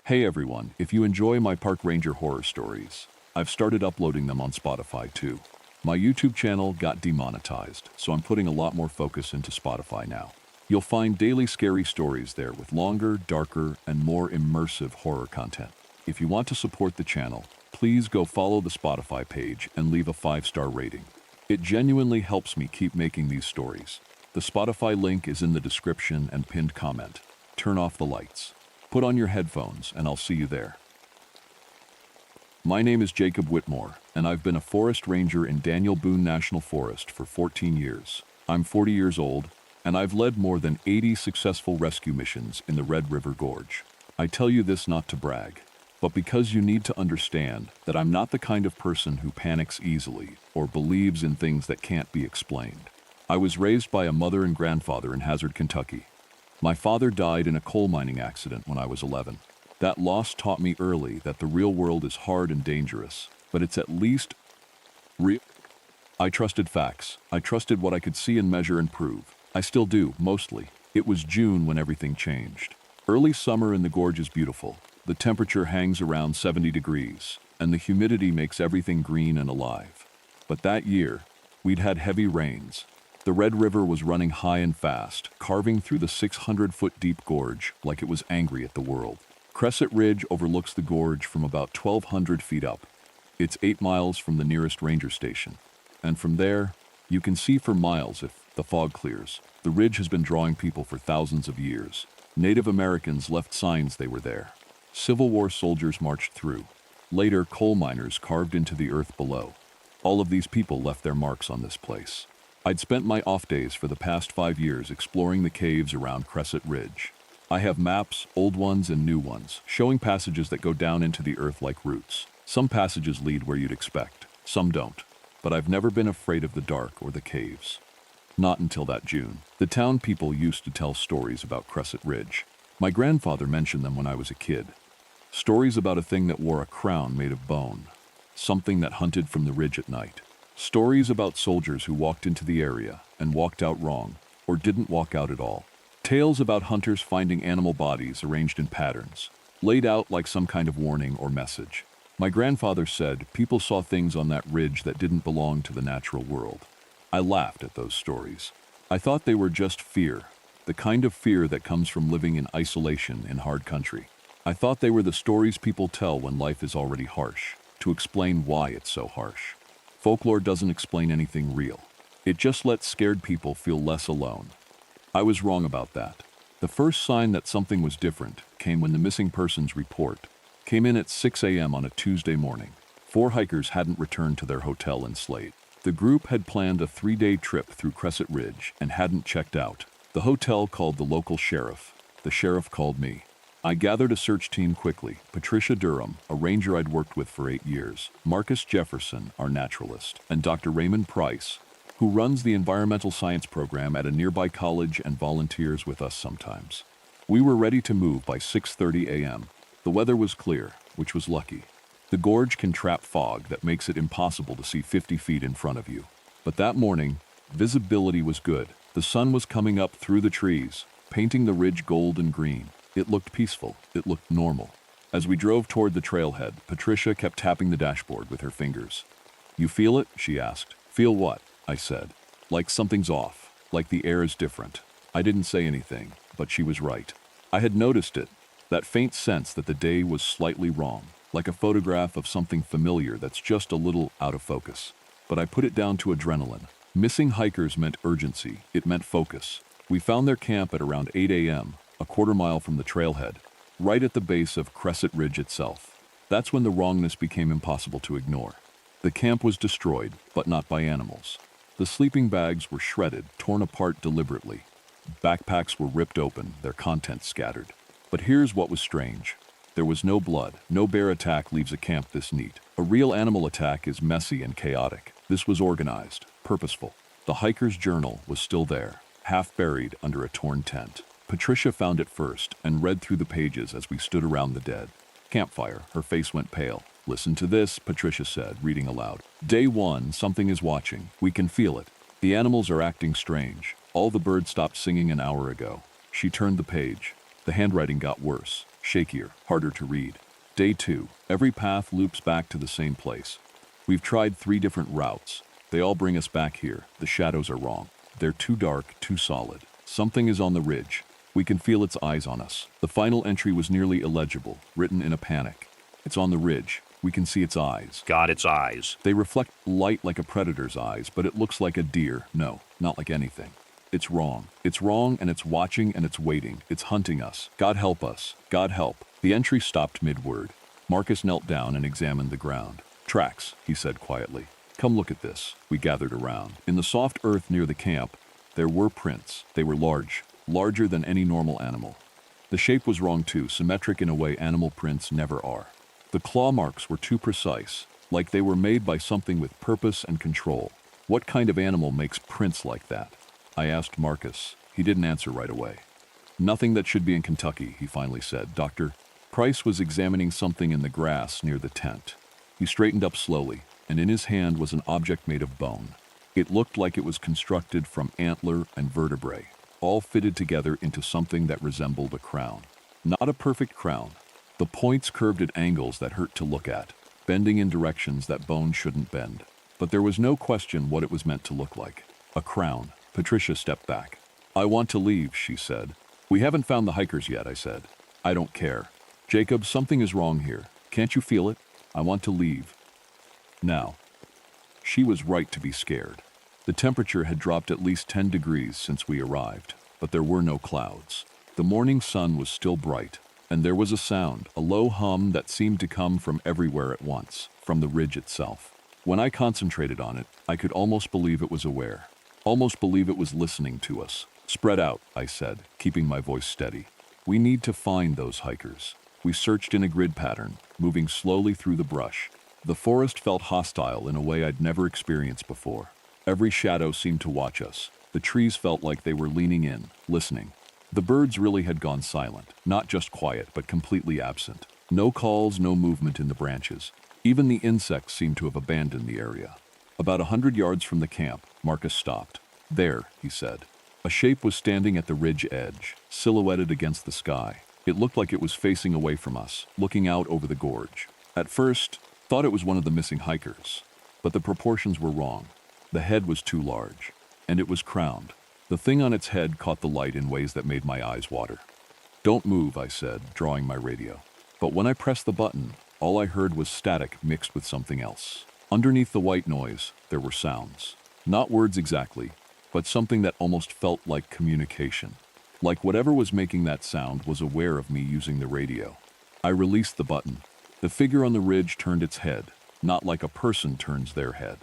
Hey everyone, if you enjoy my park ranger horror stories, I've started uploading them on Spotify too. My YouTube channel got demonetized, so I'm putting a lot more focus into Spotify now. You'll find daily scary stories there with longer, darker, and more immersive horror content. If you want to support the channel, please go follow the Spotify page and leave a 5-star rating. It genuinely helps me keep making these stories. The Spotify link is in the description and pinned comment. Turn off the lights. Put on your headphones and I'll see you there. My name is Jacob Whitmore, and I've been a forest ranger in Daniel Boone National Forest for 14 years. I'm 40 years old, and I've led more than 80 successful rescue missions in the Red River Gorge. I tell you this not to brag, but because you need to understand that I'm not the kind of person who panics easily or believes in things that can't be explained. I was raised by a mother and grandfather in Hazard, Kentucky. My father died in a coal mining accident when I was 11. That loss taught me early that the real world is hard and dangerous, but it's at least real. I trusted facts. I trusted what I could see and measure and prove. I still do, mostly. It was June when everything changed. Early summer in the gorge is beautiful. The temperature hangs around 70 degrees, and the humidity makes everything green and alive. But that year, we'd had heavy rains. The Red River was running high and fast, carving through the 600-foot deep gorge like it was angry at the world. Crescent Ridge overlooks the gorge from about 1,200 feet up. It's 8 miles from the nearest ranger station. And from there, you can see for miles if the fog clears. The ridge has been drawing people for thousands of years. Native Americans left signs they were there. Civil War soldiers marched through. Later, coal miners carved into the earth below. All of these people left their marks on this place. I'd spent my off days for the past 5 years exploring the caves around Crescent Ridge. I have maps, old ones and new ones, showing passages that go down into the earth like roots. Some passages lead where you'd expect, some don't. But I've never been afraid of the dark or the caves. Not until that June. The town people used to tell stories about Crescent Ridge. My grandfather mentioned them when I was a kid. Stories about a thing that wore a crown made of bone. Something that hunted from the ridge at night. Stories about soldiers who walked into the area and walked out wrong, or didn't walk out at all. Tales about hunters finding animal bodies arranged in patterns, laid out like some kind of warning or message. My grandfather said people saw things on that ridge that didn't belong to the natural world. I laughed at those stories. I thought they were just fear, the kind of fear that comes from living in isolation in hard country. I thought they were the stories people tell when life is already harsh, to explain why it's so harsh. Folklore doesn't explain anything real. It just lets scared people feel less alone. I was wrong about that. The first sign that something was different came when the missing persons report came in at 6 a.m. on a Tuesday morning. 4 hikers hadn't returned to their hotel in Slade. The group had planned a 3-day trip through Crescent Ridge and hadn't checked out. The hotel called the local sheriff. The sheriff called me. I gathered a search team quickly. Patricia Durham, a ranger I'd worked with for 8 years, Marcus Jefferson, our naturalist, and Dr. Raymond Price, who runs the environmental science program at a nearby college and volunteers with us sometimes. We were ready to move by 6:30 a.m. The weather was clear, which was lucky. The gorge can trap fog that makes it impossible to see 50 feet in front of you. But that morning, visibility was good. The sun was coming up through the trees, painting the ridge gold and green. It looked peaceful. It looked normal. As we drove toward the trailhead, Patricia kept tapping the dashboard with her fingers. "You feel it?" she asked. "Feel what?" I said. "Like something's off, like the air is different." I didn't say anything, but she was right. I had noticed it, that faint sense that the day was slightly wrong, like a photograph of something familiar that's just a little out of focus. But I put it down to adrenaline. Missing hikers meant urgency, it meant focus. We found their camp at around 8 a.m., a quarter mile from the trailhead, right at the base of Crescent Ridge itself. That's when the wrongness became impossible to ignore. The camp was destroyed, but not by animals. The sleeping bags were shredded, torn apart deliberately. Backpacks were ripped open, their contents scattered. But here's what was strange. There was no blood. No bear attack leaves a camp this neat. A real animal attack is messy and chaotic. This was organized, purposeful. The hiker's journal was still there, half buried under a torn tent. Patricia found it first and read through the pages as we stood around the dead. Campfire, her face went pale. "Listen to this," Patricia said, reading aloud. "Day 1, something is watching. We can feel it. The animals are acting strange. All the birds stopped singing an hour ago." She turned the page. The handwriting got worse. shakier, harder to read. Day 2. Every path loops back to the same place. We've tried 3 different routes. They all bring us back here. The shadows are wrong. They're too dark, too solid. Something is on the ridge. We can feel its eyes on us. The final entry was nearly illegible, written in a panic. It's on the ridge. We can see its eyes. God, its eyes. They reflect light like a predator's eyes, but it looks like a deer. No, not like anything. It's wrong. It's wrong, and it's watching, and it's waiting. It's hunting us. God help us. God help. The entry stopped mid-word. Marcus knelt down and examined the ground. Tracks, he said quietly. Come look at this. We gathered around. In the soft earth near the camp, there were prints. They were large, larger than any normal animal. The shape was wrong too, symmetric in a way animal prints never are. The claw marks were too precise, like they were made by something with purpose and control. What kind of animal makes prints like that? I asked Marcus. He didn't answer right away. Nothing that should be in Kentucky, he finally said. Dr. Price was examining something in the grass near the tent. He straightened up slowly, and in his hand was an object made of bone. It looked like it was constructed from antler and vertebrae, all fitted together into something that resembled a crown. Not a perfect crown. The points curved at angles that hurt to look at, bending in directions that bone shouldn't bend. But there was no question what it was meant to look like. A crown. Patricia stepped back. I want to leave, she said. We haven't found the hikers yet, I said. I don't care. Jacob, something is wrong here. Can't you feel it? I want to leave. Now. She was right to be scared. The temperature had dropped at least 10 degrees since we arrived, but there were no clouds. The morning sun was still bright, and there was a sound, a low hum that seemed to come from everywhere at once, from the ridge itself. When I concentrated on it, I could almost believe it was aware, almost believe it was listening to us. Spread out, I said, keeping my voice steady. We need to find those hikers. We searched in a grid pattern, moving slowly through the brush. The forest felt hostile in a way I'd never experienced before. Every shadow seemed to watch us. The trees felt like they were leaning in, listening. The birds really had gone silent, not just quiet, but completely absent. No calls, no movement in the branches. Even the insects seemed to have abandoned the area. About 100 yards from the camp, Marcus stopped. There, he said. A shape was standing at the ridge edge, silhouetted against the sky. It looked like it was facing away from us, looking out over the gorge. At first, thought it was one of the missing hikers, but the proportions were wrong. The head was too large, and it was crowned. The thing on its head caught the light in ways that made my eyes water. Don't move, I said, drawing my radio. But when I pressed the button, all I heard was static mixed with something else. Underneath the white noise, there were sounds. Not words exactly, but something that almost felt like communication. Like whatever was making that sound was aware of me using the radio. I released the button. The figure on the ridge turned its head, not like a person turns their head.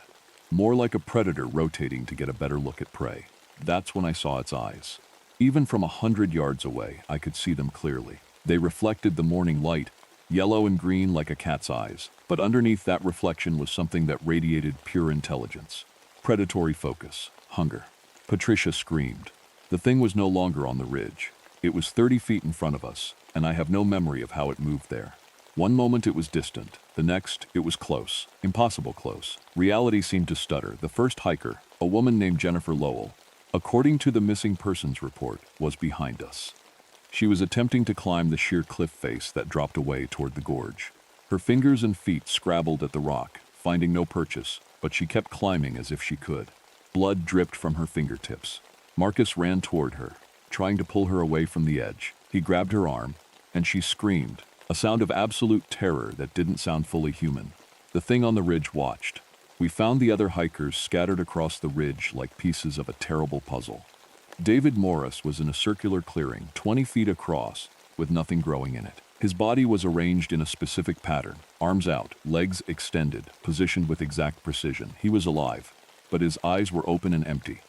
More like a predator rotating to get a better look at prey. That's when I saw its eyes. Even from 100 yards away, I could see them clearly. They reflected the morning light, yellow and green like a cat's eyes. But underneath that reflection was something that radiated pure intelligence. Predatory focus. Hunger. Patricia screamed. The thing was no longer on the ridge. It was 30 feet in front of us, and I have no memory of how it moved there. One moment it was distant. The next, it was close. Impossible close. Reality seemed to stutter. The first hiker, a woman named Jennifer Lowell, according to the missing persons report, was behind us. She was attempting to climb the sheer cliff face that dropped away toward the gorge. Her fingers and feet scrabbled at the rock, finding no purchase, but she kept climbing as if she could. Blood dripped from her fingertips. Marcus ran toward her, trying to pull her away from the edge. He grabbed her arm, and she screamed, a sound of absolute terror that didn't sound fully human. The thing on the ridge watched. We found the other hikers scattered across the ridge like pieces of a terrible puzzle. David Morris was in a circular clearing, 20 feet across, with nothing growing in it. His body was arranged in a specific pattern, arms out, legs extended, positioned with exact precision. He was alive, but his eyes were open and empty.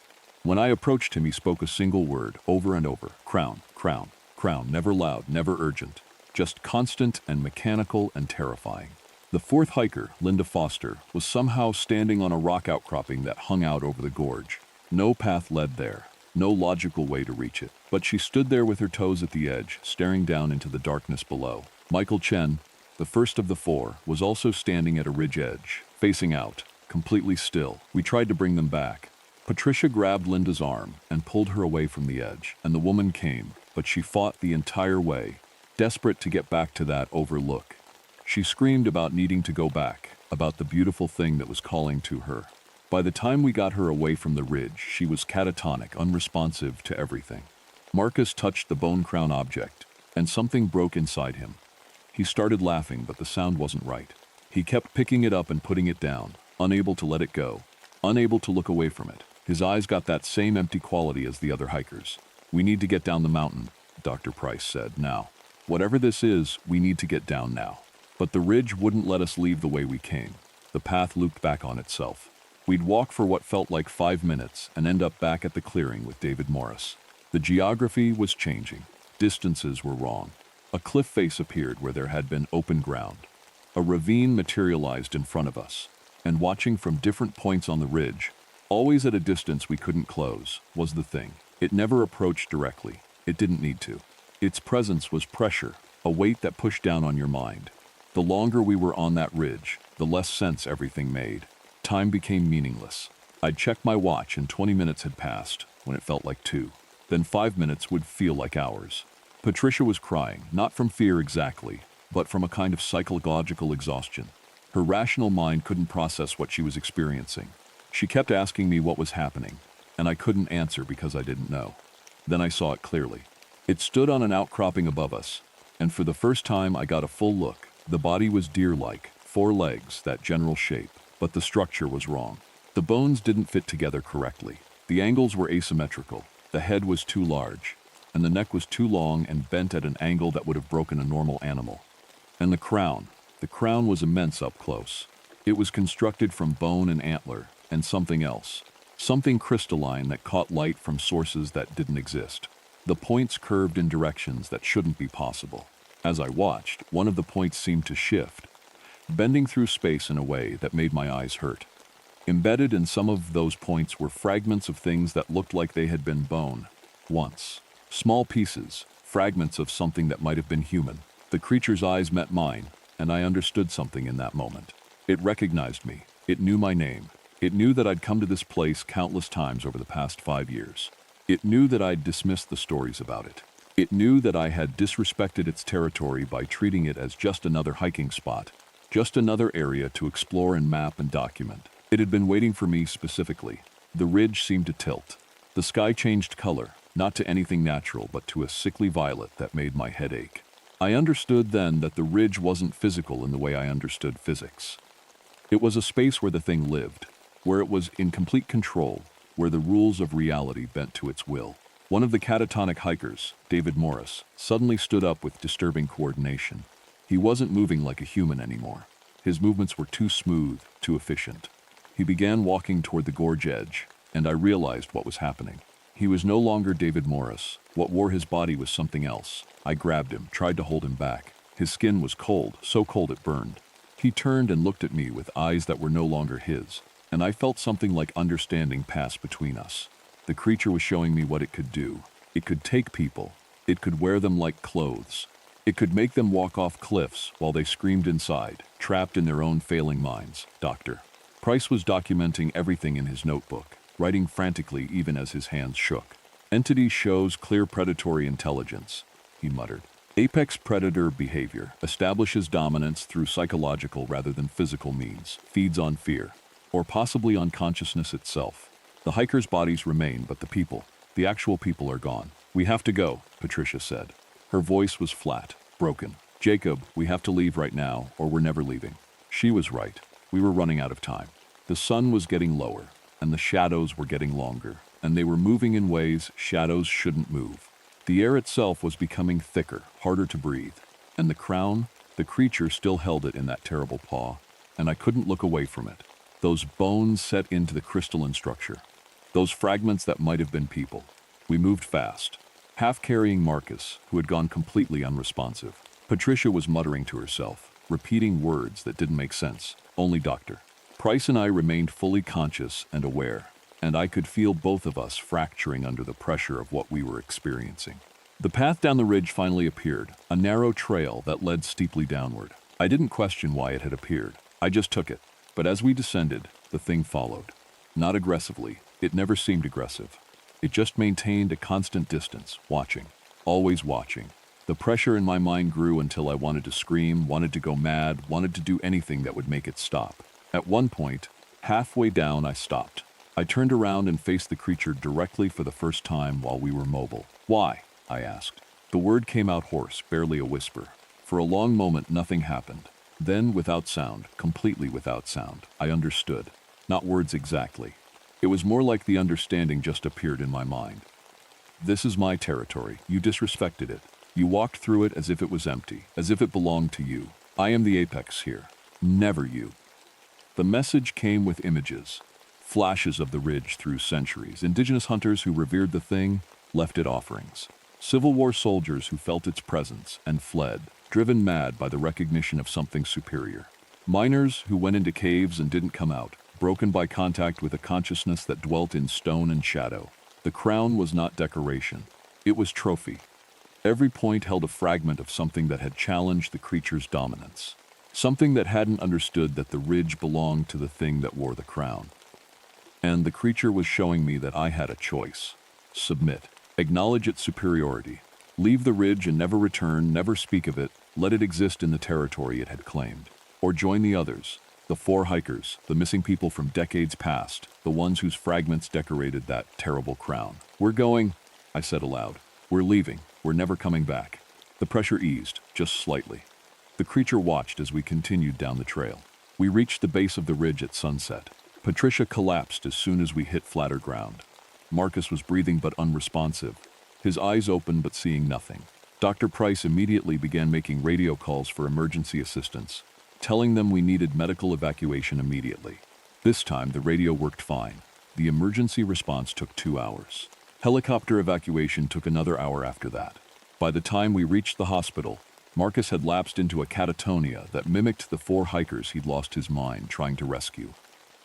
When I approached him, he spoke a single word, over and over. Crown, crown, crown, never loud, never urgent, just constant and mechanical and terrifying. The fourth hiker, Linda Foster, was somehow standing on a rock outcropping that hung out over the gorge. No path led there, no logical way to reach it, but she stood there with her toes at the edge, staring down into the darkness below. Michael Chen, the first of the four, was also standing at a ridge edge, facing out, completely still. We tried to bring them back. Patricia grabbed Linda's arm and pulled her away from the edge, and the woman came, but she fought the entire way, desperate to get back to that overlook. She screamed about needing to go back, about the beautiful thing that was calling to her. By the time we got her away from the ridge, she was catatonic, unresponsive to everything. Marcus touched the bone crown object, and something broke inside him. He started laughing, but the sound wasn't right. He kept picking it up and putting it down, unable to let it go, unable to look away from it. His eyes got that same empty quality as the other hikers. "We need to get down the mountain," Dr. Price said, "now. Whatever this is, we need to get down now." But the ridge wouldn't let us leave the way we came. The path looped back on itself. We'd walk for what felt like 5 minutes and end up back at the clearing with David Morris. The geography was changing. Distances were wrong. A cliff face appeared where there had been open ground. A ravine materialized in front of us, and watching from different points on the ridge, always at a distance we couldn't close, was the thing. It never approached directly. It didn't need to. Its presence was pressure, a weight that pushed down on your mind. The longer we were on that ridge, the less sense everything made. Time became meaningless. I'd check my watch and 20 minutes had passed, when it felt like 2. Then 5 minutes would feel like hours. Patricia was crying, not from fear exactly, but from a kind of psychological exhaustion. Her rational mind couldn't process what she was experiencing. She kept asking me what was happening, and I couldn't answer because I didn't know. Then I saw it clearly. It stood on an outcropping above us, and for the first time I got a full look. The body was deer-like, 4 legs, that general shape, but the structure was wrong. The bones didn't fit together correctly. The angles were asymmetrical. The head was too large, and the neck was too long and bent at an angle that would have broken a normal animal. And the crown was immense up close. It was constructed from bone and antler, and something else. Something crystalline that caught light from sources that didn't exist. The points curved in directions that shouldn't be possible. As I watched, one of the points seemed to shift, bending through space in a way that made my eyes hurt. Embedded in some of those points were fragments of things that looked like they had been bone once. Small pieces, fragments of something that might have been human. The creature's eyes met mine, and I understood something in that moment. It recognized me. It knew my name. It knew that I'd come to this place countless times over the past 5 years. It knew that I'd dismissed the stories about it. It knew that I had disrespected its territory by treating it as just another hiking spot, just another area to explore and map and document. It had been waiting for me specifically. The ridge seemed to tilt. The sky changed color, not to anything natural, but to a sickly violet that made my head ache. I understood then that the ridge wasn't physical in the way I understood physics. It was a space where the thing lived, where it was in complete control, where the rules of reality bent to its will. One of the catatonic hikers, David Morris, suddenly stood up with disturbing coordination. He wasn't moving like a human anymore. His movements were too smooth, too efficient. He began walking toward the gorge edge, and I realized what was happening. He was no longer David Morris. What wore his body was something else. I grabbed him, tried to hold him back. His skin was cold, so cold it burned. He turned and looked at me with eyes that were no longer his, and I felt something like understanding pass between us. The creature was showing me what it could do. It could take people. It could wear them like clothes. It could make them walk off cliffs while they screamed inside, trapped in their own failing minds. Dr. Price was documenting everything in his notebook, writing frantically even as his hands shook. "Entity shows clear predatory intelligence," he muttered. "Apex predator behavior, establishes dominance through psychological rather than physical means, feeds on fear, or possibly on consciousness itself. The hikers' bodies remain, but the actual people are gone. We have to go," Patricia said. Her voice was flat, broken. "Jacob, we have to leave right now, or we're never leaving." She was right. We were running out of time. The sun was getting lower, and the shadows were getting longer, and they were moving in ways shadows shouldn't move. The air itself was becoming thicker, harder to breathe, and the creature still held it in that terrible paw, and I couldn't look away from it. Those bones set into the crystalline structure. Those fragments that might have been people. We moved fast, half carrying Marcus, who had gone completely unresponsive. Patricia was muttering to herself, repeating words that didn't make sense. Only Dr. Price and I remained fully conscious and aware, and I could feel both of us fracturing under the pressure of what we were experiencing. The path down the ridge finally appeared, a narrow trail that led steeply downward. I didn't question why it had appeared. I just took it. But as we descended, the thing followed. Not aggressively. It never seemed aggressive. It just maintained a constant distance, watching, always watching. The pressure in my mind grew until I wanted to scream, wanted to go mad, wanted to do anything that would make it stop. At one point, halfway down, I stopped. I turned around and faced the creature directly for the first time while we were mobile. "Why?" I asked. The word came out hoarse, barely a whisper. For a long moment, nothing happened. Then, without sound, completely without sound, I understood. Not words exactly. It was more like the understanding just appeared in my mind. "This is my territory. You disrespected it. You walked through it as if it was empty, as if it belonged to you. I am the apex here, never you." The message came with images, flashes of the ridge through centuries, indigenous hunters who revered the thing, left it offerings. Civil War soldiers who felt its presence and fled, driven mad by the recognition of something superior. Miners who went into caves and didn't come out, broken by contact with a consciousness that dwelt in stone and shadow. The crown was not decoration. It was trophy. Every point held a fragment of something that had challenged the creature's dominance. Something that hadn't understood that the ridge belonged to the thing that wore the crown. And the creature was showing me that I had a choice. Submit. Acknowledge its superiority. Leave the ridge and never return, never speak of it, let it exist in the territory it had claimed. Or join the others, the 4 hikers, the missing people from decades past, the ones whose fragments decorated that terrible crown. "We're going," I said aloud. "We're leaving. We're never coming back." The pressure eased, just slightly. The creature watched as we continued down the trail. We reached the base of the ridge at sunset. Patricia collapsed as soon as we hit flatter ground. Marcus was breathing but unresponsive, his eyes open but seeing nothing. Dr. Price immediately began making radio calls for emergency assistance, telling them we needed medical evacuation immediately. This time, the radio worked fine. The emergency response took 2 hours. Helicopter evacuation took another hour after that. By the time we reached the hospital, Marcus had lapsed into a catatonia that mimicked the 4 hikers he'd lost his mind trying to rescue.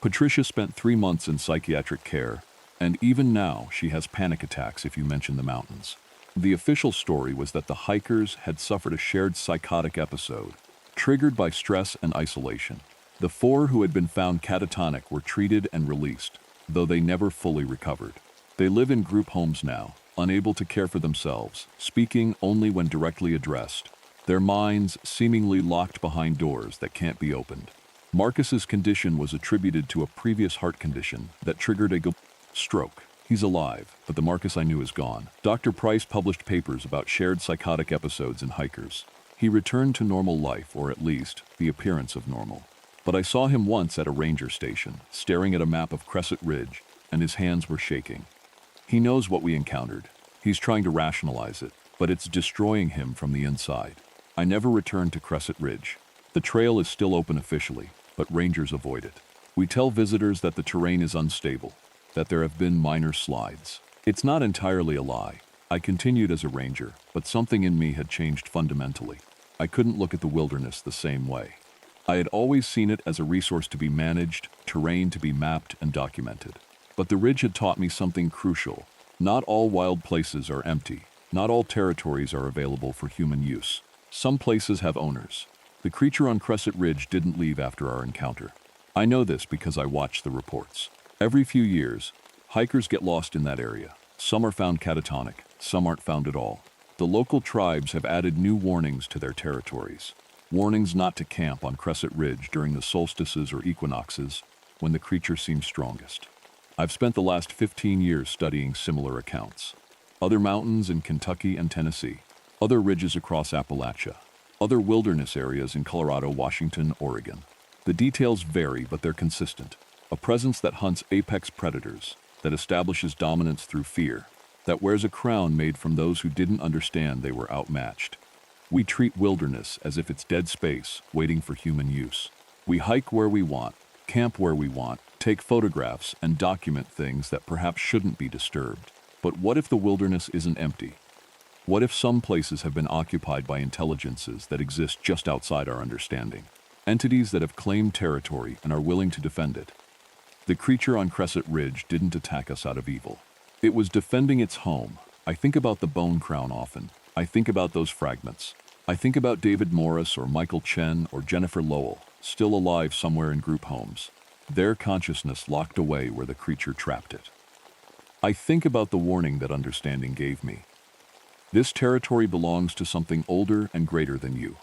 Patricia spent 3 months in psychiatric care, and even now she has panic attacks if you mention the mountains. The official story was that the hikers had suffered a shared psychotic episode, triggered by stress and isolation. The 4 who had been found catatonic were treated and released, though they never fully recovered. They live in group homes now, unable to care for themselves, speaking only when directly addressed, their minds seemingly locked behind doors that can't be opened. Marcus's condition was attributed to a previous heart condition that triggered a stroke. He's alive, but the Marcus I knew is gone. Dr. Price published papers about shared psychotic episodes in hikers. He returned to normal life, or at least the appearance of normal. But I saw him once at a ranger station, staring at a map of Crescent Ridge, and his hands were shaking. He knows what we encountered. He's trying to rationalize it, but it's destroying him from the inside. I never returned to Crescent Ridge. The trail is still open officially, but rangers avoid it. We tell visitors that the terrain is unstable, that there have been minor slides. It's not entirely a lie. I continued as a ranger, but something in me had changed fundamentally. I couldn't look at the wilderness the same way. I had always seen it as a resource to be managed, terrain to be mapped and documented. But the ridge had taught me something crucial. Not all wild places are empty. Not all territories are available for human use. Some places have owners. The creature on Crescent Ridge didn't leave after our encounter. I know this because I watched the reports. Every few years, hikers get lost in that area. Some are found catatonic, some aren't found at all. The local tribes have added new warnings to their territories. Warnings not to camp on Crescent Ridge during the solstices or equinoxes when the creature seems strongest. I've spent the last 15 years studying similar accounts. Other mountains in Kentucky and Tennessee, other ridges across Appalachia, other wilderness areas in Colorado, Washington, Oregon. The details vary, but they're consistent. A presence that hunts apex predators, that establishes dominance through fear, that wears a crown made from those who didn't understand they were outmatched. We treat wilderness as if it's dead space, waiting for human use. We hike where we want, camp where we want, take photographs, and document things that perhaps shouldn't be disturbed. But what if the wilderness isn't empty? What if some places have been occupied by intelligences that exist just outside our understanding? Entities that have claimed territory and are willing to defend it. The creature on Crescent Ridge didn't attack us out of evil. It was defending its home. I think about the bone crown often. I think about those fragments. I think about David Morris or Michael Chen or Jennifer Lowell, still alive somewhere in group homes. Their consciousness locked away where the creature trapped it. I think about the warning that understanding gave me. This territory belongs to something older and greater than you.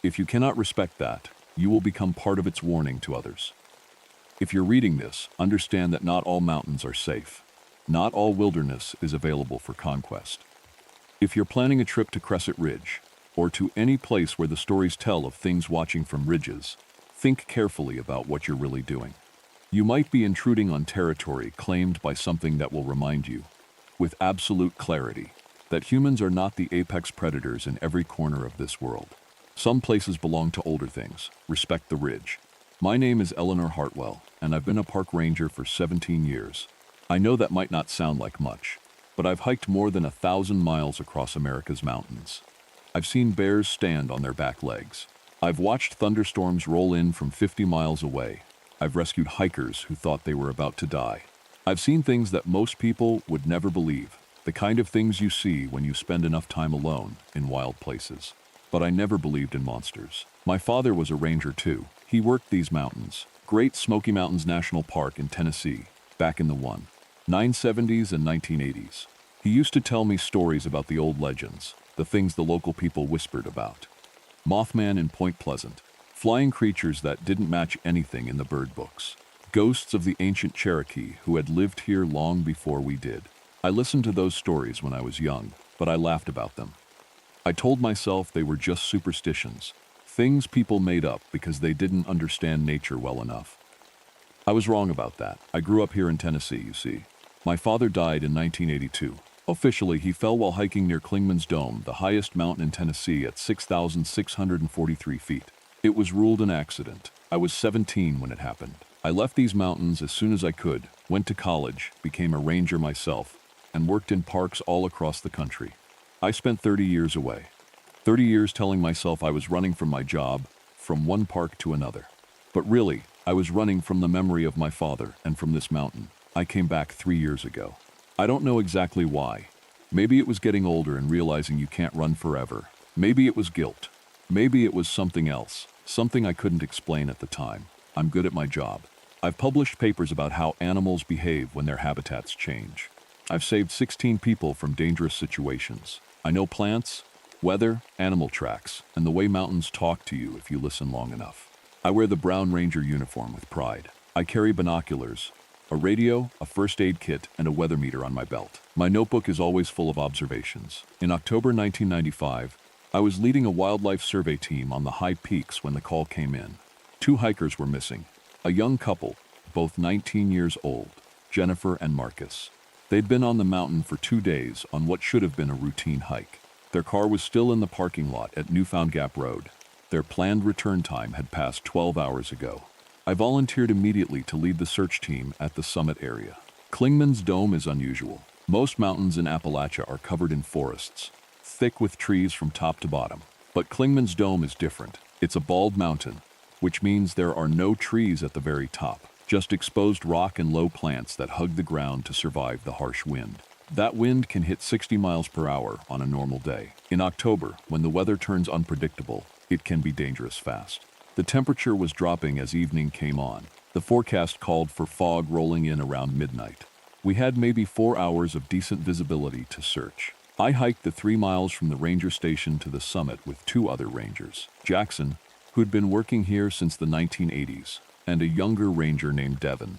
If you cannot respect that, you will become part of its warning to others. If you're reading this, understand that not all mountains are safe. Not all wilderness is available for conquest. If you're planning a trip to Crescent Ridge, or to any place where the stories tell of things watching from ridges, think carefully about what you're really doing. You might be intruding on territory claimed by something that will remind you, with absolute clarity, that humans are not the apex predators in every corner of this world. Some places belong to older things. Respect the ridge. My name is Eleanor Hartwell, and I've been a park ranger for 17 years. I know that might not sound like much, but I've hiked more than 1,000 miles across America's mountains. I've seen bears stand on their back legs. I've watched thunderstorms roll in from 50 miles away. I've rescued hikers who thought they were about to die. I've seen things that most people would never believe, the kind of things you see when you spend enough time alone in wild places. But I never believed in monsters. My father was a ranger too. He worked these mountains, Great Smoky Mountains National Park in Tennessee, back in the 1970s and 1980s. He used to tell me stories about the old legends, the things the local people whispered about. Mothman in Point Pleasant, flying creatures that didn't match anything in the bird books. Ghosts of the ancient Cherokee who had lived here long before we did. I listened to those stories when I was young, but I laughed about them. I told myself they were just superstitions, things people made up because they didn't understand nature well enough. I was wrong about that. I grew up here in Tennessee, you see. My father died in 1982. Officially, he fell while hiking near Clingman's Dome, the highest mountain in Tennessee at 6,643 feet. It was ruled an accident. I was 17 when it happened. I left these mountains as soon as I could, went to college, became a ranger myself, and worked in parks all across the country. I spent 30 years away. 30 years telling myself I was running from my job, from one park to another. But really, I was running from the memory of my father and from this mountain. I came back 3 years ago. I don't know exactly why. Maybe it was getting older and realizing you can't run forever. Maybe it was guilt. Maybe it was something else, something I couldn't explain at the time. I'm good at my job. I've published papers about how animals behave when their habitats change. I've saved 16 people from dangerous situations. I know plants, weather, animal tracks, and the way mountains talk to you if you listen long enough. I wear the Brown Ranger uniform with pride. I carry binoculars, a radio, a first aid kit, and a weather meter on my belt. My notebook is always full of observations. In October 1995, I was leading a wildlife survey team on the high peaks when the call came in. 2 hikers were missing. A young couple, both 19 years old, Jennifer and Marcus. They'd been on the mountain for 2 days on what should have been a routine hike. Their car was still in the parking lot at Newfound Gap Road. Their planned return time had passed 12 hours ago. I volunteered immediately to lead the search team at the summit area. Clingman's Dome is unusual. Most mountains in Appalachia are covered in forests, thick with trees from top to bottom. But Clingman's Dome is different. It's a bald mountain, which means there are no trees at the very top, just exposed rock and low plants that hug the ground to survive the harsh wind. That wind can hit 60 miles per hour on a normal day. In October, when the weather turns unpredictable, it can be dangerous fast. The temperature was dropping as evening came on. The forecast called for fog rolling in around midnight. We had maybe 4 hours of decent visibility to search. I hiked the 3 miles from the ranger station to the summit with 2 other rangers, Jackson, who'd been working here since the 1980s, and a younger ranger named Devin.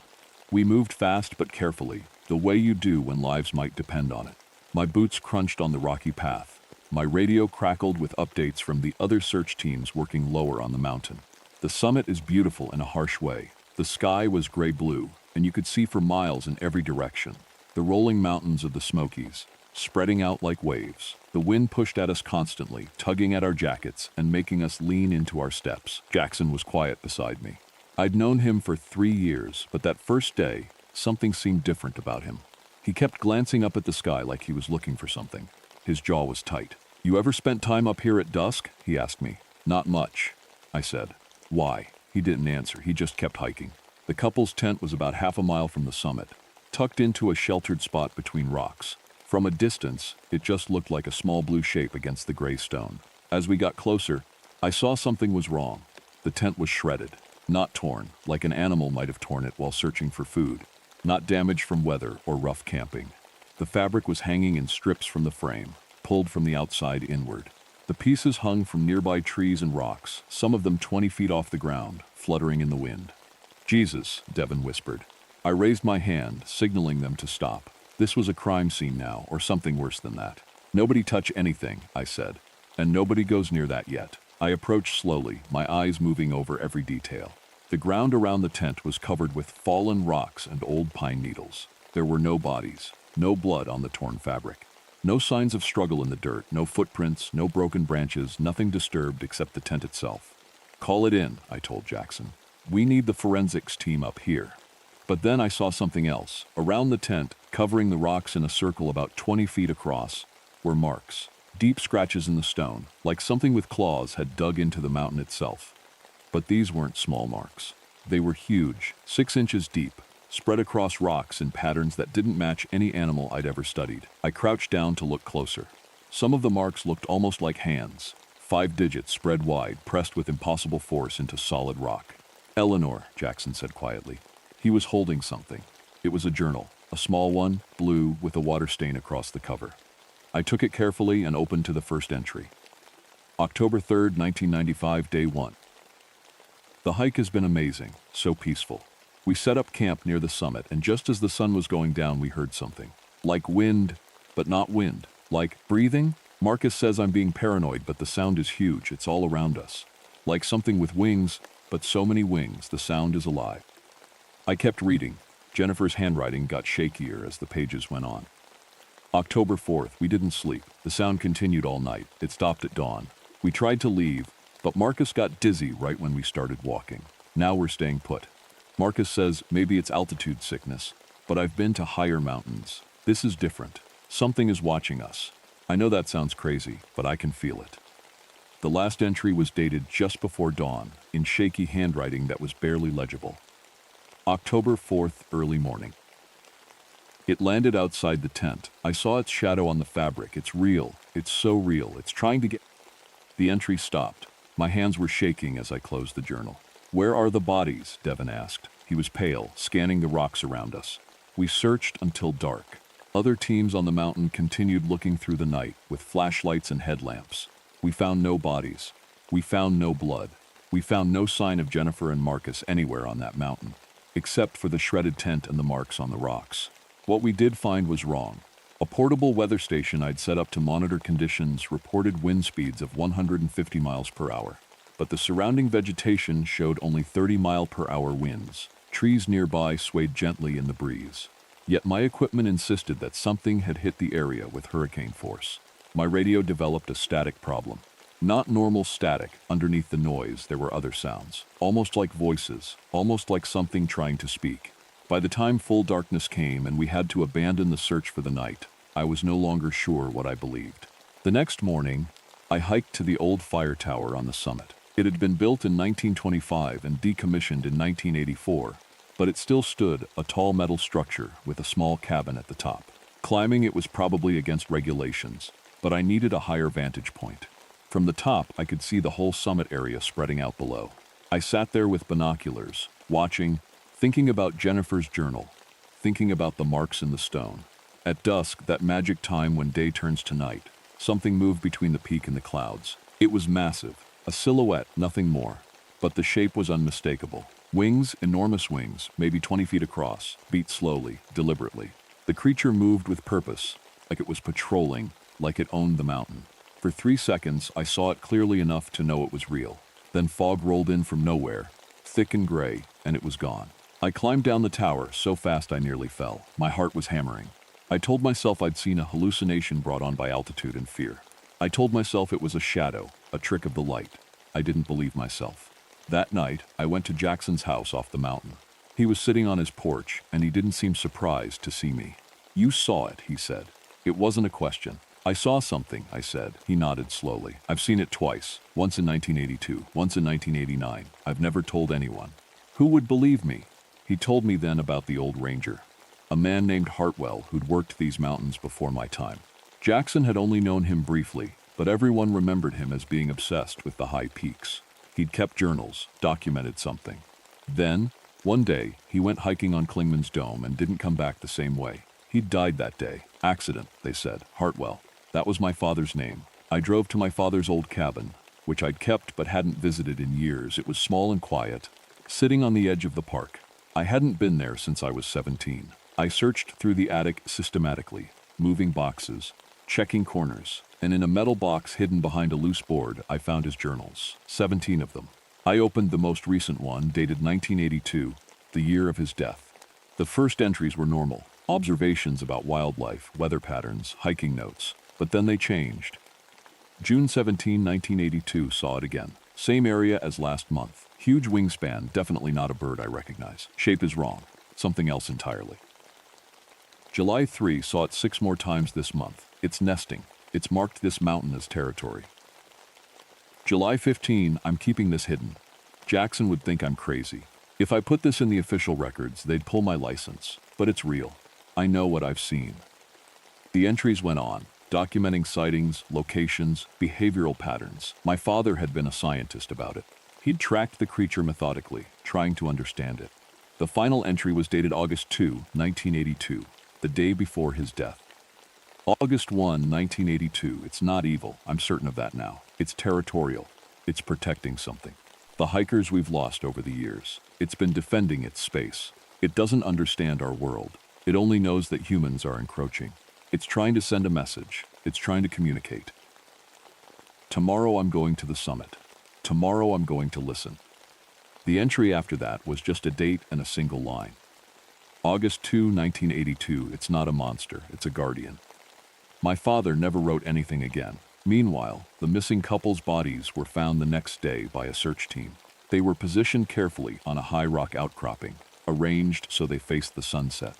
We moved fast but carefully, the way you do when lives might depend on it. My boots crunched on the rocky path. My radio crackled with updates from the other search teams working lower on the mountain. The summit is beautiful in a harsh way. The sky was gray-blue, and you could see for miles in every direction. The rolling mountains of the Smokies, spreading out like waves. The wind pushed at us constantly, tugging at our jackets and making us lean into our steps. Jackson was quiet beside me. I'd known him for 3 years, but that first day, something seemed different about him. He kept glancing up at the sky like he was looking for something. His jaw was tight. "You ever spent time up here at dusk?" he asked me. "Not much," I said. "Why?" He didn't answer. He just kept hiking. The couple's tent was about half a mile from the summit, tucked into a sheltered spot between rocks. From a distance, it just looked like a small blue shape against the gray stone. As we got closer, I saw something was wrong. The tent was shredded, not torn, like an animal might have torn it while searching for food. Not damaged from weather or rough camping. The fabric was hanging in strips from the frame, pulled from the outside inward. The pieces hung from nearby trees and rocks, some of them 20 feet off the ground, fluttering in the wind. "Jesus," Devin whispered. I raised my hand, signaling them to stop. This was a crime scene now, or something worse than that. "Nobody touch anything," I said. "And nobody goes near that yet." I approached slowly, my eyes moving over every detail. The ground around the tent was covered with fallen rocks and old pine needles. There were no bodies, no blood on the torn fabric. No signs of struggle in the dirt, no footprints, no broken branches, nothing disturbed except the tent itself. "Call it in," I told Jackson. "We need the forensics team up here." But then I saw something else. Around the tent, covering the rocks in a circle about 20 feet across, were marks. Deep scratches in the stone, like something with claws had dug into the mountain itself. But these weren't small marks. They were huge, 6 inches deep, spread across rocks in patterns that didn't match any animal I'd ever studied. I crouched down to look closer. Some of the marks looked almost like hands, 5 digits spread wide, pressed with impossible force into solid rock. "Eleanor," Jackson said quietly. He was holding something. It was a journal, a small one, blue, with a water stain across the cover. I took it carefully and opened to the first entry. October 3rd, 1995, Day 1. The hike has been amazing, so peaceful. We set up camp near the summit, and just as the sun was going down, we heard something. Like wind, but not wind. Like breathing? Marcus says I'm being paranoid, but the sound is huge. It's all around us. Like something with wings, but so many wings, the sound is alive. I kept reading. Jennifer's handwriting got shakier as the pages went on. October 4th, we didn't sleep. The sound continued all night. It stopped at dawn. We tried to leave, but Marcus got dizzy right when we started walking. Now we're staying put. Marcus says maybe it's altitude sickness, but I've been to higher mountains. This is different. Something is watching us. I know that sounds crazy, but I can feel it. The last entry was dated just before dawn, in shaky handwriting that was barely legible. October 4th, early morning. It landed outside the tent. I saw its shadow on the fabric. It's real. It's so real. It's trying to get... The entry stopped. My hands were shaking as I closed the journal. "Where are the bodies?" Devin asked. He was pale, scanning the rocks around us. We searched until dark. Other teams on the mountain continued looking through the night with flashlights and headlamps. We found no bodies. We found no blood. We found no sign of Jennifer and Marcus anywhere on that mountain, except for the shredded tent and the marks on the rocks. What we did find was wrong. A portable weather station I'd set up to monitor conditions reported wind speeds of 150 miles per hour. But the surrounding vegetation showed only 30-mile-per-hour winds. Trees nearby swayed gently in the breeze. Yet my equipment insisted that something had hit the area with hurricane force. My radio developed a static problem. Not normal static. Underneath the noise, there were other sounds. Almost like voices. Almost like something trying to speak. By the time full darkness came and we had to abandon the search for the night, I was no longer sure what I believed. The next morning, I hiked to the old fire tower on the summit. It had been built in 1925 and decommissioned in 1984, but it still stood, a tall metal structure with a small cabin at the top. Climbing it was probably against regulations, but I needed a higher vantage point. From the top, I could see the whole summit area spreading out below. I sat there with binoculars, watching, thinking about Jennifer's journal, thinking about the marks in the stone. At dusk, that magic time when day turns to night, something moved between the peak and the clouds. It was massive. A silhouette, nothing more. But the shape was unmistakable. Wings, enormous wings, maybe 20 feet across, beat slowly, deliberately. The creature moved with purpose, like it was patrolling, like it owned the mountain. For 3 seconds, I saw it clearly enough to know it was real. Then fog rolled in from nowhere, thick and gray, and it was gone. I climbed down the tower so fast I nearly fell. My heart was hammering. I told myself I'd seen a hallucination brought on by altitude and fear. I told myself it was a shadow, a trick of the light. I didn't believe myself. That night, I went to Jackson's house off the mountain. He was sitting on his porch, and he didn't seem surprised to see me. "You saw it," he said. It wasn't a question. "I saw something," I said. He nodded slowly. "I've seen it twice. Once in 1982, once in 1989. I've never told anyone." Who would believe me? He told me then about the old ranger, a man named Hartwell who'd worked these mountains before my time. Jackson had only known him briefly, but everyone remembered him as being obsessed with the high peaks. He'd kept journals, documented something. Then, one day, he went hiking on Klingman's Dome and didn't come back the same way. He'd died that day. Accident, they said. Hartwell. That was my father's name. I drove to my father's old cabin, which I'd kept but hadn't visited in years. It was small and quiet, sitting on the edge of the park. I hadn't been there since I was 17. I searched through the attic systematically, moving boxes, checking corners, and in a metal box hidden behind a loose board, I found his journals, 17 of them. I opened the most recent one, dated 1982, the year of his death. The first entries were normal, observations about wildlife, weather patterns, hiking notes, but then they changed. June 17, 1982 saw it again. Same area as last month. Huge wingspan, definitely not a bird I recognize. Shape is wrong, something else entirely. July 3 saw it 6 more times this month. It's nesting. It's marked this mountain as territory. July 15, I'm keeping this hidden. Jackson would think I'm crazy. If I put this in the official records, they'd pull my license. But it's real. I know what I've seen. The entries went on, documenting sightings, locations, behavioral patterns. My father had been a scientist about it. He'd tracked the creature methodically, trying to understand it. The final entry was dated August 2, 1982, the day before his death. August 1, 1982, it's not evil, I'm certain of that now. It's territorial. It's protecting something. The hikers we've lost over the years. It's been defending its space. It doesn't understand our world. It only knows that humans are encroaching. It's trying to send a message. It's trying to communicate. Tomorrow I'm going to the summit. Tomorrow I'm going to listen. The entry after that was just a date and a single line. August 2, 1982, it's not a monster, it's a guardian. My father never wrote anything again. Meanwhile, the missing couple's bodies were found the next day by a search team. They were positioned carefully on a high rock outcropping, arranged so they faced the sunset.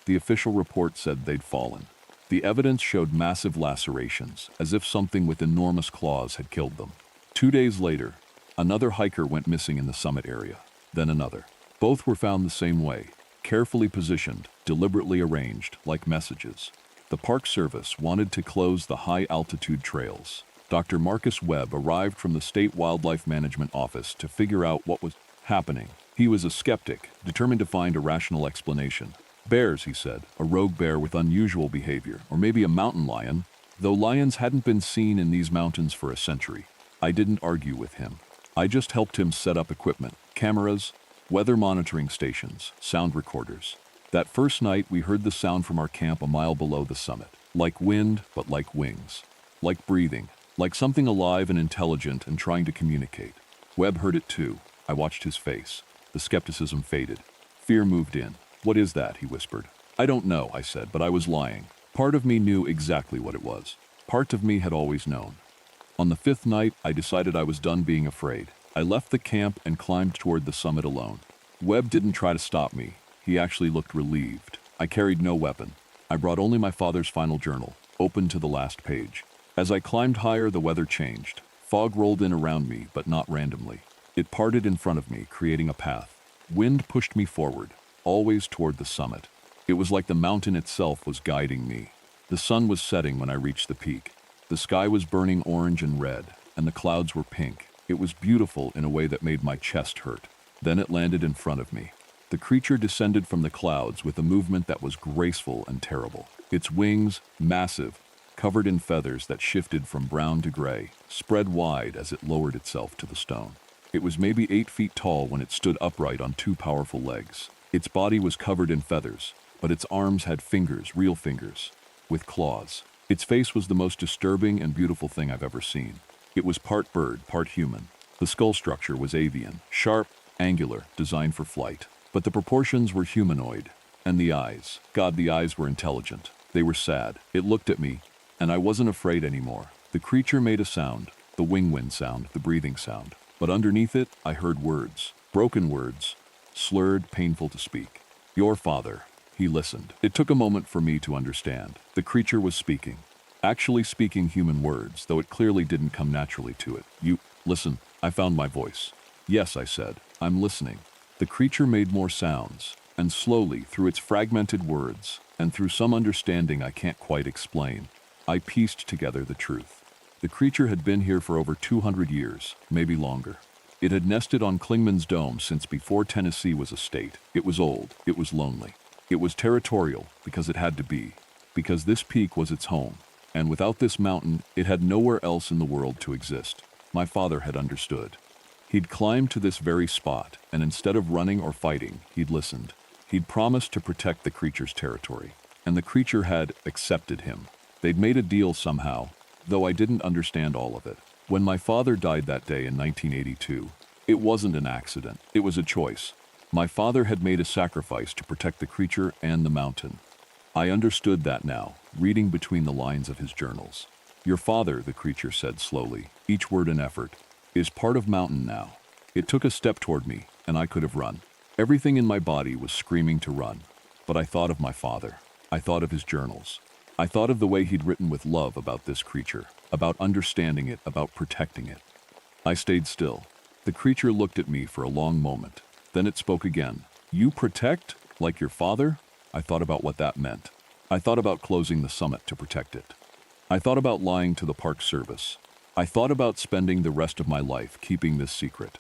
The official report said they'd fallen. The evidence showed massive lacerations, as if something with enormous claws had killed them. 2 days later, another hiker went missing in the summit area, then another. Both were found the same way, carefully positioned, deliberately arranged, like messages. The Park Service wanted to close the high-altitude trails. Dr. Marcus Webb arrived from the State Wildlife Management Office to figure out what was happening. He was a skeptic, determined to find a rational explanation. Bears, he said, a rogue bear with unusual behavior, or maybe a mountain lion, though lions hadn't been seen in these mountains for a century. I didn't argue with him. I just helped him set up equipment, cameras, weather monitoring stations, sound recorders. That first night, we heard the sound from our camp a mile below the summit. Like wind, but like wings. Like breathing. Like something alive and intelligent and trying to communicate. Webb heard it too. I watched his face. The skepticism faded. Fear moved in. "What is that?" he whispered. "I don't know," I said, but I was lying. Part of me knew exactly what it was. Part of me had always known. On the 5th night, I decided I was done being afraid. I left the camp and climbed toward the summit alone. Webb didn't try to stop me. He actually looked relieved. I carried no weapon. I brought only my father's final journal, open to the last page. As I climbed higher, the weather changed. Fog rolled in around me, but not randomly. It parted in front of me, creating a path. Wind pushed me forward, always toward the summit. It was like the mountain itself was guiding me. The sun was setting when I reached the peak. The sky was burning orange and red, and the clouds were pink. It was beautiful in a way that made my chest hurt. Then it landed in front of me. The creature descended from the clouds with a movement that was graceful and terrible. Its wings, massive, covered in feathers that shifted from brown to gray, spread wide as it lowered itself to the stone. It was maybe 8 feet tall when it stood upright on 2 powerful legs. Its body was covered in feathers, but its arms had fingers, real fingers, with claws. Its face was the most disturbing and beautiful thing I've ever seen. It was part bird, part human. The skull structure was avian, sharp, angular, designed for flight. But the proportions were humanoid. And the eyes. God, the eyes were intelligent. They were sad. It looked at me, and I wasn't afraid anymore. The creature made a sound, the wind sound, the breathing sound. But underneath it, I heard words. Broken words. Slurred, painful to speak. "Your father." He listened. It took a moment for me to understand. The creature was speaking. Actually speaking human words, though it clearly didn't come naturally to it. "You, listen." I found my voice. "Yes," I said. "I'm listening." The creature made more sounds, and slowly, through its fragmented words, and through some understanding I can't quite explain, I pieced together the truth. The creature had been here for over 200 years, maybe longer. It had nested on Clingman's Dome since before Tennessee was a state. It was old. It was lonely. It was territorial, because it had to be. Because this peak was its home. And without this mountain, it had nowhere else in the world to exist. My father had understood. He'd climbed to this very spot, and instead of running or fighting, he'd listened. He'd promised to protect the creature's territory, and the creature had accepted him. They'd made a deal somehow, though I didn't understand all of it. When my father died that day in 1982, it wasn't an accident, it was a choice. My father had made a sacrifice to protect the creature and the mountain. I understood that now, reading between the lines of his journals. Your father, the creature said slowly, each word an effort, is part of mountain now. It took a step toward me, and I could have run. Everything in my body was screaming to run. But I thought of my father. I thought of his journals. I thought of the way he'd written with love about this creature, about understanding it, about protecting it. I stayed still. The creature looked at me for a long moment. Then it spoke again. You protect? Like your father? I thought about what that meant. I thought about closing the summit to protect it. I thought about lying to the Park Service. I thought about spending the rest of my life keeping this secret.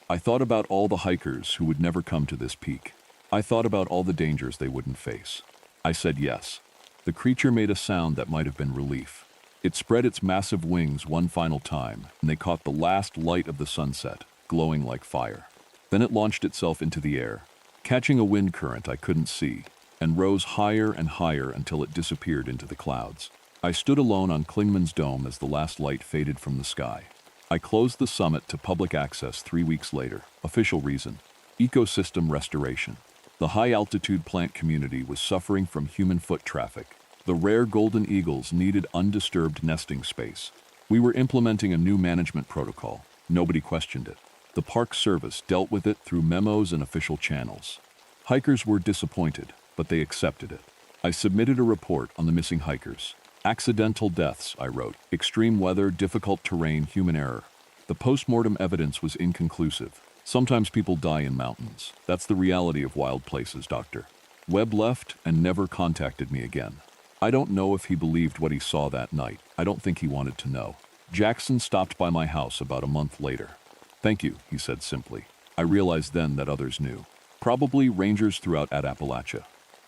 I thought about all the hikers who would never come to this peak. I thought about all the dangers they wouldn't face. I said yes. The creature made a sound that might have been relief. It spread its massive wings one final time, and they caught the last light of the sunset, glowing like fire. Then it launched itself into the air, catching a wind current I couldn't see, and rose higher and higher until it disappeared into the clouds. I stood alone on Klingman's dome as the last light faded from the sky. I closed the summit to public access 3 weeks later. Official reason: ecosystem restoration. The high-altitude plant community was suffering from human foot traffic. The rare golden eagles needed undisturbed nesting space. We were implementing a new management protocol. Nobody questioned it. The Park Service dealt with it through memos and official channels. Hikers were disappointed, but they accepted it. I submitted a report on the missing hikers. Accidental deaths, I wrote. Extreme weather, difficult terrain, human error. The post-mortem evidence was inconclusive. Sometimes people die in mountains. That's the reality of wild places, Doctor. Webb left and never contacted me again. I don't know if he believed what he saw that night. I don't think he wanted to know. Jackson stopped by my house about a month later. Thank you, he said simply. I realized then that others knew. Probably rangers throughout Appalachia.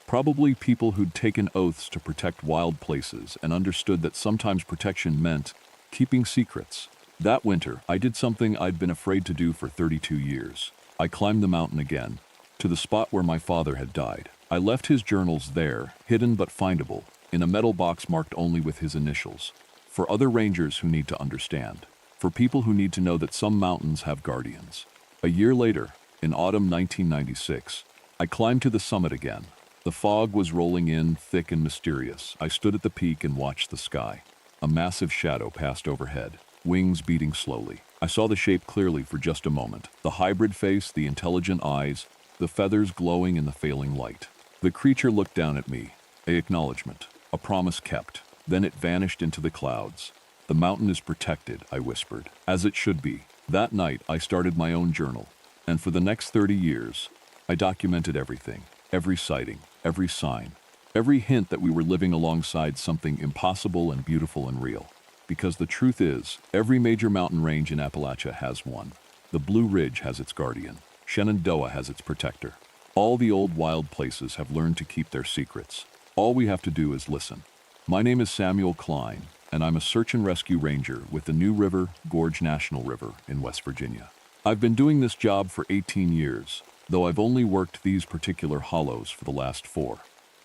Probably people who'd taken oaths to protect wild places and understood that sometimes protection meant keeping secrets. That winter, I did something I'd been afraid to do for 32 years. I climbed the mountain again, to the spot where my father had died. I left his journals there, hidden but findable, in a metal box marked only with his initials. For other rangers who need to understand. For people who need to know that some mountains have guardians. A year later, in autumn 1996, I climbed to the summit again. The fog was rolling in, thick and mysterious. I stood at the peak and watched the sky. A massive shadow passed overhead, wings beating slowly. I saw the shape clearly for just a moment. The hybrid face, the intelligent eyes, the feathers glowing in the failing light. The creature looked down at me. An acknowledgement, a promise kept. Then it vanished into the clouds. The mountain is protected, I whispered, as it should be. That night, I started my own journal, and for the next 30 years, I documented everything, every sighting, every sign, every hint that we were living alongside something impossible and beautiful and real. Because the truth is, every major mountain range in Appalachia has one. The Blue Ridge has its guardian. Shenandoah has its protector. All the old wild places have learned to keep their secrets. All we have to do is listen. My name is Samuel Klein, and I'm a search and rescue ranger with the New River Gorge National River in West Virginia. I've been doing this job for 18 years, though I've only worked these particular hollows for the last 4.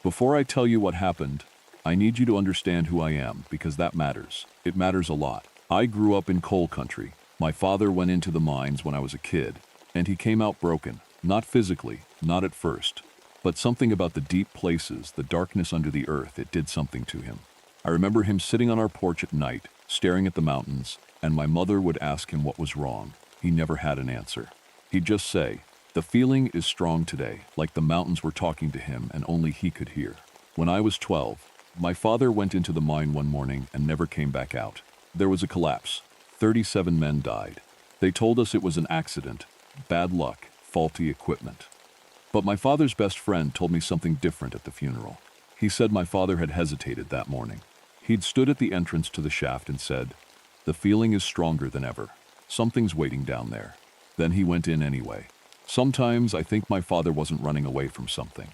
Before I tell you what happened, I need you to understand who I am, because that matters. It matters a lot. I grew up in coal country. My father went into the mines when I was a kid, and he came out broken. Not physically, not at first, but something about the deep places, the darkness under the earth, it did something to him. I remember him sitting on our porch at night, staring at the mountains, and my mother would ask him what was wrong. He never had an answer. He'd just say, "The feeling is strong today," like the mountains were talking to him and only he could hear. When I was 12, my father went into the mine one morning and never came back out. There was a collapse. 37 men died. They told us it was an accident, bad luck, faulty equipment. But my father's best friend told me something different at the funeral. He said my father had hesitated that morning. He'd stood at the entrance to the shaft and said, "The feeling is stronger than ever. Something's waiting down there." Then he went in anyway. Sometimes I think my father wasn't running away from something.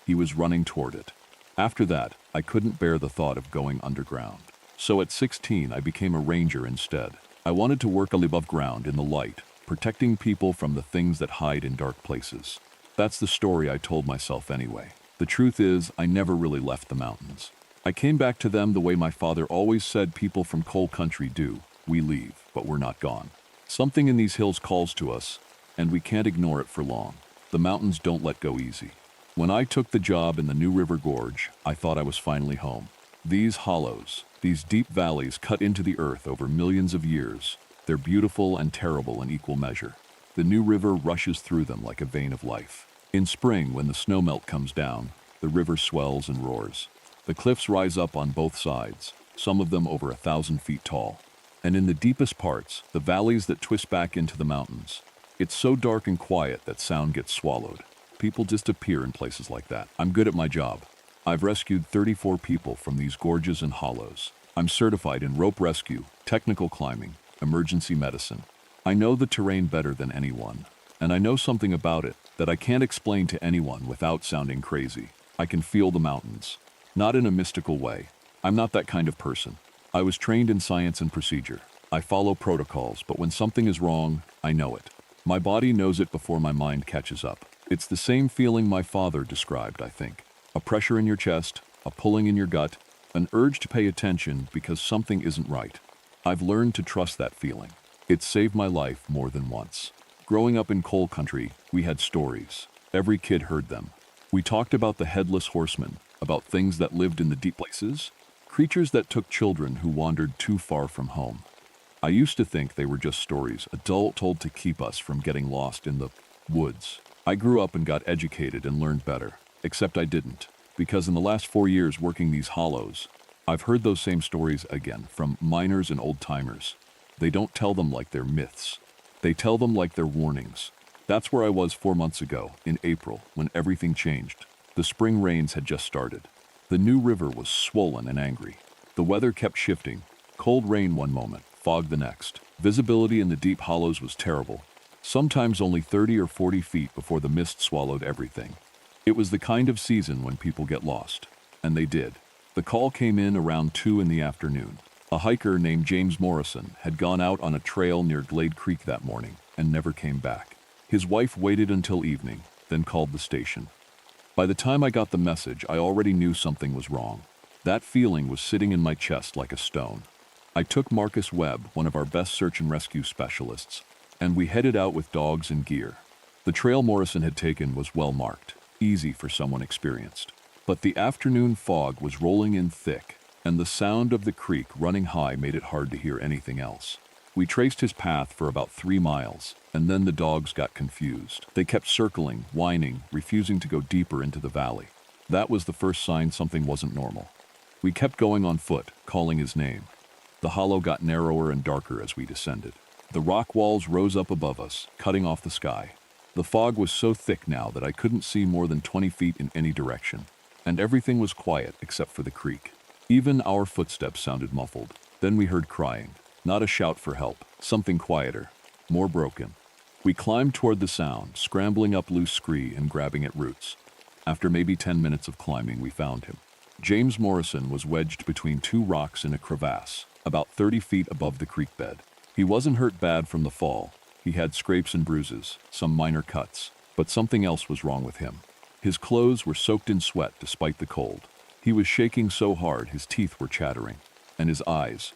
He was running toward it. After that, I couldn't bear the thought of going underground. So at 16, I became a ranger instead. I wanted to work above ground in the light, protecting people from the things that hide in dark places. That's the story I told myself anyway. The truth is, I never really left the mountains. I came back to them the way my father always said people from coal country do. We leave, but we're not gone. Something in these hills calls to us, and we can't ignore it for long. The mountains don't let go easy. When I took the job in the New River Gorge, I thought I was finally home. These hollows, these deep valleys cut into the earth over millions of years, they're beautiful and terrible in equal measure. The New River rushes through them like a vein of life. In spring, when the snowmelt comes down, the river swells and roars. The cliffs rise up on both sides, some of them over 1,000 feet tall. And in the deepest parts, the valleys that twist back into the mountains, it's so dark and quiet that sound gets swallowed. People disappear in places like that. I'm good at my job. I've rescued 34 people from these gorges and hollows. I'm certified in rope rescue, technical climbing, emergency medicine. I know the terrain better than anyone, and I know something about it that I can't explain to anyone without sounding crazy. I can feel the mountains. Not in a mystical way. I'm not that kind of person. I was trained in science and procedure. I follow protocols, but when something is wrong, I know it. My body knows it before my mind catches up. It's the same feeling my father described, I think. A pressure in your chest, a pulling in your gut, an urge to pay attention because something isn't right. I've learned to trust that feeling. It's saved my life more than once. Growing up in coal country, we had stories. Every kid heard them. We talked about the headless horseman, about things that lived in the deep places, creatures that took children who wandered too far from home. I used to think they were just stories, adults told to keep us from getting lost in the woods. I grew up and got educated and learned better, except I didn't, because in the last 4 years working these hollows, I've heard those same stories again from miners and old-timers. They don't tell them like they're myths. They tell them like they're warnings. That's where I was 4 months ago, in April, when everything changed. The spring rains had just started. The New River was swollen and angry. The weather kept shifting. Cold rain one moment, fog the next. Visibility in the deep hollows was terrible. Sometimes only 30 or 40 feet before the mist swallowed everything. It was the kind of season when people get lost. And they did. The call came in around 2 in the afternoon. A hiker named James Morrison had gone out on a trail near Glade Creek that morning and never came back. His wife waited until evening, then called the station. By the time I got the message, I already knew something was wrong. That feeling was sitting in my chest like a stone. I took Marcus Webb, one of our best search and rescue specialists, and we headed out with dogs and gear. The trail Morrison had taken was well marked, easy for someone experienced. But the afternoon fog was rolling in thick, and the sound of the creek running high made it hard to hear anything else. We traced his path for about 3 miles, and then the dogs got confused. They kept circling, whining, refusing to go deeper into the valley. That was the first sign something wasn't normal. We kept going on foot, calling his name. The hollow got narrower and darker as we descended. The rock walls rose up above us, cutting off the sky. The fog was so thick now that I couldn't see more than 20 feet in any direction, and everything was quiet except for the creek. Even our footsteps sounded muffled. Then we heard crying. Not a shout for help, something quieter, more broken. We climbed toward the sound, scrambling up loose scree and grabbing at roots. After maybe 10 minutes of climbing, we found him. James Morrison was wedged between 2 rocks in a crevasse, about 30 feet above the creek bed. He wasn't hurt bad from the fall. He had scrapes and bruises, some minor cuts, but something else was wrong with him. His clothes were soaked in sweat despite the cold. He was shaking so hard his teeth were chattering, and his eyes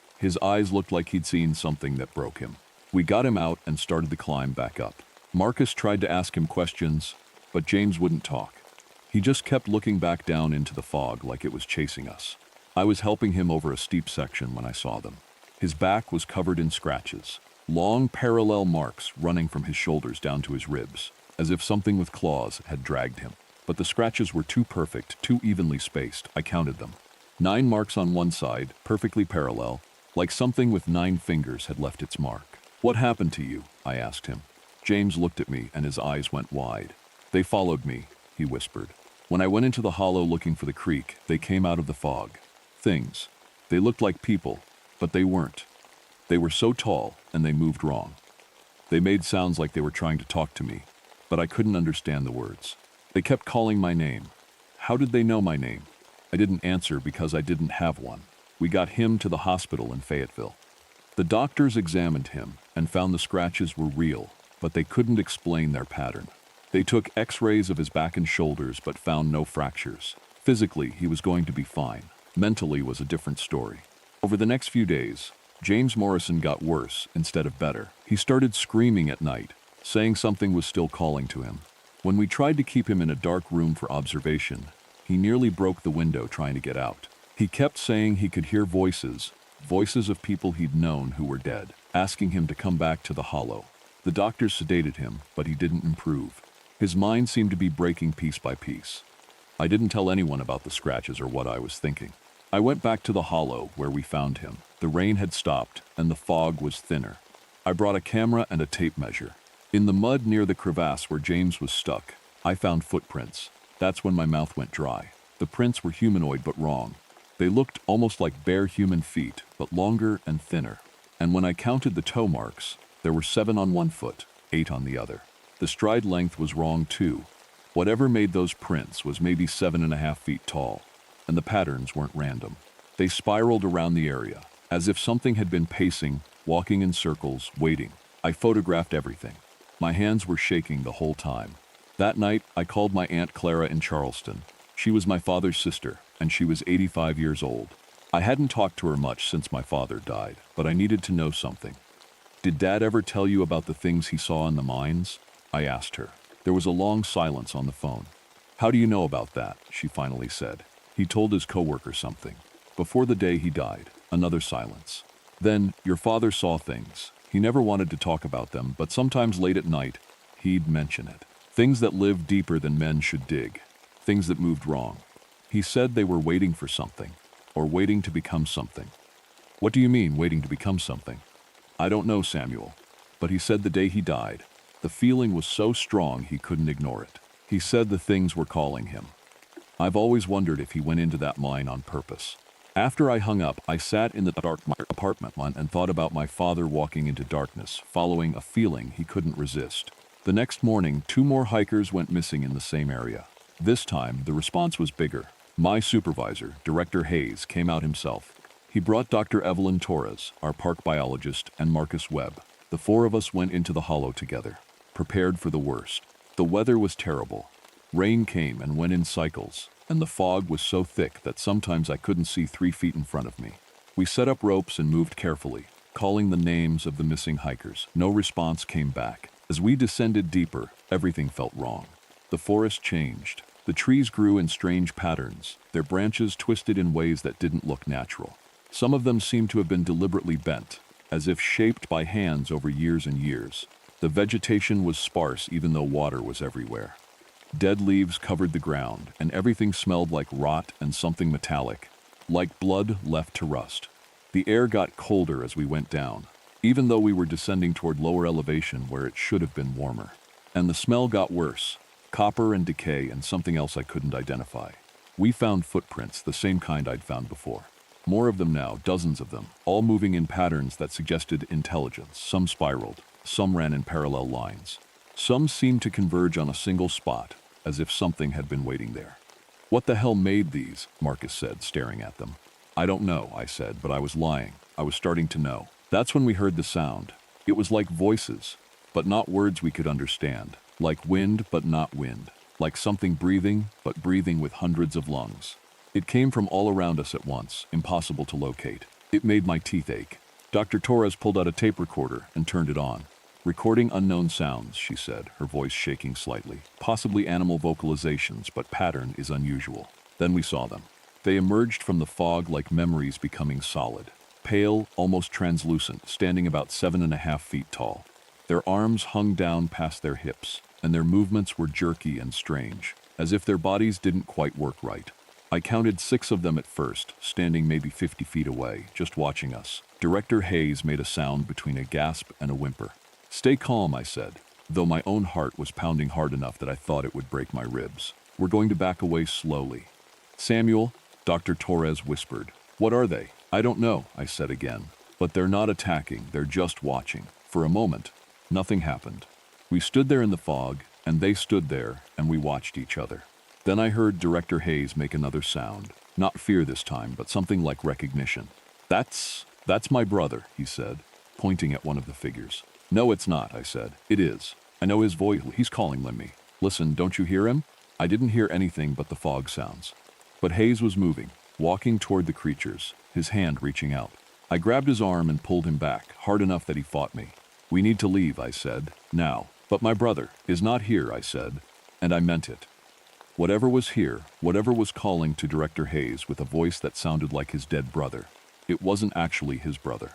looked like he'd seen something that broke him. We got him out and started the climb back up. Marcus tried to ask him questions, but James wouldn't talk. He just kept looking back down into the fog like it was chasing us. I was helping him over a steep section when I saw them. His back was covered in scratches, long parallel marks running from his shoulders down to his ribs, as if something with claws had dragged him. But the scratches were too perfect, too evenly spaced. I counted them. 9 marks on one side, perfectly parallel, like something with 9 fingers had left its mark. "What happened to you?" I asked him. James looked at me and his eyes went wide. "They followed me," he whispered. "When I went into the hollow looking for the creek, they came out of the fog. Things. They looked like people, but they weren't. They were so tall and they moved wrong. They made sounds like they were trying to talk to me, but I couldn't understand the words. They kept calling my name. How did they know my name? I didn't answer because I didn't have one. We got him to the hospital in Fayetteville. The doctors examined him and found the scratches were real, but they couldn't explain their pattern. They took x-rays of his back and shoulders but found no fractures. Physically, he was going to be fine. Mentally was a different story. Over the next few days, James Morrison got worse instead of better. He started screaming at night, saying something was still calling to him. When we tried to keep him in a dark room for observation, he nearly broke the window trying to get out. He kept saying he could hear voices of people he'd known who were dead, asking him to come back to the hollow. The doctors sedated him, but he didn't improve. His mind seemed to be breaking piece by piece. I didn't tell anyone about the scratches or what I was thinking. I went back to the hollow where we found him. The rain had stopped and the fog was thinner. I brought a camera and a tape measure. In the mud near the crevasse where James was stuck, I found footprints. That's when my mouth went dry. The prints were humanoid but wrong. They looked almost like bare human feet, but longer and thinner. And when I counted the toe marks, there were 7 on one foot, 8 on the other. The stride length was wrong too. Whatever made those prints was maybe 7.5 feet tall, and the patterns weren't random. They spiraled around the area, as if something had been pacing, walking in circles, waiting. I photographed everything. My hands were shaking the whole time. That night, I called my Aunt Clara in Charleston. She was my father's sister, and she was 85 years old. I hadn't talked to her much since my father died, but I needed to know something. "Did Dad ever tell you about the things he saw in the mines?" I asked her. There was a long silence on the phone. "How do you know about that?" she finally said. "He told his coworker something. Before the day he died." Another silence. "Then, your father saw things. He never wanted to talk about them, but sometimes late at night, he'd mention it. Things that lived deeper than men should dig. Things that moved wrong. He said they were waiting for something, or waiting to become something." "What do you mean, waiting to become something?" "I don't know, Samuel. But he said the day he died, the feeling was so strong he couldn't ignore it. He said the things were calling him. I've always wondered if he went into that mine on purpose." After I hung up, I sat in the dark apartment and thought about my father walking into darkness, following a feeling he couldn't resist. The next morning, 2 more hikers went missing in the same area. This time, the response was bigger. My supervisor, Director Hayes, came out himself. He brought Dr. Evelyn Torres, our park biologist, and Marcus Webb. The 4 of us went into the hollow together, prepared for the worst. The weather was terrible. Rain came and went in cycles, and the fog was so thick that sometimes I couldn't see 3 feet in front of me. We set up ropes and moved carefully, calling the names of the missing hikers. No response came back. As we descended deeper, everything felt wrong. The forest changed. The trees grew in strange patterns, their branches twisted in ways that didn't look natural. Some of them seemed to have been deliberately bent, as if shaped by hands over years and years. The vegetation was sparse even though water was everywhere. Dead leaves covered the ground, and everything smelled like rot and something metallic, like blood left to rust. The air got colder as we went down, even though we were descending toward lower elevation where it should have been warmer. And the smell got worse. Copper and decay and something else I couldn't identify. We found footprints, the same kind I'd found before. More of them now, dozens of them, all moving in patterns that suggested intelligence. Some spiraled, some ran in parallel lines. Some seemed to converge on a single spot, as if something had been waiting there. "What the hell made these?" Marcus said, staring at them. "I don't know," I said, but I was lying. I was starting to know. That's when we heard the sound. It was like voices, but not words we could understand. Like wind, but not wind. Like something breathing, but breathing with hundreds of lungs. It came from all around us at once, impossible to locate. It made my teeth ache. Dr. Torres pulled out a tape recorder and turned it on. "Recording unknown sounds," she said, her voice shaking slightly. "Possibly animal vocalizations, but pattern is unusual." Then we saw them. They emerged from the fog like memories becoming solid. Pale, almost translucent, standing about 7.5 feet tall. Their arms hung down past their hips, and their movements were jerky and strange, as if their bodies didn't quite work right. I counted 6 of them at first, standing maybe 50 feet away, just watching us. Director Hayes made a sound between a gasp and a whimper. "Stay calm," I said, though my own heart was pounding hard enough that I thought it would break my ribs. "We're going to back away slowly." "Samuel," Dr. Torres whispered. "What are they?" "I don't know," I said again. "But they're not attacking, they're just watching." For a moment, nothing happened. We stood there in the fog, and they stood there, and we watched each other. Then I heard Director Hayes make another sound, Not fear this time, but something like recognition. That's my brother, he said, pointing at one of the figures. No, it's not, I said. It is. I know his voice. He's calling me. Listen, don't you hear him? I didn't hear anything but the fog sounds. But Hayes was moving, walking toward the creatures, his hand reaching out. I grabbed his arm and pulled him back, hard enough that he fought me. We need to leave, I said, now. But my brother is not here, I said, and I meant it. Whatever was here, whatever was calling to Director Hayes with a voice that sounded like his dead brother, it wasn't actually his brother.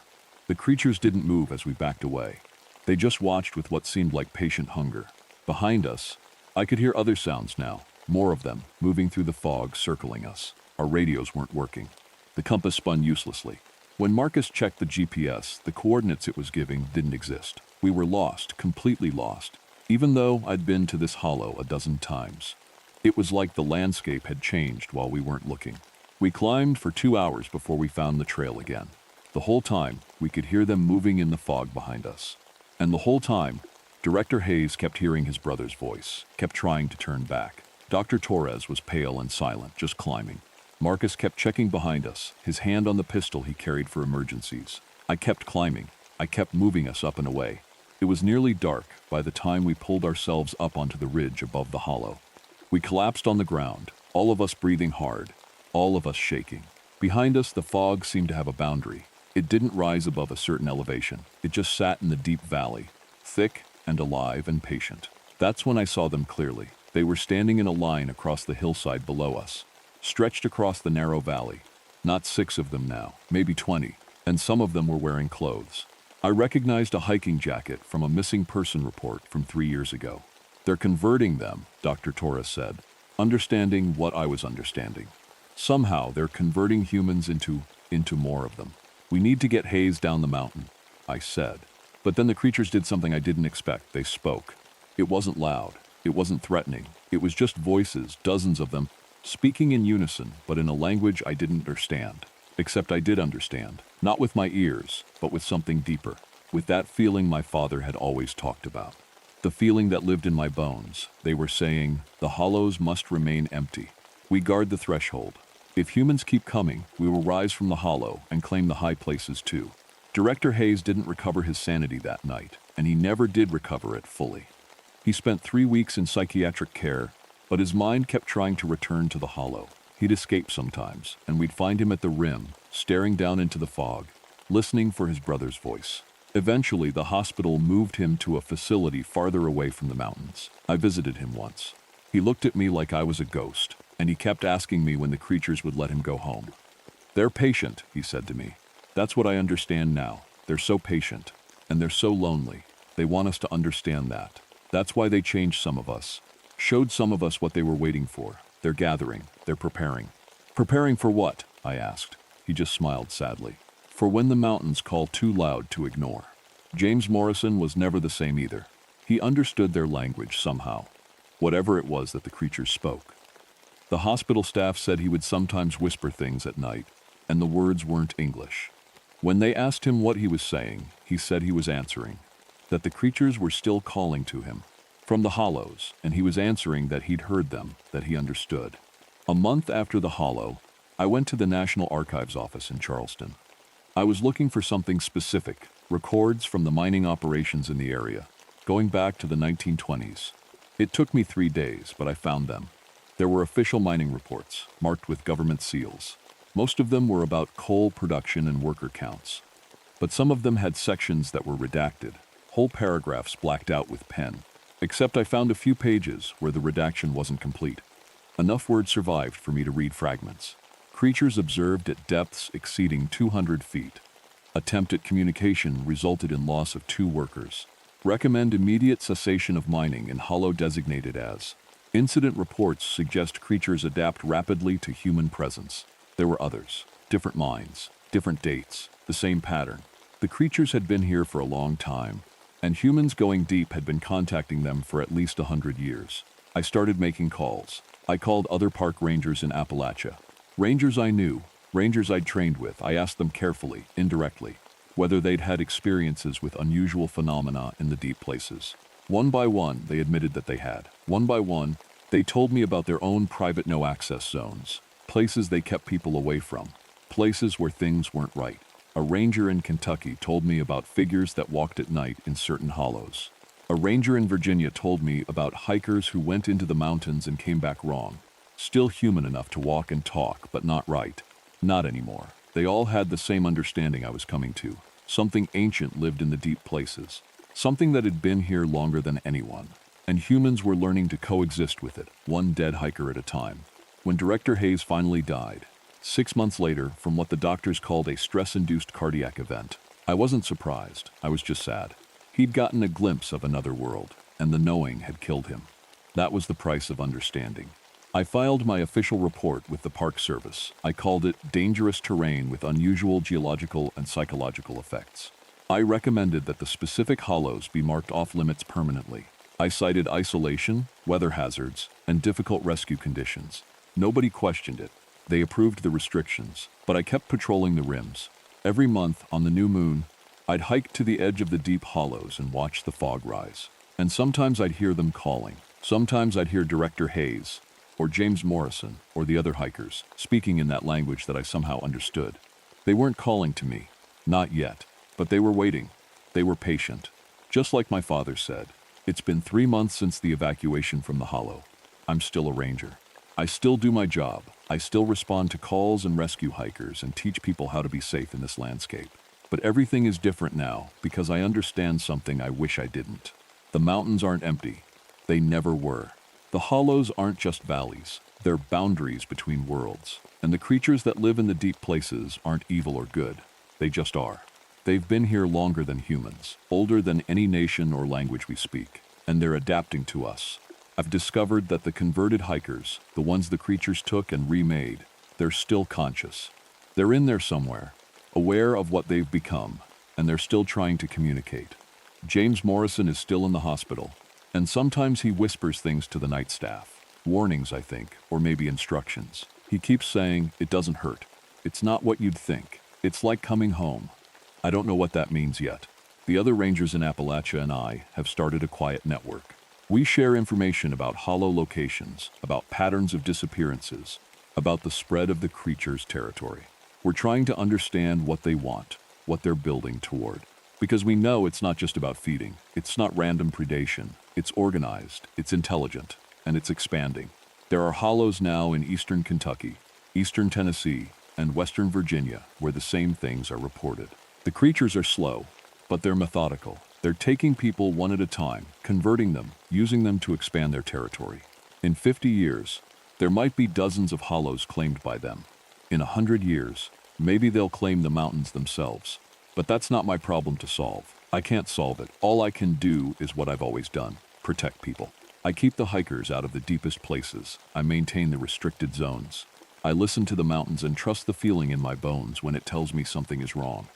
The creatures didn't move as we backed away. They just watched with what seemed like patient hunger. Behind us, I could hear other sounds now, more of them, moving through the fog, circling us. Our radios weren't working. The compass spun uselessly. When Marcus checked the GPS, the coordinates it was giving didn't exist. We were lost, completely lost, even though I'd been to this hollow a dozen times. It was like the landscape had changed while we weren't looking. We climbed for 2 hours before we found the trail again. The whole time, we could hear them moving in the fog behind us. And the whole time, Director Hayes kept hearing his brother's voice, kept trying to turn back. Dr. Torres was pale and silent, just climbing. Marcus kept checking behind us, his hand on the pistol he carried for emergencies. I kept climbing. I kept moving us up and away. It was nearly dark by the time we pulled ourselves up onto the ridge above the hollow. We collapsed on the ground, all of us breathing hard, all of us shaking. Behind us, the fog seemed to have a boundary. It didn't rise above a certain elevation. It just sat in the deep valley, thick and alive and patient. That's when I saw them clearly. They were standing in a line across the hillside below us, stretched across the narrow valley. Not 6 of them now, maybe 20, and some of them were wearing clothes. I recognized a hiking jacket from a missing person report from 3 years ago. They're converting them, Dr. Torres said, understanding what I was understanding. Somehow they're converting humans into more of them. We need to get Hayes down the mountain, I said. But then the creatures did something I didn't expect. They spoke. It wasn't loud. It wasn't threatening. It was just voices, dozens of them, speaking in unison, but in a language I didn't understand. Except I did understand. Not with my ears, but with something deeper. With that feeling my father had always talked about. The feeling that lived in my bones. They were saying, the hollows must remain empty. We guard the threshold. If humans keep coming, we will rise from the hollow and claim the high places too. Director Hayes didn't recover his sanity that night, and he never did recover it fully. He spent 3 weeks in psychiatric care, but his mind kept trying to return to the hollow. He'd escape sometimes, and we'd find him at the rim, staring down into the fog, listening for his brother's voice. Eventually, the hospital moved him to a facility farther away from the mountains. I visited him once. He looked at me like I was a ghost, and he kept asking me when the creatures would let him go home. They're patient, he said to me. That's what I understand now. They're so patient, and they're so lonely. They want us to understand that. That's why they changed some of us, showed some of us what they were waiting for. They're gathering, they're preparing. Preparing for what? I asked. He just smiled sadly. For when the mountains call too loud to ignore. James Morrison was never the same either. He understood their language somehow, whatever it was that the creatures spoke. The hospital staff said he would sometimes whisper things at night, and the words weren't English. When they asked him what he was saying, he said he was answering, that the creatures were still calling to him from the hollows, and he was answering that he'd heard them, that he understood. A month after the hollow, I went to the National Archives office in Charleston. I was looking for something specific, records from the mining operations in the area, going back to the 1920s. It took me 3 days, but I found them. There were official mining reports, marked with government seals. Most of them were about coal production and worker counts. But some of them had sections that were redacted, whole paragraphs blacked out with pen. Except I found a few pages where the redaction wasn't complete. Enough words survived for me to read fragments. Creatures observed at depths exceeding 200 feet. Attempt at communication resulted in loss of 2 workers. Recommend immediate cessation of mining in hollow designated as. Incident reports suggest creatures adapt rapidly to human presence. There were others, different mines, different dates, the same pattern. The creatures had been here for a long time, and humans going deep had been contacting them for at least 100 years. I started making calls. I called other park rangers in Appalachia. Rangers I knew, rangers I'd trained with. I asked them carefully, indirectly, whether they'd had experiences with unusual phenomena in the deep places. One by one, they admitted that they had. One by one, they told me about their own private no-access zones, places they kept people away from, places where things weren't right. A ranger in Kentucky told me about figures that walked at night in certain hollows. A ranger in Virginia told me about hikers who went into the mountains and came back wrong. Still human enough to walk and talk, but not right. Not anymore. They all had the same understanding I was coming to. Something ancient lived in the deep places. Something that had been here longer than anyone. And humans were learning to coexist with it, one dead hiker at a time. When Director Hayes finally died, 6 months later, from what the doctors called a stress-induced cardiac event, I wasn't surprised. I was just sad. He'd gotten a glimpse of another world, and the knowing had killed him. That was the price of understanding. I filed my official report with the Park Service. I called it dangerous terrain with unusual geological and psychological effects. I recommended that the specific hollows be marked off-limits permanently. I cited isolation, weather hazards, and difficult rescue conditions. Nobody questioned it. They approved the restrictions, but I kept patrolling the rims. Every month, on the new moon, I'd hike to the edge of the deep hollows and watch the fog rise. And sometimes I'd hear them calling. Sometimes I'd hear Director Hayes, or James Morrison, or the other hikers, speaking in that language that I somehow understood. They weren't calling to me. Not yet. But they were waiting. They were patient. Just like my father said, it's been 3 months since the evacuation from the hollow. I'm still a ranger. I still do my job. I still respond to calls and rescue hikers and teach people how to be safe in this landscape. But everything is different now because I understand something I wish I didn't. The mountains aren't empty. They never were. The hollows aren't just valleys. They're boundaries between worlds. And the creatures that live in the deep places aren't evil or good. They just are. They've been here longer than humans, older than any nation or language we speak, and they're adapting to us. I've discovered that the converted hikers, the ones the creatures took and remade, they're still conscious. They're in there somewhere, aware of what they've become, and they're still trying to communicate. James Morrison is still in the hospital, and sometimes he whispers things to the night staff. Warnings, I think, or maybe instructions. He keeps saying, "It doesn't hurt. It's not what you'd think. It's like coming home." I don't know what that means yet. The other rangers in Appalachia and I have started a quiet network. We share information about hollow locations, about patterns of disappearances, about the spread of the creature's territory. We're trying to understand what they want, what they're building toward. Because we know it's not just about feeding. It's not random predation. It's organized, it's intelligent, and it's expanding. There are hollows now in eastern Kentucky, eastern Tennessee, and western Virginia where the same things are reported. The creatures are slow, but they're methodical. They're taking people one at a time, converting them, using them to expand their territory. In 50 years, there might be dozens of hollows claimed by them. In 100 years, maybe they'll claim the mountains themselves. But that's not my problem to solve. I can't solve it. All I can do is what I've always done: protect people. I keep the hikers out of the deepest places. I maintain the restricted zones. I listen to the mountains and trust the feeling in my bones when it tells me something is wrong.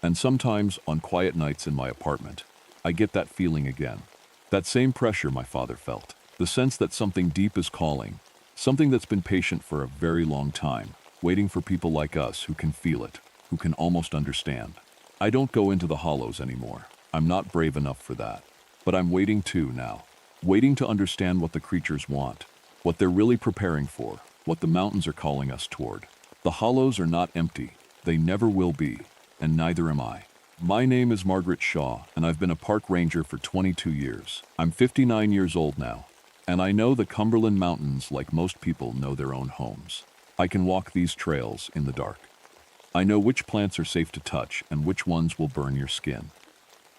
And sometimes, on quiet nights in my apartment, I get that feeling again. That same pressure my father felt. The sense that something deep is calling. Something that's been patient for a very long time, waiting for people like us who can feel it, who can almost understand. I don't go into the hollows anymore. I'm not brave enough for that. But I'm waiting too now. Waiting to understand what the creatures want, what they're really preparing for, what the mountains are calling us toward. The hollows are not empty. They never will be. And neither am I. My name is Margaret Shaw, and I've been a park ranger for 22 years. I'm 59 years old now, and I know the Cumberland Mountains like most people know their own homes. I can walk these trails in the dark. I know which plants are safe to touch and which ones will burn your skin.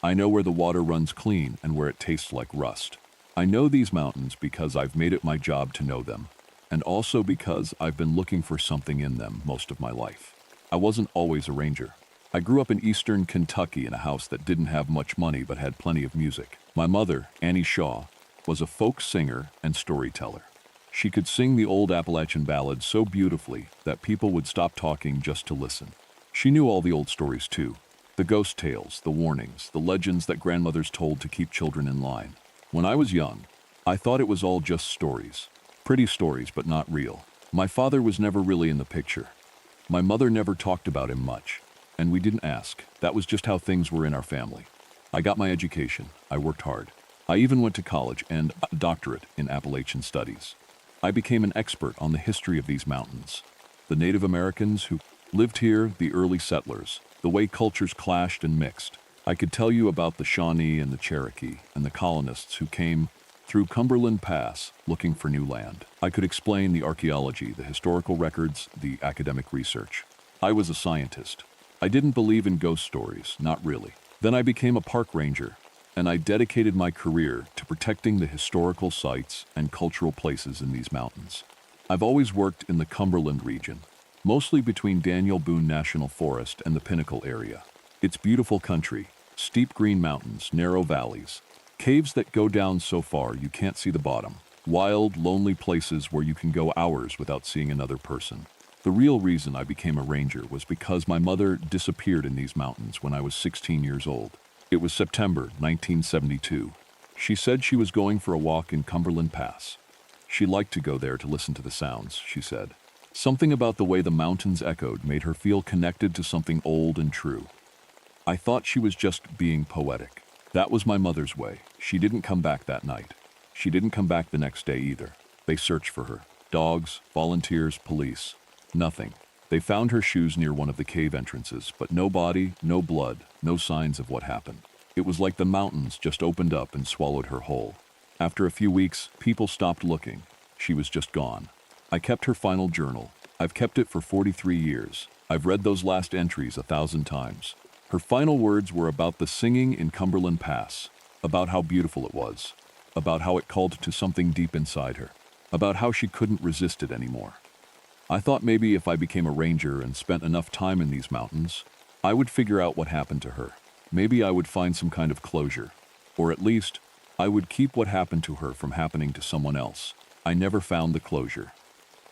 I know where the water runs clean and where it tastes like rust. I know these mountains because I've made it my job to know them, and also because I've been looking for something in them most of my life. I wasn't always a ranger. I grew up in eastern Kentucky in a house that didn't have much money but had plenty of music. My mother, Annie Shaw, was a folk singer and storyteller. She could sing the old Appalachian ballads so beautifully that people would stop talking just to listen. She knew all the old stories too. The ghost tales, the warnings, the legends that grandmothers told to keep children in line. When I was young, I thought it was all just stories. Pretty stories, but not real. My father was never really in the picture. My mother never talked about him much. And we didn't ask. That was just how things were in our family. I got my education. I worked hard. I even went to college and a doctorate in Appalachian studies. I became an expert on the history of these mountains. The Native Americans who lived here, the early settlers, the way cultures clashed and mixed. I could tell you about the Shawnee and the Cherokee and the colonists who came through Cumberland Pass looking for new land. I could explain the archaeology, the historical records, the academic research. I was a scientist. I didn't believe in ghost stories, not really. Then I became a park ranger, and I dedicated my career to protecting the historical sites and cultural places in these mountains. I've always worked in the Cumberland region, mostly between Daniel Boone National Forest and the Pinnacle area. It's beautiful country, steep green mountains, narrow valleys, caves that go down so far you can't see the bottom, wild, lonely places where you can go hours without seeing another person. The real reason I became a ranger was because my mother disappeared in these mountains when I was 16 years old. It was September 1972. She said she was going for a walk in Cumberland Pass. She liked to go there to listen to the sounds, she said. Something about the way the mountains echoed made her feel connected to something old and true. I thought she was just being poetic. That was my mother's way. She didn't come back that night. She didn't come back the next day either. They searched for her. Dogs, volunteers, police. Nothing. They found her shoes near one of the cave entrances, but no body, no blood, no signs of what happened. It was like the mountains just opened up and swallowed her whole. After a few weeks, people stopped looking. She was just gone. I kept her final journal. I've kept it for 43 years. I've read those last entries 1,000 times. Her final words were about the singing in Cumberland Pass, about how beautiful it was, about how it called to something deep inside her, about how she couldn't resist it anymore. I thought maybe if I became a ranger and spent enough time in these mountains, I would figure out what happened to her. Maybe I would find some kind of closure, or at least I would keep what happened to her from happening to someone else. I never found the closure.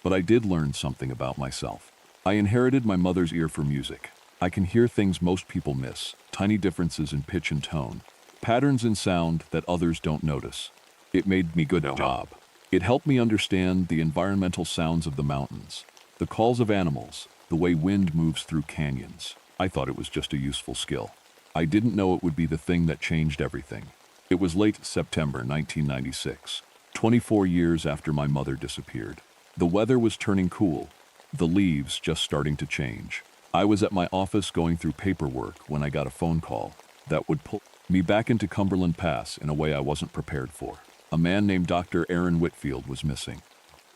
But I did learn something about myself. I inherited my mother's ear for music. I can hear things most people miss, tiny differences in pitch and tone, patterns in sound that others don't notice. It made me good at job. It helped me understand the environmental sounds of the mountains, the calls of animals, the way wind moves through canyons. I thought it was just a useful skill. I didn't know it would be the thing that changed everything. It was late September 1996, 24 years after my mother disappeared. The weather was turning cool, the leaves just starting to change. I was at my office going through paperwork when I got a phone call that would pull me back into Cumberland Pass in a way I wasn't prepared for. A man named Dr. Aaron Whitfield was missing.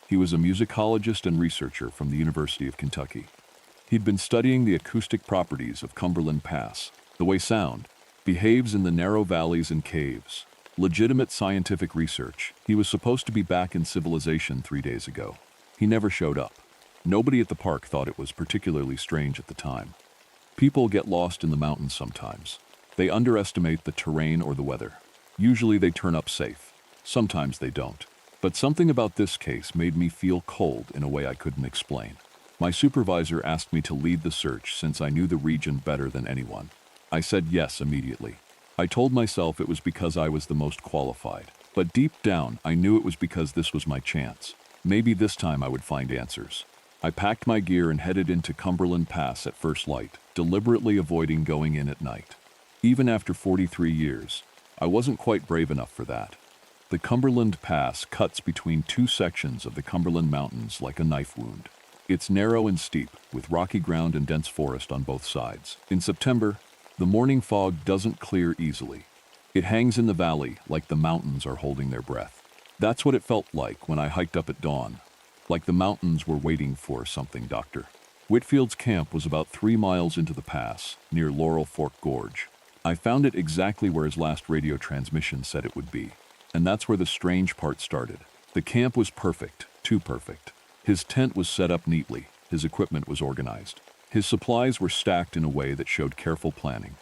He was a musicologist and researcher from the University of Kentucky. He'd been studying the acoustic properties of Cumberland Pass, the way sound behaves in the narrow valleys and caves. Legitimate scientific research. He was supposed to be back in civilization 3 days ago. He never showed up. Nobody at the park thought it was particularly strange at the time. People get lost in the mountains sometimes. They underestimate the terrain or the weather. Usually they turn up safe. Sometimes they don't. But something about this case made me feel cold in a way I couldn't explain. My supervisor asked me to lead the search since I knew the region better than anyone. I said yes immediately. I told myself it was because I was the most qualified. But deep down, I knew it was because this was my chance. Maybe this time I would find answers. I packed my gear and headed into Cumberland Pass at first light, deliberately avoiding going in at night. Even after 43 years, I wasn't quite brave enough for that. The Cumberland Pass cuts between two sections of the Cumberland Mountains like a knife wound. It's narrow and steep, with rocky ground and dense forest on both sides. In September, the morning fog doesn't clear easily. It hangs in the valley like the mountains are holding their breath. That's what it felt like when I hiked up at dawn. Like the mountains were waiting for something, Doctor. Whitfield's camp was about 3 miles into the pass, near Laurel Fork Gorge. I found it exactly where his last radio transmission said it would be. And that's where the strange part started. The camp was perfect, too perfect. His tent was set up neatly. His equipment was organized. His supplies were stacked in a way that showed careful planning.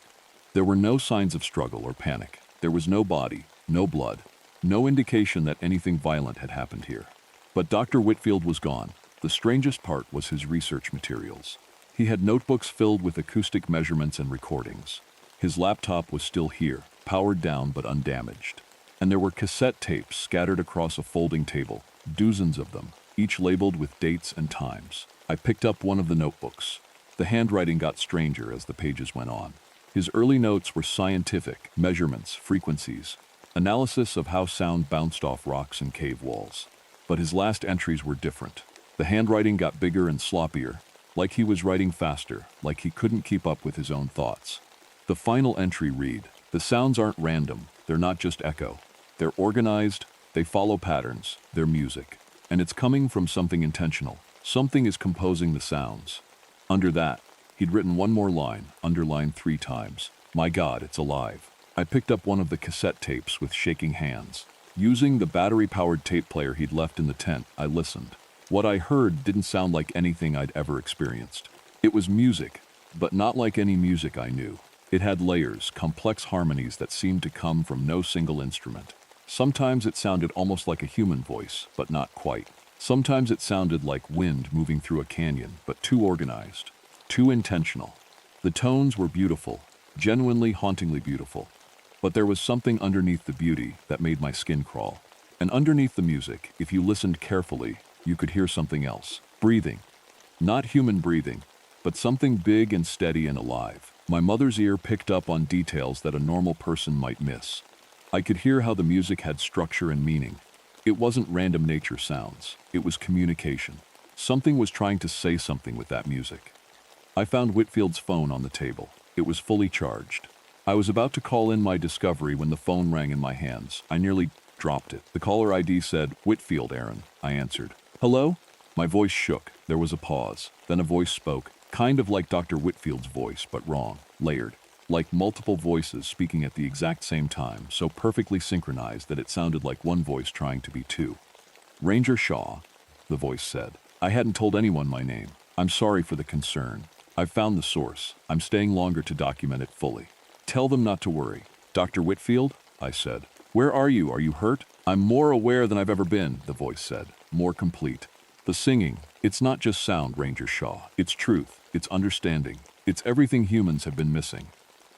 There were no signs of struggle or panic. There was no body, no blood, no indication that anything violent had happened here. But Dr. Whitfield was gone. The strangest part was his research materials. He had notebooks filled with acoustic measurements and recordings. His laptop was still here, powered down but undamaged. And there were cassette tapes scattered across a folding table, dozens of them, each labeled with dates and times. I picked up one of the notebooks. The handwriting got stranger as the pages went on. His early notes were scientific, measurements, frequencies, analysis of how sound bounced off rocks and cave walls. But his last entries were different. The handwriting got bigger and sloppier, like he was writing faster, like he couldn't keep up with his own thoughts. The final entry read, "The sounds aren't random, they're not just echo. They're organized, they follow patterns, they're music. And it's coming from something intentional. Something is composing the sounds." Under that, he'd written one more line, underlined 3 times. "My God, it's alive." I picked up one of the cassette tapes with shaking hands. Using the battery-powered tape player he'd left in the tent, I listened. What I heard didn't sound like anything I'd ever experienced. It was music, but not like any music I knew. It had layers, complex harmonies that seemed to come from no single instrument. Sometimes it sounded almost like a human voice, but not quite. Sometimes it sounded like wind moving through a canyon, but too organized, too intentional. The tones were beautiful, genuinely hauntingly beautiful. But there was something underneath the beauty that made my skin crawl. And underneath the music, if you listened carefully, you could hear something else. Breathing. Not human breathing, but something big and steady and alive. My mother's ear picked up on details that a normal person might miss. I could hear how the music had structure and meaning. It wasn't random nature sounds. It was communication. Something was trying to say something with that music. I found Whitfield's phone on the table. It was fully charged. I was about to call in my discovery when the phone rang in my hands. I nearly dropped it. The caller ID said, "Whitfield, Aaron." I answered. "Hello?" My voice shook. There was a pause. Then a voice spoke, kind of like Dr. Whitfield's voice, but wrong, layered. Like multiple voices speaking at the exact same time, so perfectly synchronized that it sounded like one voice trying to be 2. "Ranger Shaw," the voice said. "I hadn't told anyone my name. I'm sorry for the concern. I've found the source. I'm staying longer to document it fully. Tell them not to worry." "Dr. Whitfield?" I said. "Where are you? Are you hurt?" "I'm more aware than I've ever been," the voice said, more complete. "The singing, it's not just sound, Ranger Shaw. It's truth, it's understanding, it's everything humans have been missing."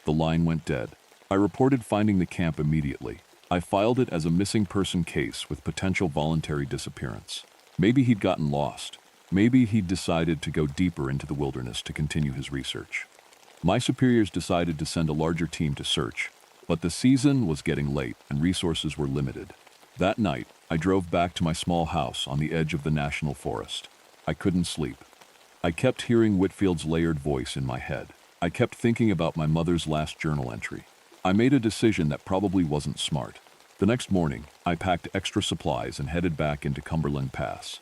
The line went dead. I reported finding the camp immediately. I filed it as a missing person case with potential voluntary disappearance. Maybe he'd gotten lost. Maybe he'd decided to go deeper into the wilderness to continue his research. My superiors decided to send a larger team to search, but the season was getting late and resources were limited. That night, I drove back to my small house on the edge of the national forest. I couldn't sleep. I kept hearing Whitfield's layered voice in my head. I kept thinking about my mother's last journal entry. I made a decision that probably wasn't smart. The next morning, I packed extra supplies and headed back into Cumberland Pass.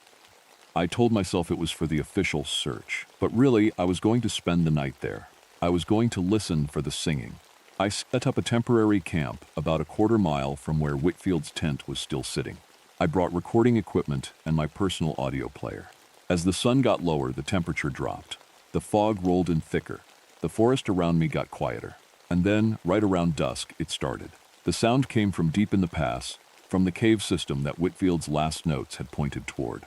I told myself it was for the official search, but really, I was going to spend the night there. I was going to listen for the singing. I set up a temporary camp about a quarter mile from where Whitfield's tent was still sitting. I brought recording equipment and my personal audio player. As the sun got lower, the temperature dropped. The fog rolled in thicker. The forest around me got quieter. And then, right around dusk, it started. The sound came from deep in the pass, from the cave system that Whitfield's last notes had pointed toward.